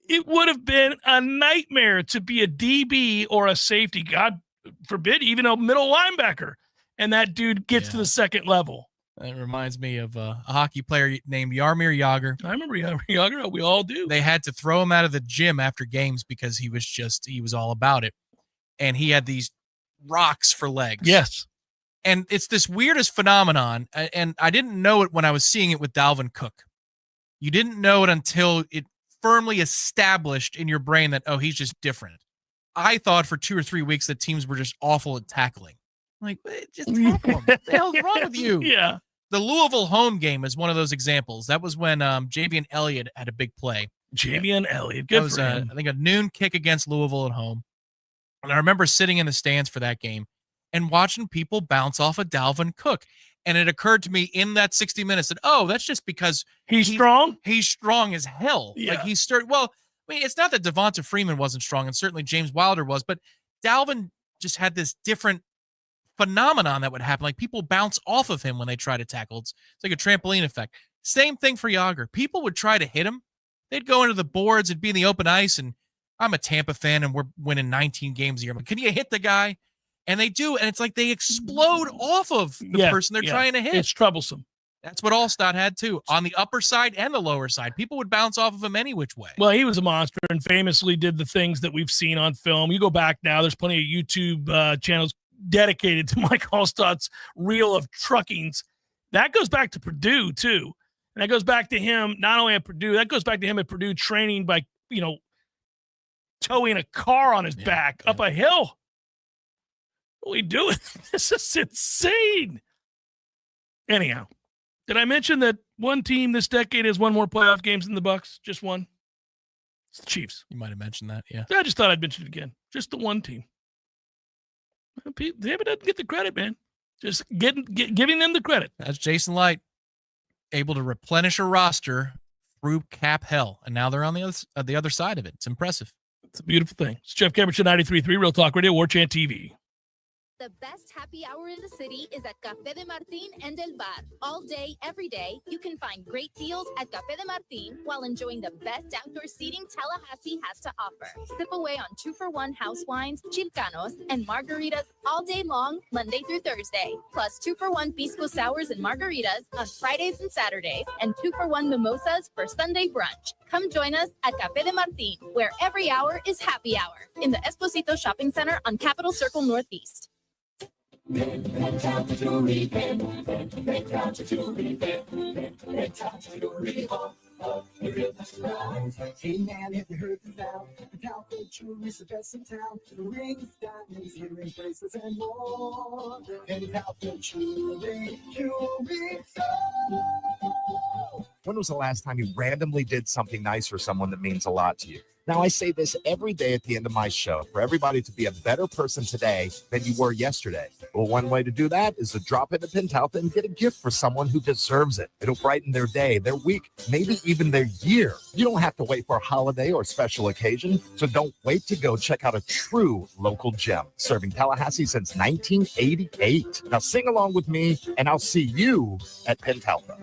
It would have been a nightmare to be a DB or a safety. God forbid, even a middle linebacker, and that dude gets to the second level. That reminds me of a hockey player named Jaromir Jagr. I remember Jaromir Jagr. We all do. They had to throw him out of the gym after games because he was all about it. And he had these rocks for legs. Yes. And it's this weirdest phenomenon, and I didn't know it when I was seeing it with Dalvin Cook. You didn't know it until it firmly established in your brain that, oh, he's just different. I thought for 2 or 3 weeks that teams were just awful at tackling. Like, just tackle him. What the hell's wrong with you? Yeah. The Louisville home game is one of those examples. That was when Javian Elliott had a big play. Javian Elliott, good was, for him. I think a noon kick against Louisville at home. And I remember sitting in the stands for that game and watching people bounce off of Dalvin Cook. And it occurred to me in that 60 minutes that, oh, that's just because he's strong. He's strong as hell. Yeah. Like well, I mean, it's not that Devonta Freeman wasn't strong, and certainly James Wilder was, but Dalvin just had this different phenomenon that would happen. Like people bounce off of him when they try to tackle. It's like a trampoline effect. Same thing for Yager. People would try to hit him. They'd go into the boards, it'd be in the open ice, and I'm a Tampa fan, and we're winning 19 games a year. I'm like, can you hit the guy? And they do, and it's like they explode off of the person they're trying to hit. It's troublesome. That's what Allstott had too, on the upper side and the lower side. People would bounce off of him any which way. Well, he was a monster and famously did the things that we've seen on film. You go back now, there's plenty of YouTube channels dedicated to Mike Allstott's reel of truckings. That goes back to Purdue too. And that goes back to him, not only at Purdue, that goes back to him at Purdue training by, towing a car on his back up a hill. What are we doing? This is insane. Anyhow, did I mention that one team this decade has won more playoff games than the Bucs? Just one. It's the Chiefs. You might have mentioned that, yeah. I just thought I'd mention it again. Just the one team. David doesn't get the credit, man. Just giving them the credit. That's Jason Light, able to replenish a roster through cap hell, and now they're on the other side of it. It's impressive. It's a beautiful thing. It's Jeff Cameron Show 93.3 Real Talk Radio, Warchant TV. The best happy hour in the city is at Café de Martín and El Bar. All day, every day, you can find great deals at Café de Martín while enjoying the best outdoor seating Tallahassee has to offer. Sip away on 2-for-1 house wines, chilcanos, and margaritas all day long, Monday through Thursday. Plus 2-for-1 pisco sours and margaritas on Fridays and Saturdays, and 2-for-1 mimosas for Sunday brunch. Come join us at Café de Martín, where every hour is happy hour, in the Esposito Shopping Center on Capitol Circle Northeast. Hey man, have you heard about Pentalco Jewelry's the best in town? Rings, diamonds, earrings, bracelets, and more. Pentalco Jewelry. When was the last time you randomly did something nice for someone that means a lot to you? Now, I say this every day at the end of my show, for everybody to be a better person today than you were yesterday. Well, one way to do that is to drop into Pentalco and get a gift for someone who deserves it. It'll brighten their day, their week, maybe even their year. You don't have to wait for a holiday or special occasion, so don't wait to go check out a true local gem, serving Tallahassee since 1988. Now, sing along with me, and I'll see you at Pentalco.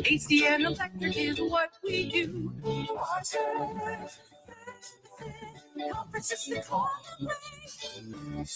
AC and electric is what we do.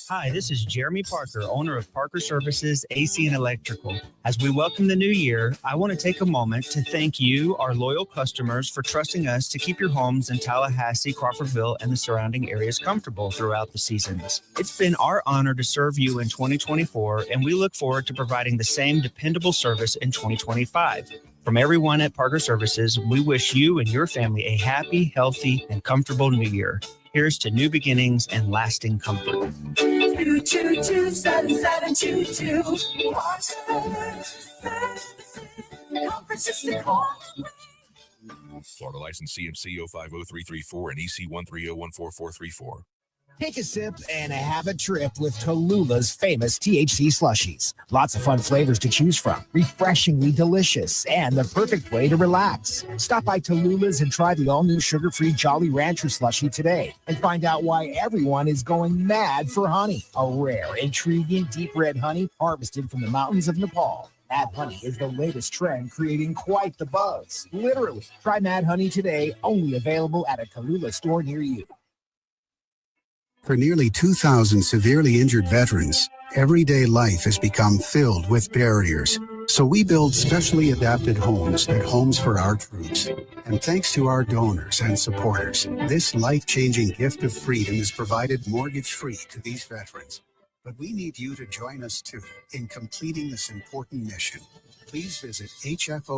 Hi, this is Jeremy Parker, owner of Parker Services AC and Electrical. As we welcome the new year, I want to take a moment to thank you, our loyal customers, for trusting us to keep your homes in Tallahassee, Crawfordville, and the surrounding areas comfortable throughout the seasons. It's been our honor to serve you in 2024, and we look forward to providing the same dependable service in 2025. From everyone at Parker Services, we wish you and your family a happy, healthy, and comfortable new year. Here's to new beginnings and lasting comfort. 222-7722. Florida license CMC 050334 and EC 130144434. Take a sip and have a trip with Tallulah's famous THC slushies. Lots of fun flavors to choose from, refreshingly delicious, and the perfect way to relax. Stop by Tallulah's and try the all-new sugar-free Jolly Rancher slushie today and find out why everyone is going mad for honey. A rare, intriguing, deep red honey harvested from the mountains of Nepal. Mad Honey is the latest trend, creating quite the buzz. Literally. Try Mad Honey today, only available at a Tallulah store near you. For nearly 2,000 severely injured veterans, everyday life has become filled with barriers. So we build specially adapted homes at Homes for Our Troops. And thanks to our donors and supporters, this life-changing gift of freedom is provided mortgage-free to these veterans. But we need you to join us too in completing this important mission. Please visit hfotusa.org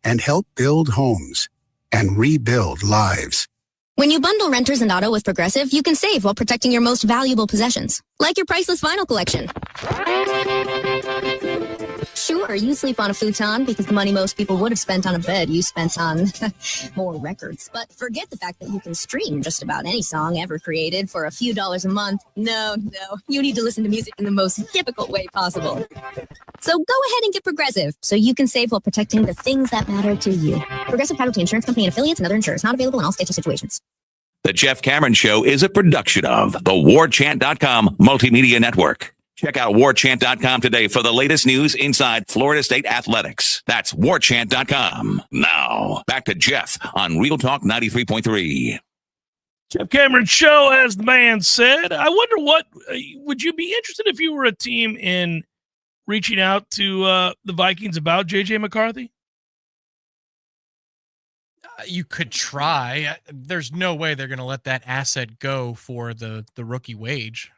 and help build homes and rebuild lives. When you bundle renters and auto with Progressive, you can save while protecting your most valuable possessions, like your priceless vinyl collection. Sure, you sleep on a futon because the money most people would have spent on a bed you spent on more records. But forget the fact that you can stream just about any song ever created for a few dollars a month. No, you need to listen to music in the most difficult way possible. So go ahead and get Progressive so you can save while protecting the things that matter to you. Progressive Casualty Insurance Company and affiliates and other insurers not available in all states or situations. The Jeff Cameron Show is a production of the Warchant.com Multimedia Network. Check out Warchant.com today for the latest news inside Florida State athletics. That's Warchant.com. Now, back to Jeff on Real Talk 93.3. Jeff Cameron Show, as the man said. I wonder what, would you be interested if you were a team in reaching out to the Vikings about J.J. McCarthy? You could try. There's no way they're going to let that asset go for the rookie wage.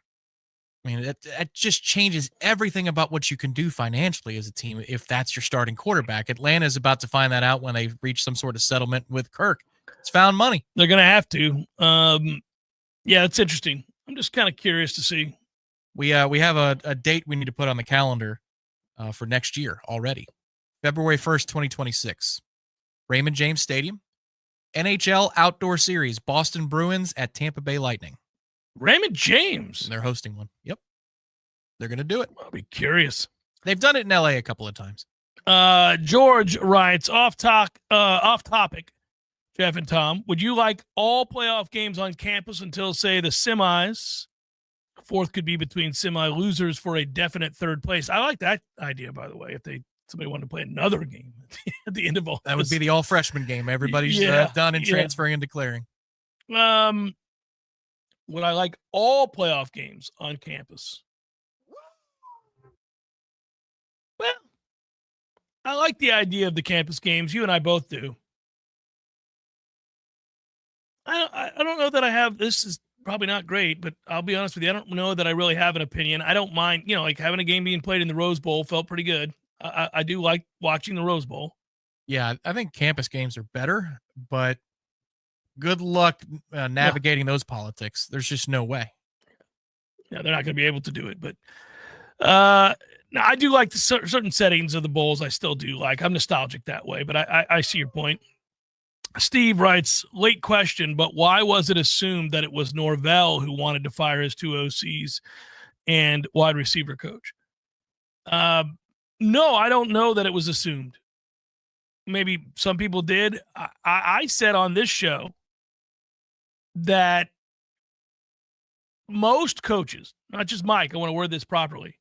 I mean, that just changes everything about what you can do financially as a team if that's your starting quarterback. Atlanta is about to find that out when they reach some sort of settlement with Kirk. It's found money. They're going to have to. Yeah, it's interesting. I'm just kind of curious to see. We have a date we need to put on the calendar for next year already. February 1st, 2026. Raymond James Stadium. NHL Outdoor Series, Boston Bruins at Tampa Bay Lightning. Raymond James. They're hosting one. Yep. They're going to do it. I'll be curious. They've done it in LA a couple of times. George writes, off topic, Jeff and Tom, would you like all playoff games on campus until, say, the semis? Fourth could be between semi losers for a definite third place. I like that idea, by the way, if somebody wanted to play another game at the end of all that this. Would be the all freshman game. Everybody's done and transferring and declaring. Would I like all playoff games on campus? Well, I like the idea of the campus games. You and I both do. I don't know that I have, this is probably not great, but I'll be honest with you. I don't know that I really have an opinion. I don't mind, like having a game being played in the Rose Bowl felt pretty good. I do like watching the Rose Bowl. Yeah, I think campus games are better, but good luck navigating those politics. There's just no way. Yeah, they're not going to be able to do it. But no, I do like the certain settings of the bowls. I still do like. I'm nostalgic that way, but I see your point. Steve writes, late question, but why was it assumed that it was Norvell who wanted to fire his two OCs and wide receiver coach? No, I don't know that it was assumed. Maybe some people did. I said on this show that most coaches, not just Mike, I want to word this properly.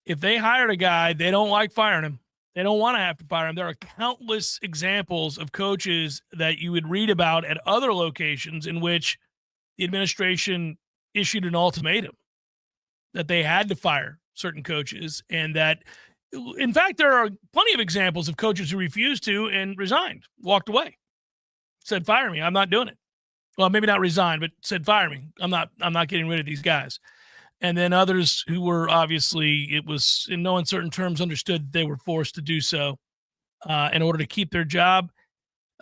If they hired a guy, they don't like firing him. They don't want to have to fire him. There are countless examples of coaches that you would read about at other locations in which the administration issued an ultimatum that they had to fire certain coaches, and that, in fact, there are plenty of examples of coaches who refused to and resigned, walked away, said, fire me. I'm not doing it. Well, maybe not resign, but said, fire me. I'm not getting rid of these guys. And then others who were obviously, it was in no uncertain terms understood that they were forced to do so in order to keep their job.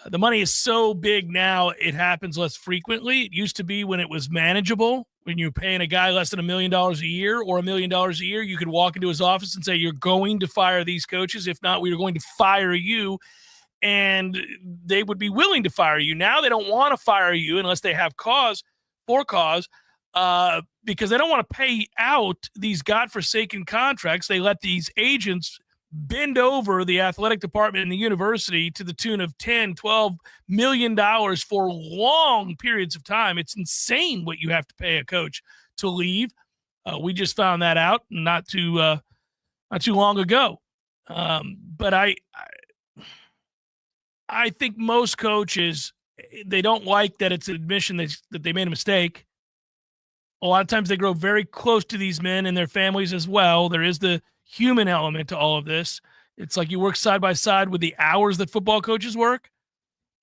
The money is so big now, it happens less frequently. It used to be when it was manageable, when you're paying a guy less than $1 million a year or $1 million a year, you could walk into his office and say, you're going to fire these coaches. If not, we are going to fire you. And they would be willing to fire you. Now they don't want to fire you unless they have cause, because they don't want to pay out these godforsaken contracts. They let these agents bend over the athletic department in the university to the tune of $10, $12 million for long periods of time. It's insane what you have to pay a coach to leave. We just found that out not too long ago. But I think most coaches They don't like that it's an admission that they made a mistake. A lot of times they grow very close to these men and their families as well. There is the human element to all of this. It's like you work side by side with the hours that football coaches work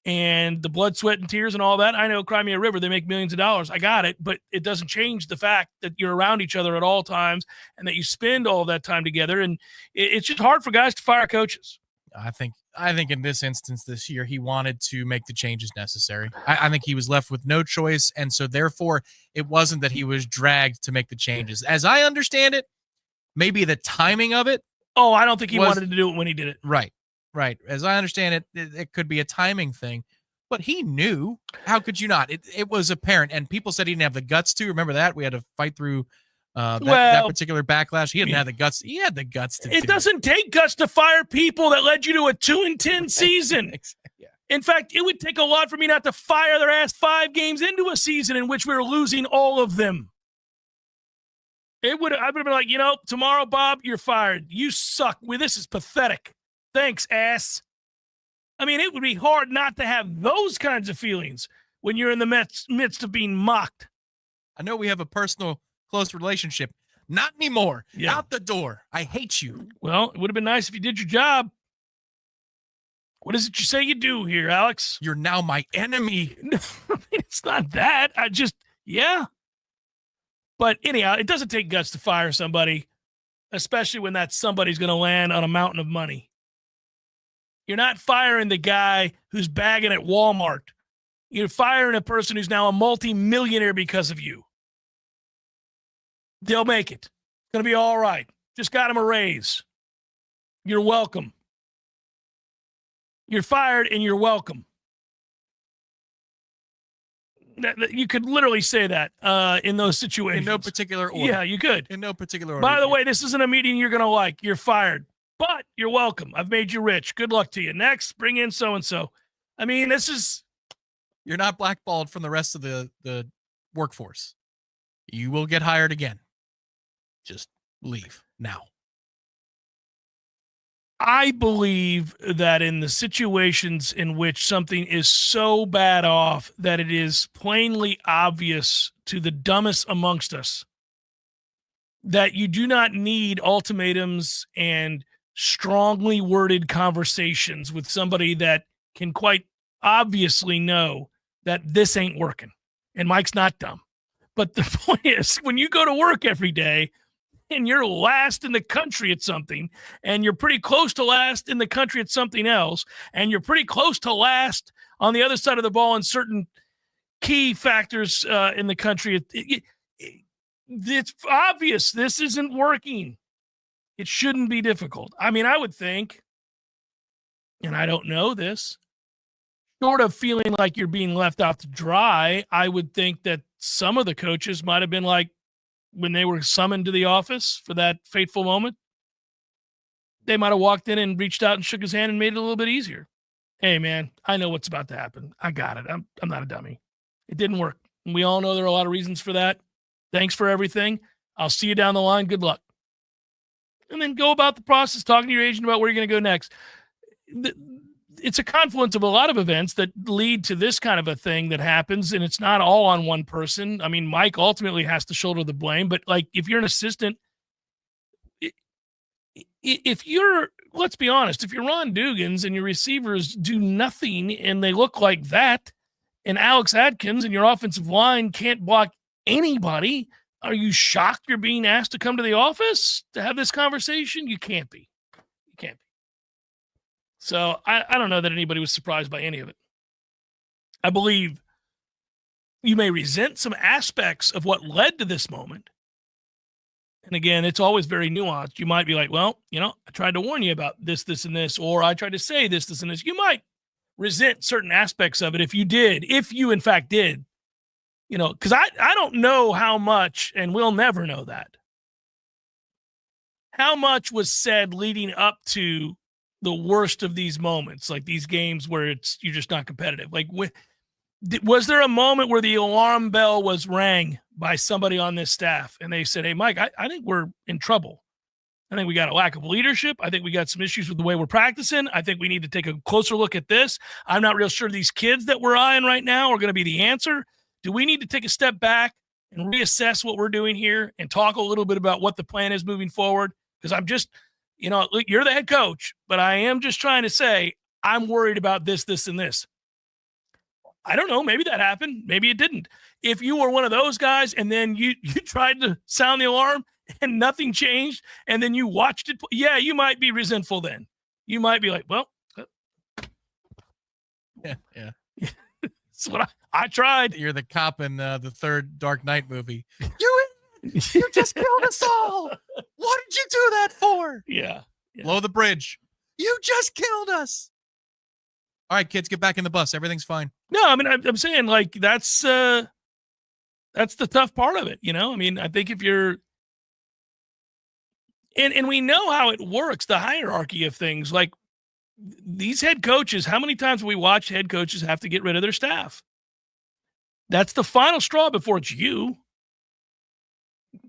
and the blood, sweat, and tears and all that. I know Crimea River, they make millions of dollars. I got it, but it doesn't change the fact that you're around each other at all times and that you spend all of that time together. And it's just hard for guys to fire coaches. I think in this instance this year, he wanted to make the changes necessary. I think he was left with no choice. And so therefore it wasn't that he was dragged to make the changes. As I understand it, maybe the timing of it. Oh, I don't think he wanted to do it when he did it. Right. Right. As I understand it, it could be a timing thing, but he knew. How could you not? It was apparent, and people said he didn't have the guts to. Remember that? We had to fight through that particular backlash. He didn't have the guts. He had the guts to. It doesn't take guts to fire people that led you to a 2-10 season. Yeah. In fact, it would take a lot for me not to fire their ass 5 games into a season in which we were losing all of them. I would have been like, tomorrow, Bob, you're fired. You suck. This is pathetic. Thanks, ass. I mean, it would be hard not to have those kinds of feelings when you're in the midst of being mocked. I know we have a personal, close relationship. Not anymore. Yeah. Out the door. I hate you. Well, it would have been nice if you did your job. What is it you say you do here, Alex? You're now my enemy. No, it's not that. Yeah. But anyhow, it doesn't take guts to fire somebody, especially when that somebody's going to land on a mountain of money. You're not firing the guy who's bagging at Walmart. You're firing a person who's now a multi-millionaire because of you. They'll make it. It's going to be all right. Just got him a raise. You're welcome. You're fired and you're welcome. You could literally say that in those situations. In no particular order. Yeah, you could. In no particular order. By the way, this isn't a meeting you're going to like. You're fired. But you're welcome. I've made you rich. Good luck to you. Next, bring in so-and-so. I mean, this is... You're not blackballed from the rest of the workforce. You will get hired again. Just leave now. I believe that in the situations in which something is so bad off that it is plainly obvious to the dumbest amongst us that you do not need ultimatums and strongly worded conversations with somebody that can quite obviously know that this ain't working. And Mike's not dumb. But the point is, when you go to work every day and you're last in the country at something, and you're pretty close to last in the country at something else, and you're pretty close to last on the other side of the ball in certain key factors in the country, it's obvious this isn't working. It shouldn't be difficult. I mean, I would think, and I don't know this, short of feeling like you're being left out to dry, I would think that some of the coaches might have been like, when they were summoned to the office for that fateful moment, they might have walked in and reached out and shook his hand and made it a little bit easier. Hey, man, I know what's about to happen. I got it. I'm not a dummy. It didn't work. And we all know there are a lot of reasons for that. Thanks for everything. I'll see you down the line. Good luck. And then go about the process, talking to your agent about where you're going to go next. It's a confluence of a lot of events that lead to this kind of a thing that happens, and it's not all on one person. I mean, Mike ultimately has to shoulder the blame, but like if you're an assistant, let's be honest, if you're Ron Dugans and your receivers do nothing and they look like that, and Alex Adkins and your offensive line can't block anybody, are you shocked you're being asked to come to the office to have this conversation? You can't be. You can't be. So I don't know that anybody was surprised by any of it. I believe you may resent some aspects of what led to this moment. And again, it's always very nuanced. You might be like, well, I tried to warn you about this, this, and this, or I tried to say this, this, and this. You might resent certain aspects of it if you in fact did. Because I don't know how much, and we'll never know that, how much was said leading up to the worst of these moments, like these games where you're just not competitive. Like, was there a moment where the alarm bell was rang by somebody on this staff and they said, hey, Mike, I think we're in trouble. I think we got a lack of leadership. I think we got some issues with the way we're practicing. I think we need to take a closer look at this. I'm not real sure these kids that we're eyeing right now are going to be the answer. Do we need to take a step back and reassess what we're doing here and talk a little bit about what the plan is moving forward? Because I'm just, look, you're the head coach, but I am just trying to say I'm worried about this, this, and this. I don't know. Maybe that happened. Maybe it didn't. If you were one of those guys and then you tried to sound the alarm and nothing changed, and then you watched it, yeah, you might be resentful then. You might be like, well. Yeah. That's what I tried. You're the cop in the third Dark Knight movie. You just killed us all. What did you do that for? Yeah. Blow the bridge. You just killed us. All right, kids, get back in the bus. Everything's fine. No, I mean, I'm saying, like, that's the tough part of it, I mean, I think if you're and we know how it works, the hierarchy of things. Like, these head coaches, how many times have we watched head coaches have to get rid of their staff? That's the final straw before it's you.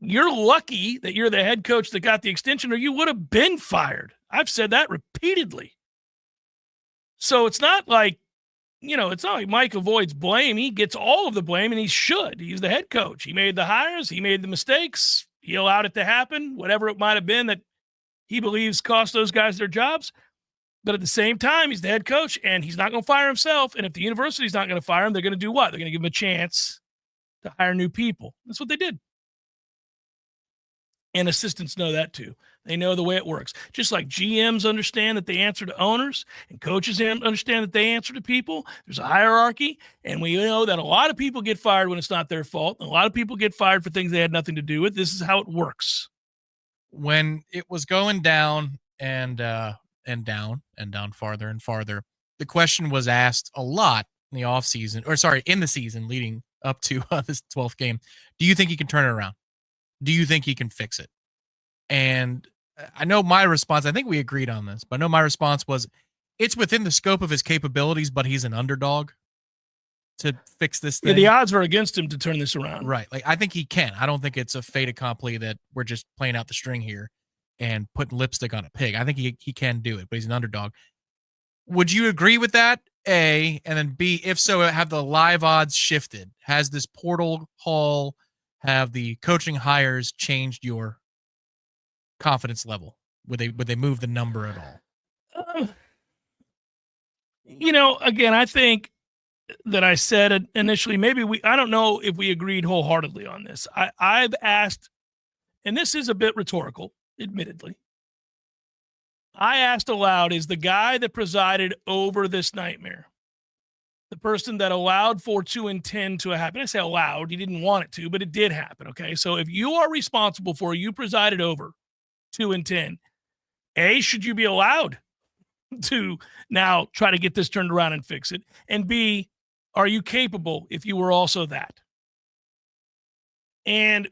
You're lucky that you're the head coach that got the extension, or you would have been fired. I've said that repeatedly. So it's not like, it's not like Mike avoids blame. He gets all of the blame, and he should. He's the head coach. He made the hires. He made the mistakes. He allowed it to happen, whatever it might have been that he believes cost those guys their jobs. But at the same time, he's the head coach, and he's not going to fire himself. And if the university's not going to fire him, they're going to do what? They're going to give him a chance to hire new people. That's what they did. And assistants know that too. They know the way it works. Just like GMs understand that they answer to owners, and coaches understand that they answer to people. There's a hierarchy, and we know that a lot of people get fired when it's not their fault. And a lot of people get fired for things they had nothing to do with. This is how it works. When it was going down and down farther and farther, the question was asked a lot in the offseason, in the season leading up to this 12th game. Do you think he can turn it around? Do you think he can fix it? And I know my response, I think we agreed on this, but I know my response was, it's within the scope of his capabilities, but he's an underdog to fix this thing. Yeah, the odds are against him to turn this around. Right. Like, I think he can. I don't think it's a fait accompli that we're just playing out the string here and putting lipstick on a pig. I think he can do it, but he's an underdog. Would you agree with that? A, and then B, if so, have the live odds shifted? Has this portal haul, have the coaching hires changed your confidence level? Would they move the number at all? Again, I think that I said initially, I don't know if we agreed wholeheartedly on this. I've asked, and this is a bit rhetorical, admittedly. I asked aloud, is the guy that presided over this nightmare, the person that allowed for 2-10 to happen? I say allowed, he didn't want it to, but it did happen. Okay. So if you are responsible for, you presided over 2-10, A, should you be allowed to now try to get this turned around and fix it? And B, are you capable if you were also that? And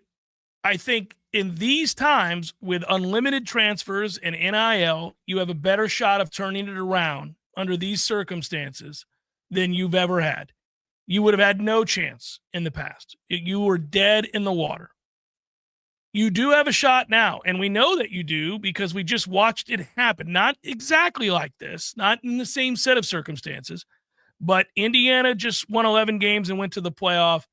I think in these times with unlimited transfers and NIL, you have a better shot of turning it around under these circumstances than you've ever had. You would have had no chance in the past. You were dead in the water. You do have a shot now, and we know that you do because we just watched it happen. Not exactly like this, not in the same set of circumstances, but Indiana just won 11 games and went to the playoff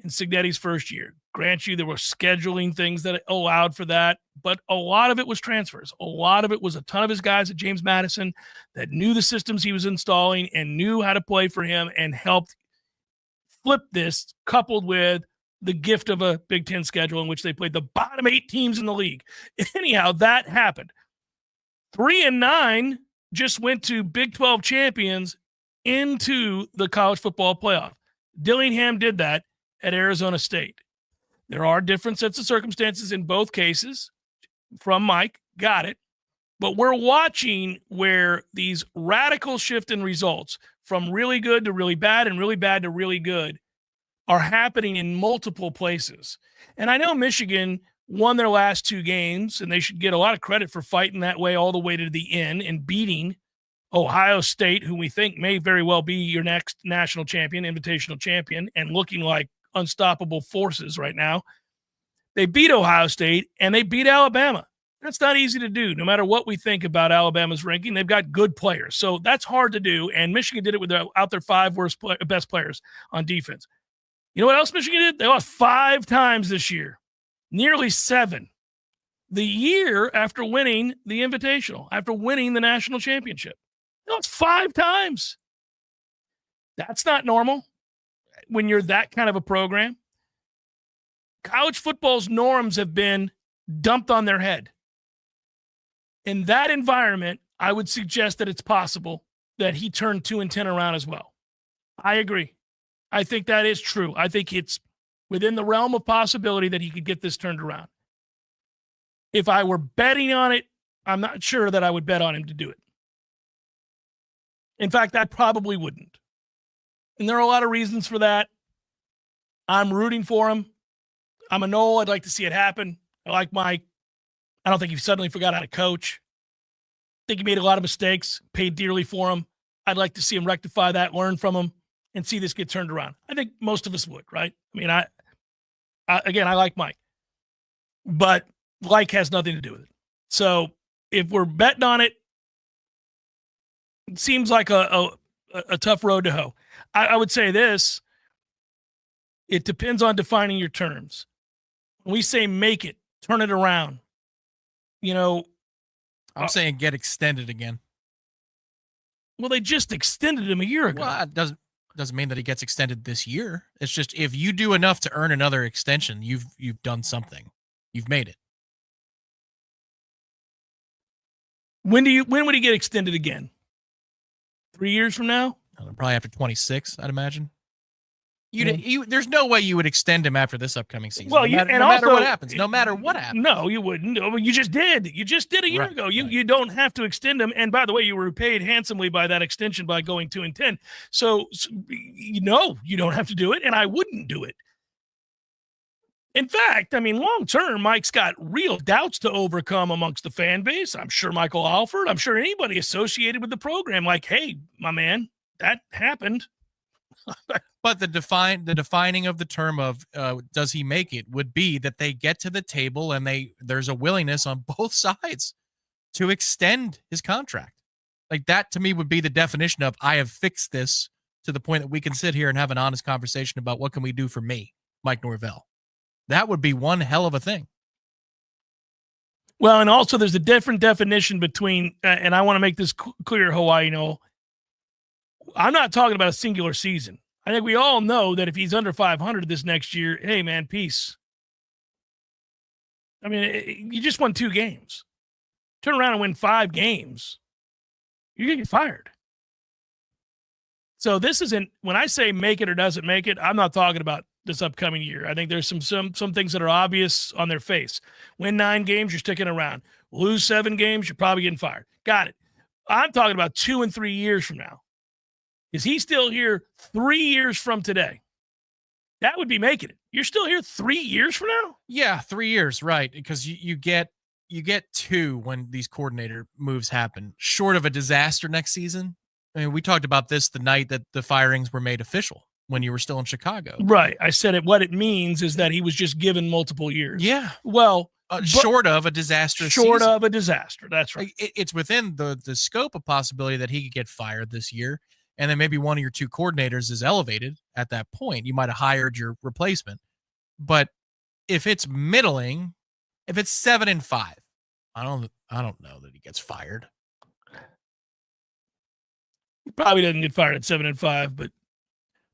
in Cignetti's first year. Grant you, there were scheduling things that allowed for that, but a lot of it was transfers. A lot of it was a ton of his guys at James Madison that knew the systems he was installing and knew how to play for him and helped flip this, coupled with the gift of a Big Ten schedule in which they played the bottom 8 teams in the league. Anyhow, that happened. 3-9 just went to Big 12 champions into the college football playoff. Dillingham did that at Arizona State. There are different sets of circumstances in both cases from Mike. Got it. But we're watching where these radical shift in results from really good to really bad and really bad to really good are happening in multiple places. And I know Michigan won their last 2 games, and they should get a lot of credit for fighting that way all the way to the end and beating Ohio State, who we think may very well be your next national champion, invitational champion, and looking like unstoppable forces right now. They beat Ohio State, and they beat Alabama. That's not easy to do, no matter what we think about Alabama's ranking. They've got good players, so that's hard to do, and Michigan did it without their 5 best players on defense. You know what else Michigan did? They lost 5 times this year, nearly 7. The year after winning the Invitational, after winning the national championship. They lost 5 times. That's not normal when you're that kind of a program. College football's norms have been dumped on their head. In that environment, I would suggest that it's possible that he turned 2-10 around as well. I agree. I think that is true. I think it's within the realm of possibility that he could get this turned around. If I were betting on it, I'm not sure that I would bet on him to do it. In fact, I probably wouldn't. And there are a lot of reasons for that. I'm rooting for him. I'm a Knoll. I'd like to see it happen. I like Mike. I don't think he suddenly forgot how to coach. I think he made a lot of mistakes, paid dearly for them. I'd like to see him rectify that, learn from him, and see this get turned around. I think most of us would, right? I mean, I like Mike. But like has nothing to do with it. So if we're betting on it, it seems like a tough road to hoe. I would say this. It depends on defining your terms. When we say make it, turn it around, I'm saying get extended again. Well, they just extended him a year ago. Well, it doesn't mean that he gets extended this year. It's just if you do enough to earn another extension, you've done something. You've made it. When would he get extended again? 3 years from now? Probably after 26, I'd imagine. There's no way you would extend him after this upcoming season. Well, no matter what happens. No matter what happens. No, you wouldn't. You just did. You just did a year ago. You don't have to extend him. And by the way, you were paid handsomely by that extension by going 2-10. So you don't have to do it, and I wouldn't do it. In fact, I mean, long term, Mike's got real doubts to overcome amongst the fan base. I'm sure Michael Alford, I'm sure anybody associated with the program, like, hey, my man, that happened. But the defining of the term of does he make it would be that they get to the table and there's a willingness on both sides to extend his contract. Like that to me would be the definition of I have fixed this to the point that we can sit here and have an honest conversation about what can we do for me, Mike Norvell. That would be one hell of a thing. Well, and also there's a different definition between, and I want to make this clear, Hawaii, I'm not talking about a singular season. I think we all know that if he's under 500 this next year, hey, man, peace. I mean, you just won 2 games. Turn around and win 5 games. You're going to get fired. So this isn't, when I say make it or doesn't make it, I'm not talking about this upcoming year. I think there's some things that are obvious on their face. Win 9 games, you're sticking around. Lose 7 games, you're probably getting fired. Got it. I'm talking about 2 and 3 years from now. Is he still here 3 years from today? That would be making it. You're still here 3 years from now? Yeah, 3 years, right? Because you get 2 when these coordinator moves happen, short of a disaster next season. I mean, we talked about this the night that the firings were made official when you were still in Chicago. Right. I said it. What it means is that he was just given multiple years. Yeah. Well, short of a disaster. Short of a disaster. That's right. It's within the scope of possibility that he could get fired this year. And then maybe one of your 2 coordinators is elevated at that point. You might have hired your replacement. But if it's middling, if it's 7-5, I don't know that he gets fired. He probably doesn't get fired at 7-5, but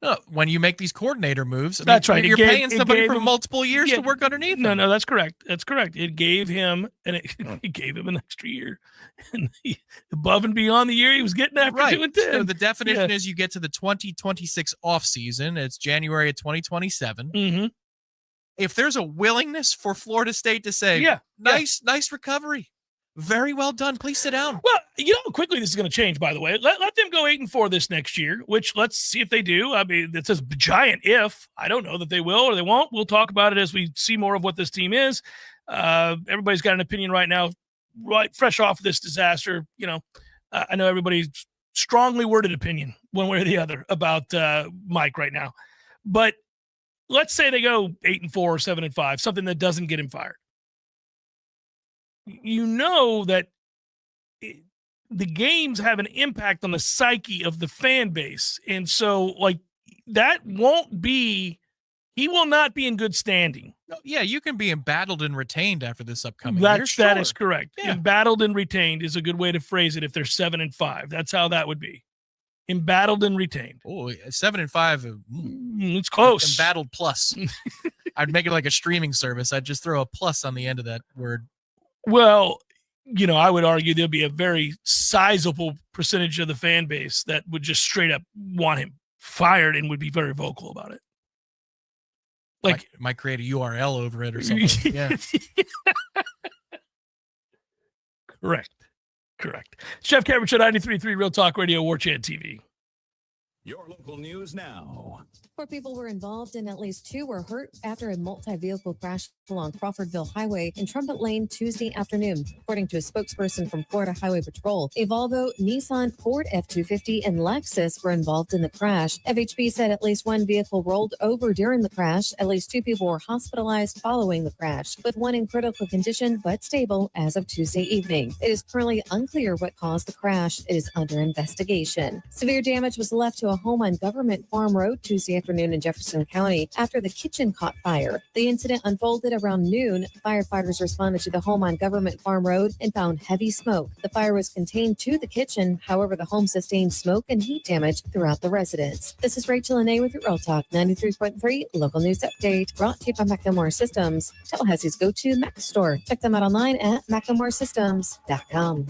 no, when you make these coordinator moves, that's right. You're paying somebody for multiple years to work underneath him. No, that's correct. That's correct. It gave him an extra year, and above and beyond the year he was getting after 2 and 10. So the definition is you get to the 2026 offseason. It's January of 2027. Mm-hmm. If there's a willingness for Florida State to say, nice recovery. Very well done. Please sit down. Well, you know how quickly this is going to change, by the way. Let them go 8-4 this next year, which let's see if they do. I mean, it's a giant if. I don't know that they will or they won't. We'll talk about it as we see more of what this team is. Everybody's got an opinion right now, right fresh off this disaster. I know everybody's strongly worded opinion, one way or the other, about Mike right now. But let's say they go 8-4 or 7-5, something that doesn't get him fired. you know that the games have an impact on the psyche of the fan base. And so, like, that won't be, he will not be in good standing. No, yeah, you can be embattled and retained after this upcoming year. That is Sure. correct. Yeah. Embattled and retained is a good way to phrase it if they're 7-5. That's how that would be. Embattled and retained. Oh, 7-5. It's close. Embattled plus. I'd make it like a streaming service. I'd just throw a plus on the end of that word. Well, you know, I would argue there'll be a very sizable percentage of the fan base that would just straight up want him fired and would be very vocal about it. Like, might create a URL over it or something. Yeah. Correct. Chef Cameron Show 93.3 Real Talk Radio, Warchant TV. Your local news now. 4 people were involved and at least 2 were hurt after a multi-vehicle crash along Crawfordville Highway in Trumpet Lane Tuesday afternoon, according to a spokesperson from Florida Highway Patrol. A Volvo, Nissan, Ford F-250, and Lexus were involved in the crash. FHP said at least 1 vehicle rolled over during the crash. At least 2 people were hospitalized following the crash, with 1 in critical condition but stable as of Tuesday evening. It is currently unclear what caused the crash. It is under investigation. Severe damage was left to a home on Government Farm Road Tuesday afternoon in Jefferson County after the kitchen caught fire. The incident unfolded around noon. Firefighters responded to the home on Government Farm Road and found heavy smoke. The fire was contained to the kitchen. However, the home sustained smoke and heat damage throughout the residence. This is Rachel and A with your Real Talk 93.3 local news update, brought to you by McLemore Systems, Tallahassee's go-to Mac store. Check them out online at McLemoreSystems.com.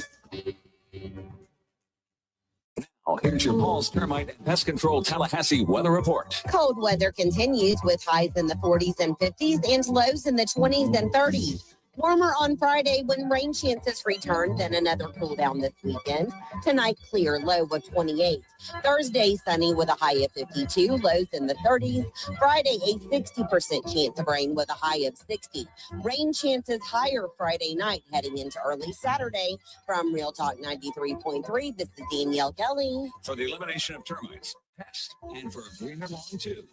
Here's your Paul's Termite and Pest Control Tallahassee weather report. Cold weather continues with highs in the 40s and 50s and lows in the 20s and 30s. Warmer on Friday when rain chances return, then another cool down this weekend. Tonight, clear, low of 28. Thursday, sunny with a high of 52, lows in the 30s. Friday, a 60% chance of rain with a high of 60. Rain chances higher Friday night heading into early Saturday. From Real Talk 93.3, this is Danielle Kelly. For the elimination of termites, pests, and for a greener lawn too,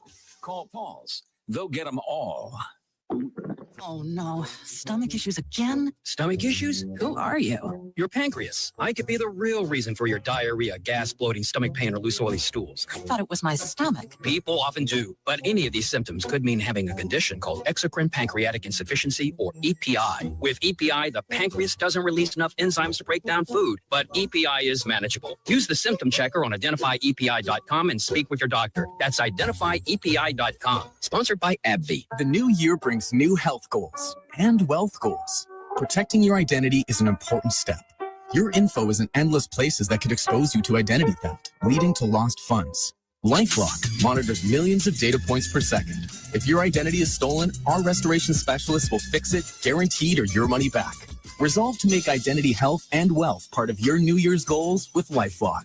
call Paul's. They'll get them all. Oh no, stomach issues again? Stomach issues? Who are you? Your pancreas. I could be the real reason for your diarrhea, gas, bloating, stomach pain, or loose oily stools. I thought it was my stomach. People often do, but any of these symptoms could mean having a condition called exocrine pancreatic insufficiency, or EPI. With EPI, the pancreas doesn't release enough enzymes to break down food, but EPI is manageable. Use the symptom checker on identifyepi.com and speak with your doctor. That's identifyepi.com. Sponsored by AbbVie. The new year brings new health goals and wealth goals. Protecting your identity is an important step. Your info is in endless places that could expose you to identity theft, leading to lost funds. LifeLock monitors millions of data points per second. If your identity is stolen, our restoration specialists will fix it, guaranteed, or your money back. Resolve to make identity health and wealth part of your New Year's goals with LifeLock.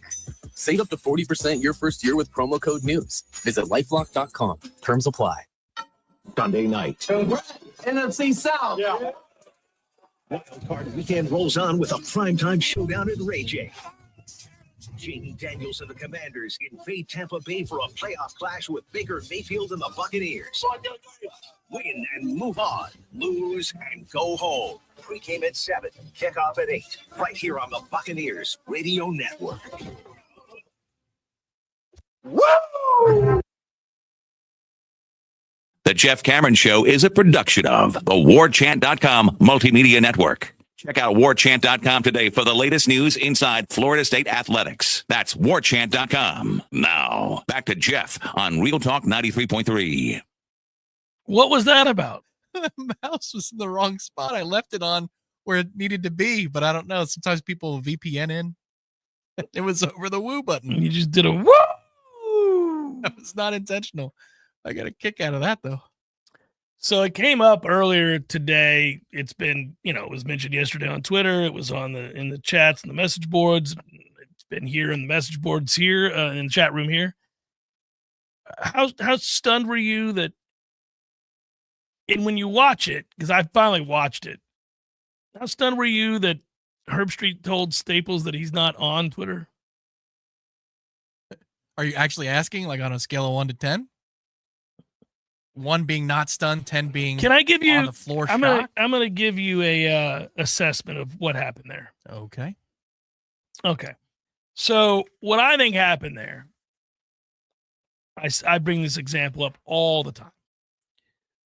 Save up to 40% your first year with promo code NEWS. Visit LifeLock.com. Terms apply. Sunday night. NFC South. Yeah. Wild Card Weekend rolls on with a primetime showdown at Ray J. Jamie Daniels and the Commanders invade Tampa Bay for a playoff clash with Baker Mayfield and the Buccaneers. Win and move on. Lose and go home. Pre-game at 7. Kickoff at 8. Right here on the Buccaneers Radio Network. Woo! The Jeff Cameron Show is a production of the Warchant.com Multimedia Network. Check out Warchant.com today for the latest news inside Florida State athletics. That's Warchant.com. Now, back to Jeff on Real Talk 93.3. What was that about? The mouse was in the wrong spot. I left it on where it needed to be, but I don't know. Sometimes people VPN in. It was over the woo button. You just did a woo! That was not intentional. I got a kick out of that, though. So it came up earlier today. It's been, it was mentioned yesterday on Twitter. It was in the chats and the message boards. It's been here in the message boards here, in the chat room here. How stunned were you that, and when you watch it, because I finally watched it, how stunned were you that Herb Street told Staples that he's not on Twitter? Are you actually asking, like on a scale of 1 to 10? 1 being not stunned, 10 being Can I give you on the floor I'm shocked. gonna give you a assessment of what happened there. Okay. Okay. So what I think happened there, I bring this example up all the time.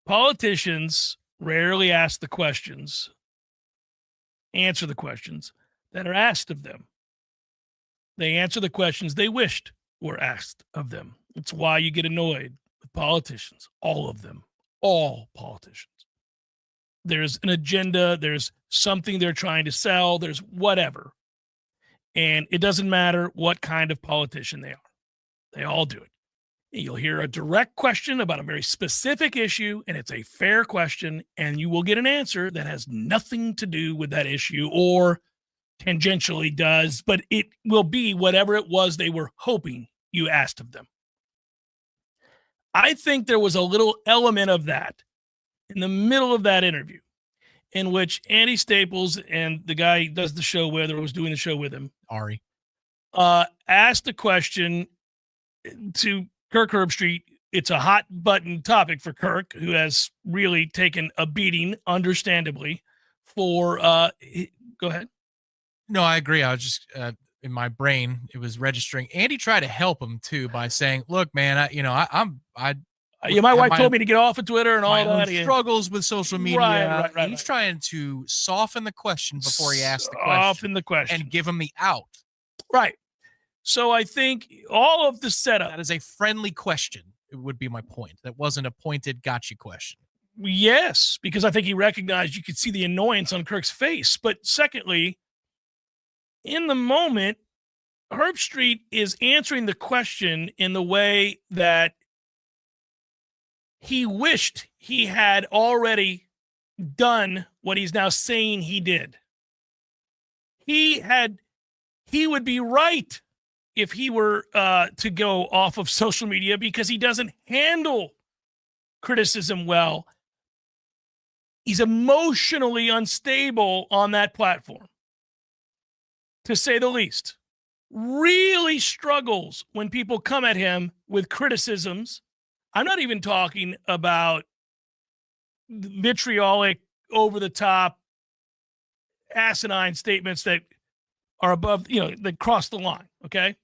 Politicians rarely answer the questions that are asked of them. They answer the questions they wished were asked of them. It's why you get annoyed with politicians, all of them, all politicians. There's an agenda, there's something they're trying to sell, there's whatever. And it doesn't matter what kind of politician they are. They all do it. And you'll hear a direct question about a very specific issue, and it's a fair question, and you will get an answer that has nothing to do with that issue or tangentially does, but it will be whatever it was they were hoping you asked of them. I think there was a little element of that in the middle of that interview in which Andy Staples and the guy he does the show with or was doing the show with him, Ari, asked a question to Kirk Herbstreit. It's a hot button topic for Kirk, who has really taken a beating, understandably, for go ahead. No, I agree. I was just in my brain, it was registering. Andy tried to help him too by saying, "Look, man, my wife told me to get off of Twitter and all that. Struggles with social media. Right. He's trying to soften the question before he asks the question. Soften the question and give him the out. Right. So I think all of the setup. That is a friendly question. It would be my point. That wasn't a pointed gotcha question. Yes, because I think he recognized you could see the annoyance on Kirk's face. But secondly, in the moment, Herbstreit is answering the question in the way that he wished he had already done what he's now saying he did. He would be right if he were to go off of social media because he doesn't handle criticism well. He's emotionally unstable on that platform, to say the least. Really struggles when people come at him with criticisms. I'm not even talking about vitriolic, over-the-top, asinine statements that are above, that cross the line, okay?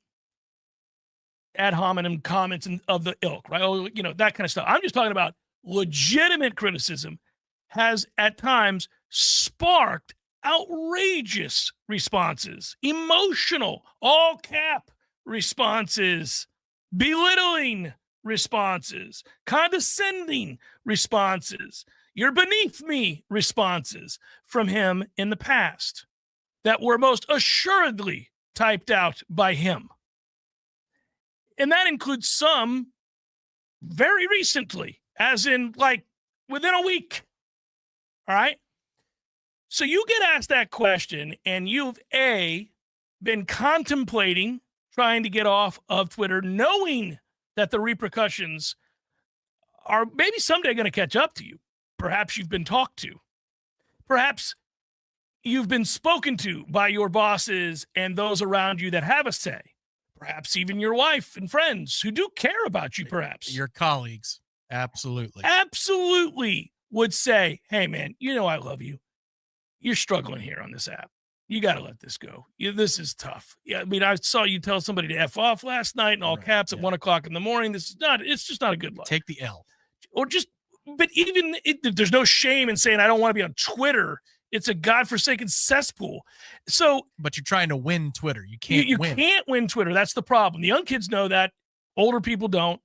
Ad hominem comments of the ilk, right? Oh, that kind of stuff. I'm just talking about legitimate criticism has at times sparked outrageous responses, emotional, all cap responses, belittling responses, condescending responses, you're beneath me responses from him in the past that were most assuredly typed out by him. And that includes some very recently, as in like within a week. All right. So you get asked that question and you've been contemplating trying to get off of Twitter, knowing that the repercussions are maybe someday going to catch up to you. Perhaps you've been talked to. Perhaps you've been spoken to by your bosses and those around you that have a say. Perhaps even your wife and friends who do care about you, perhaps. Your colleagues. Absolutely. Absolutely would say, hey, man, I love you. You're struggling here on this app. You got to let this go. This is tough. Yeah, I mean, I saw you tell somebody to F off last night in all caps at 1 o'clock in the morning. It's just not a good look. Take the L. But even there's no shame in saying I don't want to be on Twitter. It's a godforsaken cesspool. So, but you're trying to win Twitter. You can't you win. can't win Twitter. That's the problem. The young kids know that. Older people don't.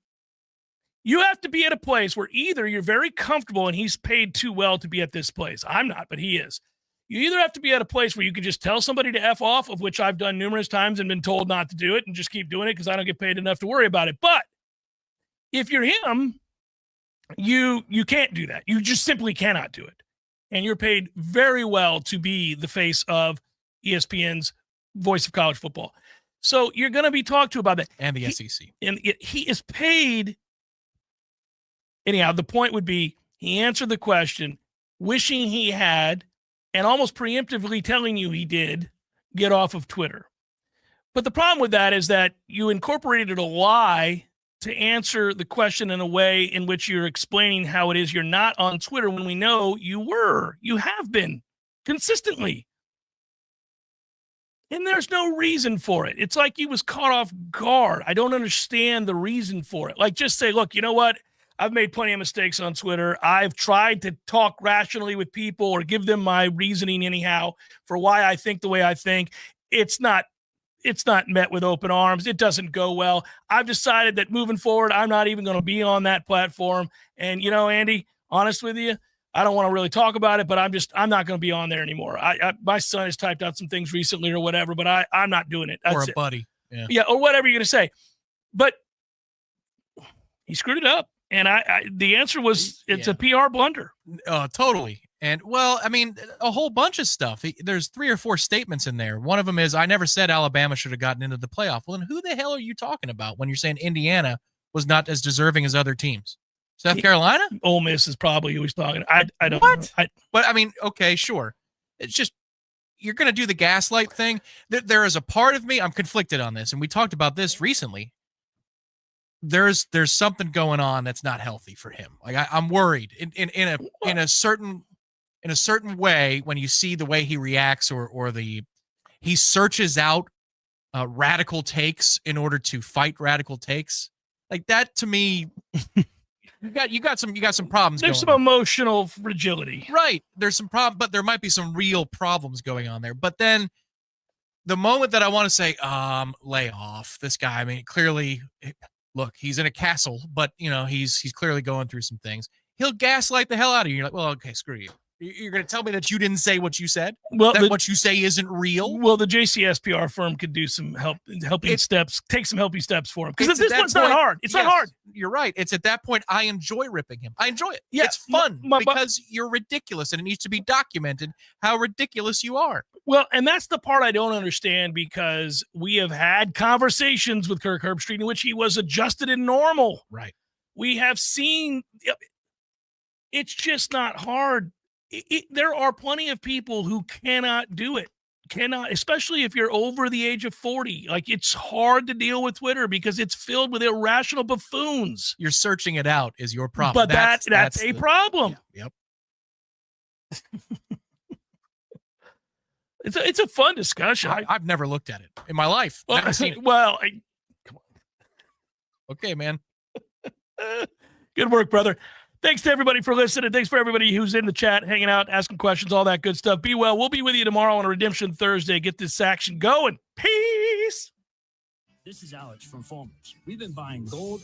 You have to be at a place where either you're very comfortable and he's paid too well to be at this place. I'm not, but he is. You either have to be at a place where you can just tell somebody to F off, of which I've done numerous times and been told not to do it, and just keep doing it because I don't get paid enough to worry about it. But if you're him, you can't do that. You just simply cannot do it. And you're paid very well to be the face of ESPN's voice of college football. So you're going to be talked to about that. And the SEC. And he is paid. Anyhow, the point would be he answered the question, wishing he had, and almost preemptively telling you he did, get off of Twitter. But the problem with that is that you incorporated a lie to answer the question in a way in which you're explaining how it is you're not on Twitter when we know you have been consistently. And there's no reason for it. It's like he was caught off guard. I don't understand the reason for it. Like, just say, look, you know what? I've made plenty of mistakes on Twitter. I've tried to talk rationally with people or give them my reasoning anyhow for why I think the way I think. It's not met with open arms. It doesn't go well. I've decided that moving forward, I'm not even going to be on that platform. And, you know, Andy, honest with you, I don't want to really talk about it, but I'm not going to be on there anymore. My son has typed out some things recently or whatever, but I'm not doing it. That's or a it. buddy. Yeah, or whatever you're going to say. But he screwed it up. And the answer was it's a PR blunder. Totally. And, well, I mean, a whole bunch of stuff. There's 3 or 4 statements in there. One of them is, I never said Alabama should have gotten into the playoff. Well, then who the hell are you talking about when you're saying Indiana was not as deserving as other teams? South Carolina? Ole Miss is probably who he's talking. I don't what? know. But, I mean, okay, sure. It's just, you're going to do the gaslight thing. There is a part of me, I'm conflicted on this, and we talked about this recently. There's something going on that's not healthy for him. Like, I'm worried in a certain way when you see the way he reacts or he searches out radical takes in order to fight radical takes. Like, that to me, you got some problems. There's some emotional fragility. Right. There's some problem, but there might be some real problems going on there. But then the moment that I want to say, lay off this guy, I mean, clearly, look, he's in a castle, but you know, he's clearly going through some things. He'll gaslight the hell out of you. You're like, well, okay, screw you. You're going to tell me that you didn't say what you said? Well, that what you say isn't real? Well, the JCS PR firm could do some helping steps, take some helping steps for him. Because this one's point, not hard. It's not hard. You're right. It's at that point I enjoy ripping him. I enjoy it. Yeah, it's fun because you're ridiculous and it needs to be documented how ridiculous you are. Well, and that's the part I don't understand because we have had conversations with Kirk Herbstreit in which he was adjusted and normal. Right. We have seen it's just not hard. There are plenty of people who cannot do it. Especially if you're over the age of 40. Like, it's hard to deal with Twitter because it's filled with irrational buffoons. You're searching it out is your problem. But that's a problem. Yeah, yep. It's a fun discussion. I've never looked at it in my life. Well, never seen it. Well, come on. Okay, man. Good work, brother. Thanks to everybody for listening. Thanks for everybody who's in the chat, hanging out, asking questions, all that good stuff. Be well. We'll be with you tomorrow on a Redemption Thursday. Get this action going. Peace. This is Alex from Farmers. We've been buying gold.